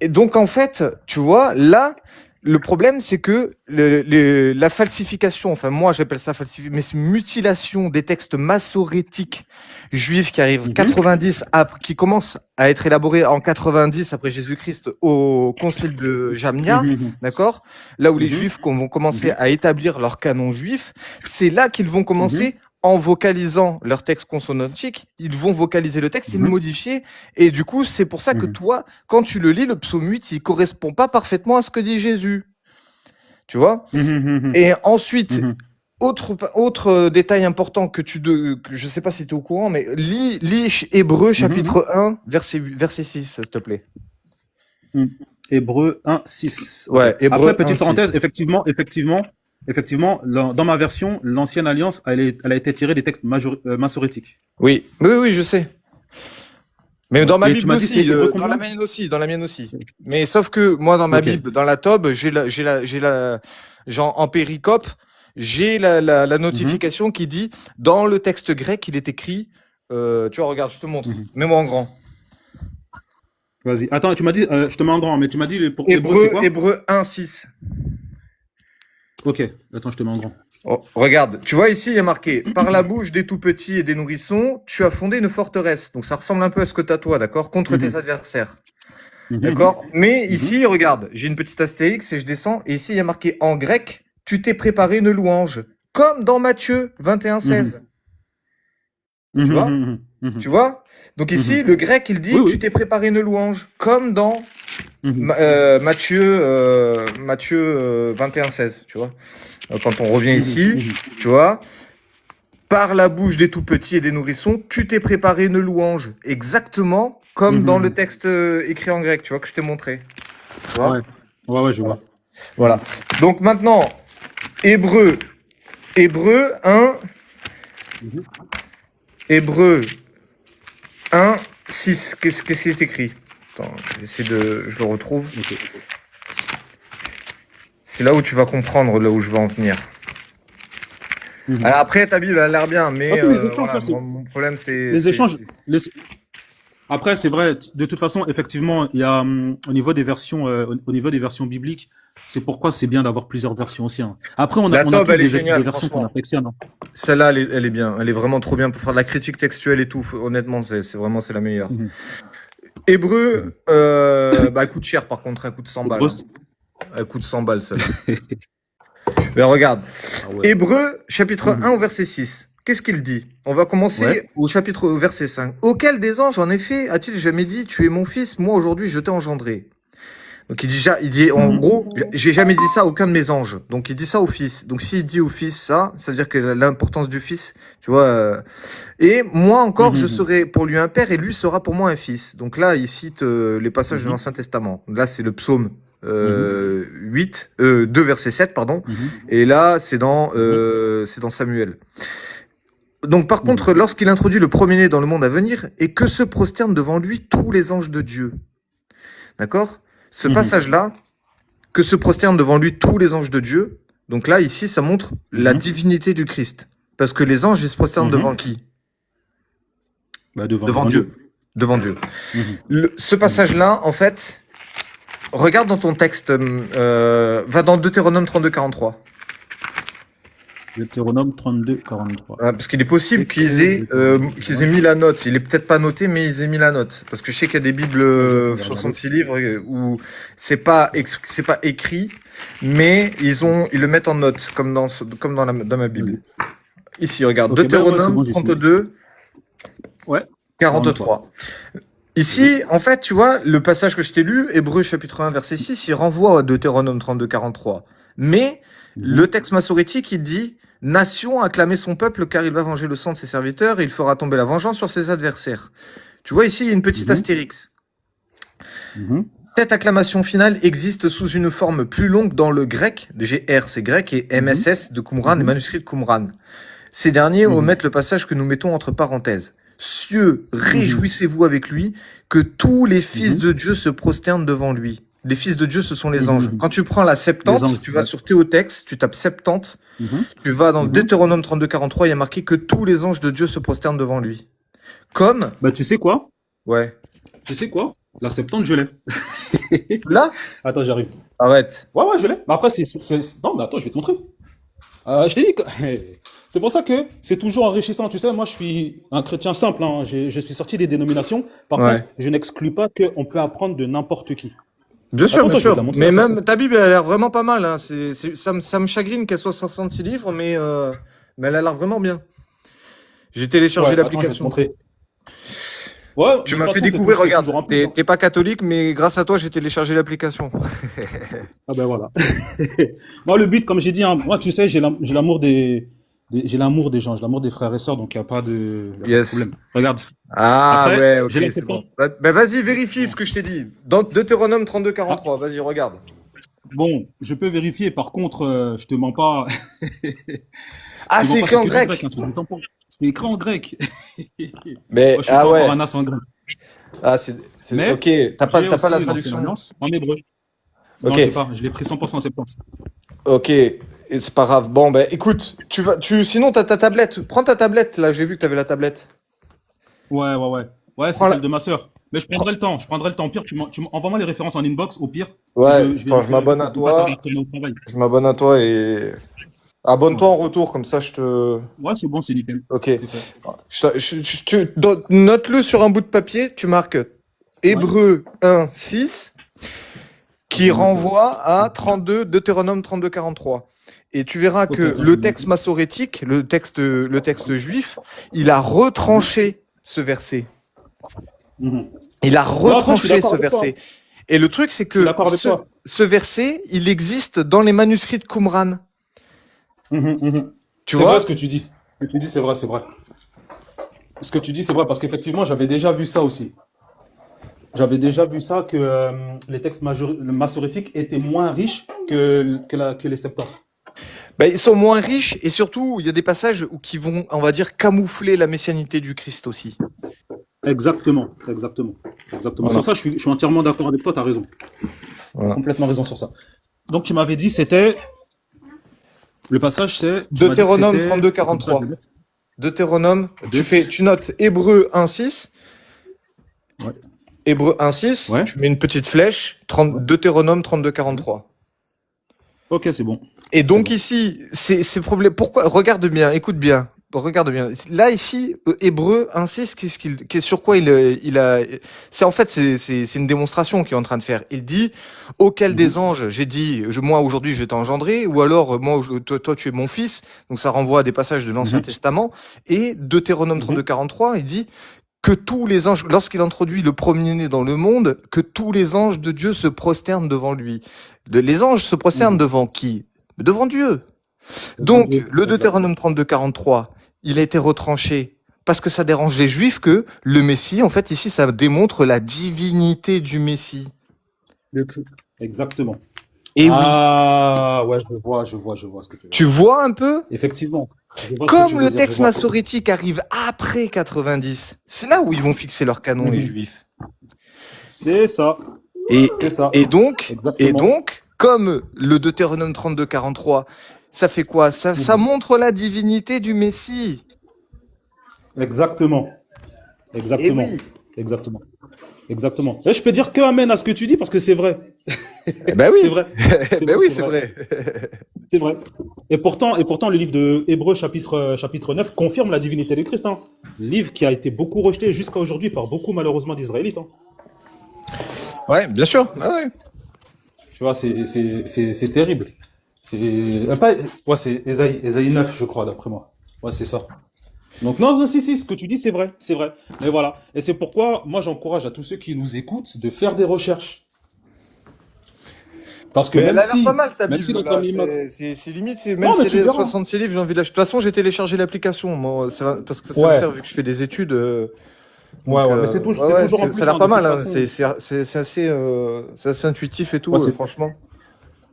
Donc, en fait, tu vois, là, le problème, c'est que la falsification, enfin moi j'appelle ça falsification, mais c'est mutilation des textes massorétiques juifs qui arrivent 90 qui commencent à être élaborés en 90 après Jésus-Christ au concile de Jamnia, d'accord? Là où les juifs vont commencer à établir leur canon juif, c'est là qu'ils vont commencer en vocalisant leur texte consonantique, ils vont vocaliser le texte et le modifier. Et du coup, c'est pour ça que toi, quand tu le lis, le psaume 8, il correspond pas parfaitement à ce que dit Jésus. Tu vois? Et ensuite, autre détail important que je sais pas si tu es au courant, mais lis Hébreux chapitre 1, verset 6, s'il te plaît. Hébreux 1, 6. Ouais, Hébreux après, petite 1, parenthèse, 6. effectivement, dans ma version, l'ancienne alliance, elle a été tirée des textes massorétiques. Oui, je sais. Mais dans ma Bible aussi, dans la mienne aussi. Mais sauf que moi, dans ma Bible, dans la Tob, j'ai genre en péricope, j'ai la notification qui dit, dans le texte grec, il est écrit, tu vois, regarde, je te montre, mets-moi en grand. Vas-y. Attends, tu m'as dit, je te mets en grand, mais tu m'as dit pour Hébreux, c'est quoi? Hébreux 1, 6. Ok, attends, je te mets en grand. Oh, regarde, tu vois ici, il y a marqué « Par la bouche des tout-petits et des nourrissons, tu as fondé une forteresse. » Donc ça ressemble un peu à ce que tu as toi, d'accord? Contre tes adversaires. D'accord? Mais ici, regarde, j'ai une petite astérix et je descends. Et ici, il y a marqué en grec « Tu t'es préparé une louange. » Comme dans Matthieu 21, 16. Tu vois? Tu vois? Donc ici, le grec, il dit « Tu t'es préparé une louange. » Comme dans Matthieu 21, 16, tu vois. Quand on revient ici, tu vois, par la bouche des tout petits et des nourrissons, tu t'es préparé une louange, exactement comme dans le texte écrit en grec, tu vois, que je t'ai montré. Tu vois? Ouais, je vois. Voilà. Donc maintenant, Hébreux 1, Hébreux 1, 6. Qu'est-ce qui est écrit? Attends, je le retrouve. C'est là où tu vas comprendre là où je veux en venir. Alors après, ta Bible a l'air bien, mais mon problème c'est... Les échanges... Après, c'est vrai, de toute façon, effectivement, il y a au niveau des versions bibliques, c'est pourquoi c'est bien d'avoir plusieurs versions aussi. Hein. Après, on a tous des versions qu'on affectionne. Hein. Celle-là, elle est bien. Elle est vraiment trop bien pour faire de la critique textuelle et tout. Honnêtement, c'est la meilleure. Hébreux, elle coûte cher par contre, elle coûte 100 balles. Elle coûte 100 balles, celle-là. Mais regarde. Hébreux, chapitre 1 au verset 6. Qu'est-ce qu'il dit? On va commencer au verset 5. Auquel des anges, en effet, a-t-il jamais dit, tu es mon fils, moi aujourd'hui je t'ai engendré? Donc il dit en gros, j'ai jamais dit ça à aucun de mes anges. Donc il dit ça au fils. Donc s'il dit au fils ça, ça veut dire que l'importance du fils, tu vois. Et moi encore, je serai pour lui un père et lui sera pour moi un fils. Donc là, il cite les passages de l'Ancien Testament. Là, c'est le psaume 2 verset 7, pardon. Et là, c'est dans Samuel. Donc par contre, lorsqu'il introduit le premier-né dans le monde à venir, et que se prosternent devant lui tous les anges de Dieu. D'accord? Ce passage-là, que se prosternent devant lui tous les anges de Dieu, donc là, ici, ça montre la divinité du Christ. Parce que les anges, ils se prosternent devant qui? Devant Dieu. devant Dieu. Mhm. Ce Mhm. passage-là, en fait, regarde dans ton texte, va dans Deutéronome 32-43. Deutéronome 32, 43. Parce qu'il est possible qu'ils aient mis la note. Il est peut-être pas noté, mais ils aient mis la note. Parce que je sais qu'il y a des Bibles 66 livres où c'est pas écrit, mais ils le mettent en note, comme dans ma Bible. Ici, regarde, Ok, ben ouais, c'est Deutéronome bon, j'y suis. 32, Ouais, 43. Ici, en fait, tu vois, le passage que je t'ai lu, Hébreux chapitre 1, verset 6, il renvoie à Deutéronome 32, 43. Mais le Mhm. texte massorétique, il dit « Nation, acclamez son peuple, car il va venger le sang de ses serviteurs, et il fera tomber la vengeance sur ses adversaires. » Tu vois, ici, il y a une petite Mhm. astérix. Mhm. Cette acclamation finale existe sous une forme plus longue dans le grec, GR c'est grec, et MSS de Qumran, les Mhm. manuscrits de Qumran. Ces derniers Mhm. omettent le passage que nous mettons entre parenthèses. Cieux, Mhm. réjouissez-vous avec lui, que tous les fils Mhm. de Dieu se prosternent devant lui. Les fils de Dieu, ce sont les anges. Mhm. Quand tu prends la Les Septante, anges, tu vas ouais. sur Théotex, tu tapes Septante, Mhm. tu vas dans Mhm. Deutéronome 32, 43, il y a marqué que tous les anges de Dieu se prosternent devant lui. Comme, Bah, tu sais quoi? ouais. Tu sais quoi? La Septante, je l'ai. Là, Attends, j'arrive. arrête. Ouais, ouais, je l'ai. Mais après, non, mais attends, je vais te montrer. Je t'ai dit que... C'est pour ça que c'est toujours enrichissant. Tu sais, moi, je suis un chrétien simple. Hein. Je suis sorti des dénominations. Par Ouais. contre, je n'exclus pas qu'on peut apprendre de n'importe qui. Bien sûr, Attends, bien je vais te sûr. la montrer. Mais Ça. même ta Bible, elle a l'air vraiment pas mal. Hein. Ça me chagrine qu'elle soit 66 livres, mais elle a l'air vraiment bien. J'ai téléchargé Ouais, attends, je vais te l'application. montrer. Ouais, Tu de m'as toute fait façon, découvrir, c'est regarde, toujours un plus, hein. t'es pas catholique, mais grâce à toi, j'ai téléchargé l'application. Ah ben voilà. Moi, le but, comme j'ai dit, hein, moi, tu sais, j'ai l'amour j'ai l'amour des gens, j'ai l'amour des frères et sœurs, donc il n'y a pas de Yes. problème. Regarde. Ah Après, ouais, ok, j'ai la c'est bon. Septante. Bah, vas-y, vérifie ce que je t'ai dit. Dans Deutéronome 32, 43, vas-y, regarde. Bon, je peux vérifier, par contre, je te mens pas. Ah, Je te c'est mens pas, écrit en que du grec. hein, c'est écrit en grec. Mais, Moi, je suis pas encore un as en grec. Ah, Mais ok, t'as pas la traduction. L'Alliance en hébreu. Non, Ok. je l'ai pas, je l'ai pris 100% en septembre. Ok, et c'est pas grave. Bon, ben écoute, sinon t'as ta tablette. Prends ta tablette, là, j'ai vu que t'avais la tablette. Ouais, ouais, ouais. Ouais, c'est Prends celle de ma sœur. Mais je prendrai le temps. Je prendrai le temps. Au pire, envoie-moi les références en inbox. Au pire, Ouais, je vais attends, je m'abonne à pour pas tarder toi. à retourner au travail. Je m'abonne à toi et abonne-toi Ouais. en retour, comme ça je te. Ouais, c'est bon, c'est nickel. Ok. C'est fait. Note-le sur un bout de papier, tu marques Hébreux 1, 6, qui Je vais noter. renvoie à 32, Deutéronome 32, 43. Et tu verras Ok, que attends, je le vais texte noter. massorétique, le texte juif, il a retranché ce verset. Mhm. Il a Non, attends, je suis retranché d'accord ce avec toi. verset. Et le truc, c'est Je suis que d'accord avec toi. ce verset, il existe dans les manuscrits de Qumran. Mhm, mhm. Tu C'est vois? vrai ce que tu dis. Ce que tu dis, c'est vrai, c'est vrai. Ce que tu dis, c'est vrai, parce qu'effectivement, j'avais déjà vu ça aussi. J'avais déjà vu ça, que les textes massorétiques étaient moins riches que les Septante. Ben, ils sont moins riches et surtout, il y a des passages qui vont, on va dire, camoufler la messianité du Christ aussi. Exactement, exactement. Exactement. Voilà. Sur ça, je suis entièrement d'accord avec toi, tu as raison. Voilà. Complètement raison sur ça. Donc, tu m'avais dit, c'était. Le passage, c'est. Deutéronome 32, 43. Deutéronome, tu notes Hébreux 1, 6. Ouais. Hébreux 1, 6, Ouais. tu mets une petite flèche, Deutéronome 32, 43. Ok, c'est bon. Et donc bon. ici, c'est problème. Pourquoi? Regarde bien, écoute bien. Regarde bien. Là ici, Hébreu 1.6, sur quoi il a. C'est en fait c'est une démonstration qu'il est en train de faire. Il dit auquel des anges j'ai dit moi aujourd'hui je t'ai engendré, ou alors moi toi tu es mon fils. Donc ça renvoie à des passages de l'Ancien Testament. Et Deutéronome 32:43, il dit que tous les anges, lorsqu'il introduit le premier-né dans le monde, que tous les anges de Dieu se prosternent devant lui. Les anges se prosternent devant qui? Devant Dieu. Donc, le Deutéronome 32:43, il a été retranché parce que ça dérange les Juifs que le Messie, en fait, ici, ça démontre la divinité du Messie. Exactement. Et ah, ouais, je vois ce que tu veux dire. Tu vois un peu? Effectivement. Comme le texte massorétique arrive après 90, c'est là où ils vont fixer leur canon, les Juifs. C'est ça. Et donc, exactement. comme le Deutéronome 32:43, ça fait quoi? Ça montre la divinité du Messie. Exactement. Exactement. Exactement. Exactement. Et je peux dire que amen à ce que tu dis parce que c'est vrai. Eh ben oui. C'est vrai. C'est Ben vrai, oui, c'est c'est vrai. vrai. C'est vrai. Et pourtant, le livre de Hébreux, chapitre 9, confirme la divinité de Christ, hein. Livre qui a été beaucoup rejeté jusqu'à aujourd'hui par beaucoup, malheureusement, d'Israélites, hein. Ouais, bien sûr. Ah ouais. Tu vois, c'est terrible. C'est Ésaïe 9, je crois, d'après moi. Ouais, c'est ça. Donc, non, non, si, si, ce que tu dis, c'est vrai, c'est vrai. Mais voilà. Et c'est pourquoi, moi, j'encourage à tous ceux qui nous écoutent de faire des recherches. Parce que Mais elle même a l'air pas si, mal ta même si Bible notre là. ami Max. C'est limite, même Non, si mais elle tu est à verras. 66 livres, j'ai envie de. De toute façon, j'ai téléchargé l'application, moi, parce que ça me Ouais, sert vu que je fais des études. ouais, Donc, ouais, mais ouais, c'est ouais, toujours en ça a plus, l'air hein, pas de mal, toute hein. façon. C'est assez intuitif et Ouais, tout, franchement.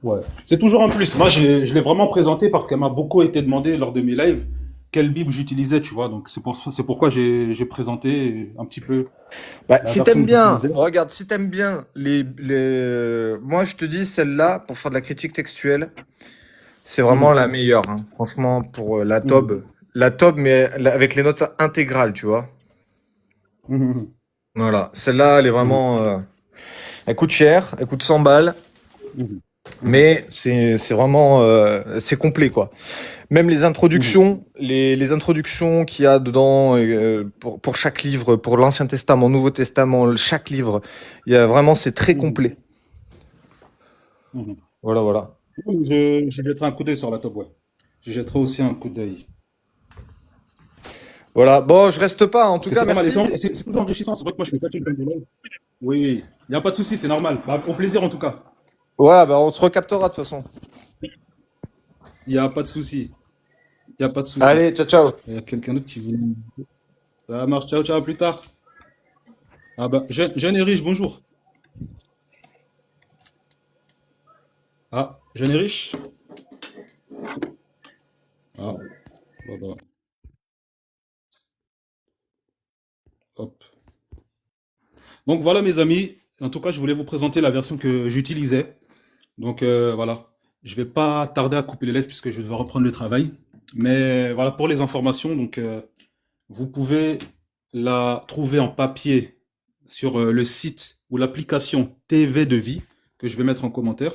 ouais. C'est toujours en plus. Moi, je l'ai vraiment présenté parce qu'elle m'a beaucoup été demandé lors de mes lives quelle Bible j'utilisais, tu vois. Donc, c'est pourquoi j'ai présenté un petit peu Bah, la si version t'aimes que bien, j'utilisais. regarde, si t'aimes bien moi je te dis celle-là pour faire de la critique textuelle, c'est vraiment Mhm. la meilleure, hein. Franchement, pour Mhm. la Tob, mais avec les notes intégrales, tu vois. Mhm. Voilà, celle-là, elle est Mhm. vraiment, elle coûte cher, elle coûte 100 balles, Mhm. Mhm. mais c'est vraiment, c'est complet, quoi. Même les Mhm. introductions, les introductions qu'il y a dedans pour chaque livre, pour l'Ancien Testament, Nouveau Testament, chaque livre, il y a vraiment, c'est très Mhm. complet. Mhm. Voilà, voilà. Oui, je jetterai un coup d'œil sur la top, ouais. Je jetterai aussi un coup d'œil. Voilà, bon, je reste pas. En Parce tout que cas, c'est pas mal. Et merci. c'est toujours enrichissant. C'est vrai que moi, je fais pas tout le temps de live. Oui, oui. Il n'y a pas de souci, c'est normal. Bah, au plaisir, en tout cas. Ouais, bah on se recaptera de toute façon. Il n'y a pas de souci. Il n'y a pas de souci. Allez, ciao, ciao. Il y a quelqu'un d'autre qui veut. Ça marche. Ciao, ciao, à plus tard. Ah bah, jeune et riche, bonjour. Ah, jeune et riche. Ah, bah, bah, hop. Donc voilà, mes amis. En tout cas, je voulais vous présenter la version que j'utilisais. Donc voilà. Je vais pas tarder à couper les lèvres puisque je vais devoir reprendre le travail. Mais voilà, pour les informations, donc vous pouvez la trouver en papier sur le site ou l'application TV de Vie que je vais mettre en commentaire.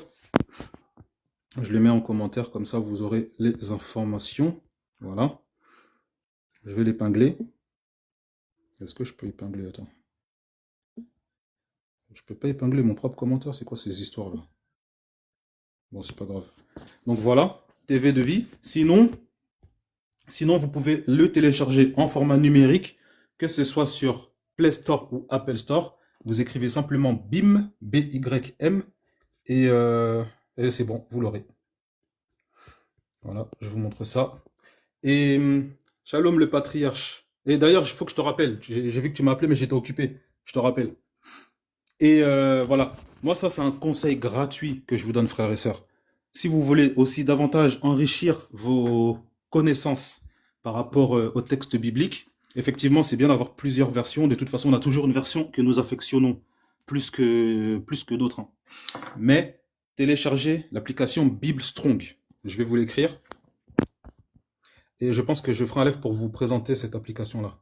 Je le mets en commentaire, comme ça vous aurez les informations. Voilà. Je vais l'épingler. Est-ce que je peux épingler? Attends. Je peux pas épingler mon propre commentaire. C'est quoi ces histoires-là? Bon, c'est pas grave. Donc voilà, TV de Vie. Sinon, vous pouvez le télécharger en format numérique, que ce soit sur Play Store ou Apple Store. Vous écrivez simplement BIM, B-Y-M, et c'est bon, vous l'aurez. Voilà, je vous montre ça. Et Shalom le patriarche. Et d'ailleurs, il faut que je te rappelle, j'ai vu que tu m'as appelé, mais j'étais occupé. Je te rappelle. Et voilà, moi ça c'est un conseil gratuit que je vous donne, frères et sœurs. Si vous voulez aussi davantage enrichir vos connaissances par rapport au texte biblique, effectivement c'est bien d'avoir plusieurs versions. De toute façon, on a toujours une version que nous affectionnons plus que d'autres, hein. Mais téléchargez l'application Bible Strong. Je vais vous l'écrire. Et je pense que je ferai un live pour vous présenter cette application-là.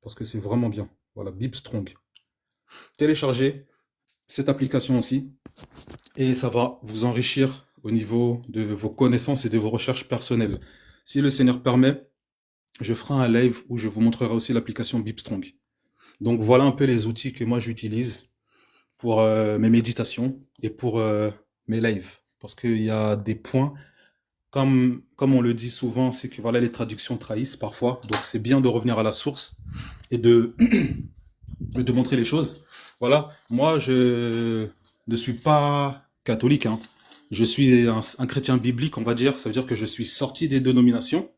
Parce que c'est vraiment bien. Voilà, Bible Strong. Téléchargez cette application aussi. Et ça va vous enrichir au niveau de vos connaissances et de vos recherches personnelles. Si le Seigneur permet, je ferai un live où je vous montrerai aussi l'application BibStrong. Donc voilà un peu les outils que moi j'utilise pour mes méditations et pour mes lives. Parce qu'il y a des points, comme on le dit souvent, c'est que voilà, les traductions trahissent parfois. Donc c'est bien de revenir à la source et de montrer les choses. Voilà, moi je ne suis pas catholique, hein. Je suis un chrétien biblique, on va dire. Ça veut dire que je suis sorti des dénominations.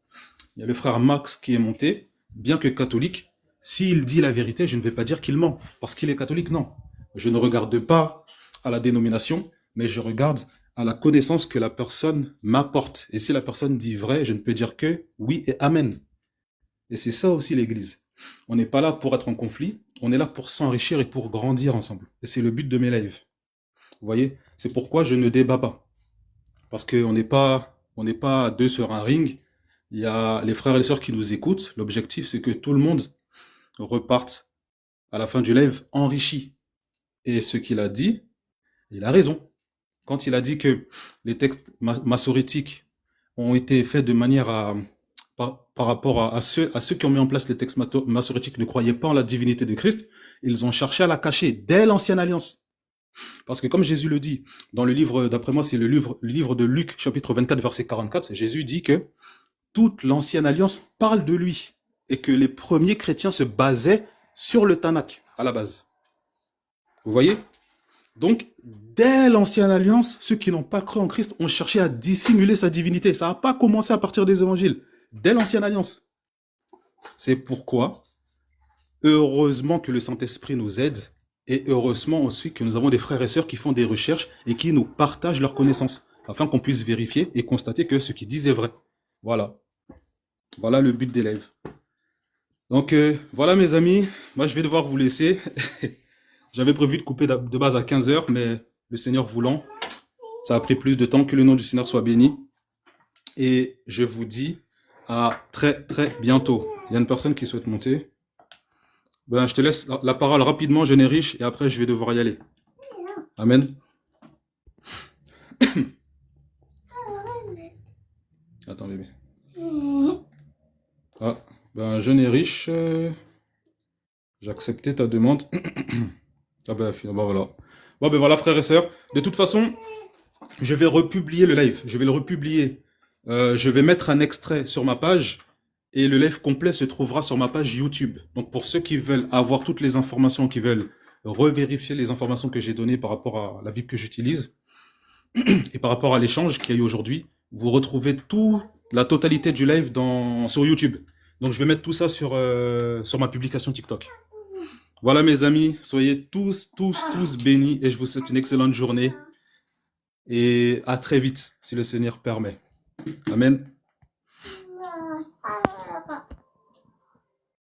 Il y a le frère Max qui est monté, bien que catholique. S'il dit la vérité, je ne vais pas dire qu'il ment, parce qu'il est catholique, non. Je ne regarde pas à la dénomination, mais je regarde à la connaissance que la personne m'apporte. Et si la personne dit vrai, je ne peux dire que oui et amen. Et c'est ça aussi l'Église. On n'est pas là pour être en conflit, on est là pour s'enrichir et pour grandir ensemble. Et c'est le but de mes lives. Vous voyez, c'est pourquoi je ne débat pas. Parce on n'est pas deux sur un ring. Il y a les frères et les sœurs qui nous écoutent. L'objectif, c'est que tout le monde reparte à la fin du live, enrichi. Et ce qu'il a dit, il a raison. Quand il a dit que les textes massorétiques ont été faits de manière par rapport à ceux qui ont mis en place les textes massorétiques ne croyaient pas en la divinité de Christ, ils ont cherché à la cacher dès l'Ancienne Alliance. Parce que comme Jésus le dit, dans le livre, d'après moi, c'est le livre de Luc, chapitre 24, verset 44, Jésus dit que toute l'Ancienne Alliance parle de lui et que les premiers chrétiens se basaient sur le Tanakh, à la base. Vous voyez? Donc, dès l'Ancienne Alliance, ceux qui n'ont pas cru en Christ ont cherché à dissimuler sa divinité. Ça n'a pas commencé à partir des évangiles. Dès l'Ancienne Alliance. C'est pourquoi, heureusement que le Saint-Esprit nous aide, et heureusement aussi que nous avons des frères et sœurs qui font des recherches et qui nous partagent leurs connaissances, afin qu'on puisse vérifier et constater que ce qu'ils disent est vrai. Voilà. Voilà le but des lives. Donc, voilà mes amis, moi je vais devoir vous laisser. J'avais prévu de couper de base à 15h, mais le Seigneur voulant, ça a pris plus de temps. Que le nom du Seigneur soit béni. Et je vous dis à très très bientôt. Il y a une personne qui souhaite monter. Ben, je te laisse la parole rapidement, jeune et riche, et après je vais devoir y aller. Amen. Attends bébé. Ah, ben jeune et riche, j'ai accepté ta demande. Ah ben voilà. Bon ben voilà frères et sœurs. De toute façon, je vais republier le live. Je vais le republier. Je vais mettre un extrait sur ma page et le live complet se trouvera sur ma page YouTube. Donc pour ceux qui veulent avoir toutes les informations, qui veulent revérifier les informations que j'ai données par rapport à la Bible que j'utilise et par rapport à l'échange qu'il y a eu aujourd'hui, vous retrouvez la totalité du live sur YouTube. Donc je vais mettre tout ça sur ma publication TikTok. Voilà mes amis, soyez tous bénis et je vous souhaite une excellente journée. Et à très vite, si le Seigneur permet. Amen.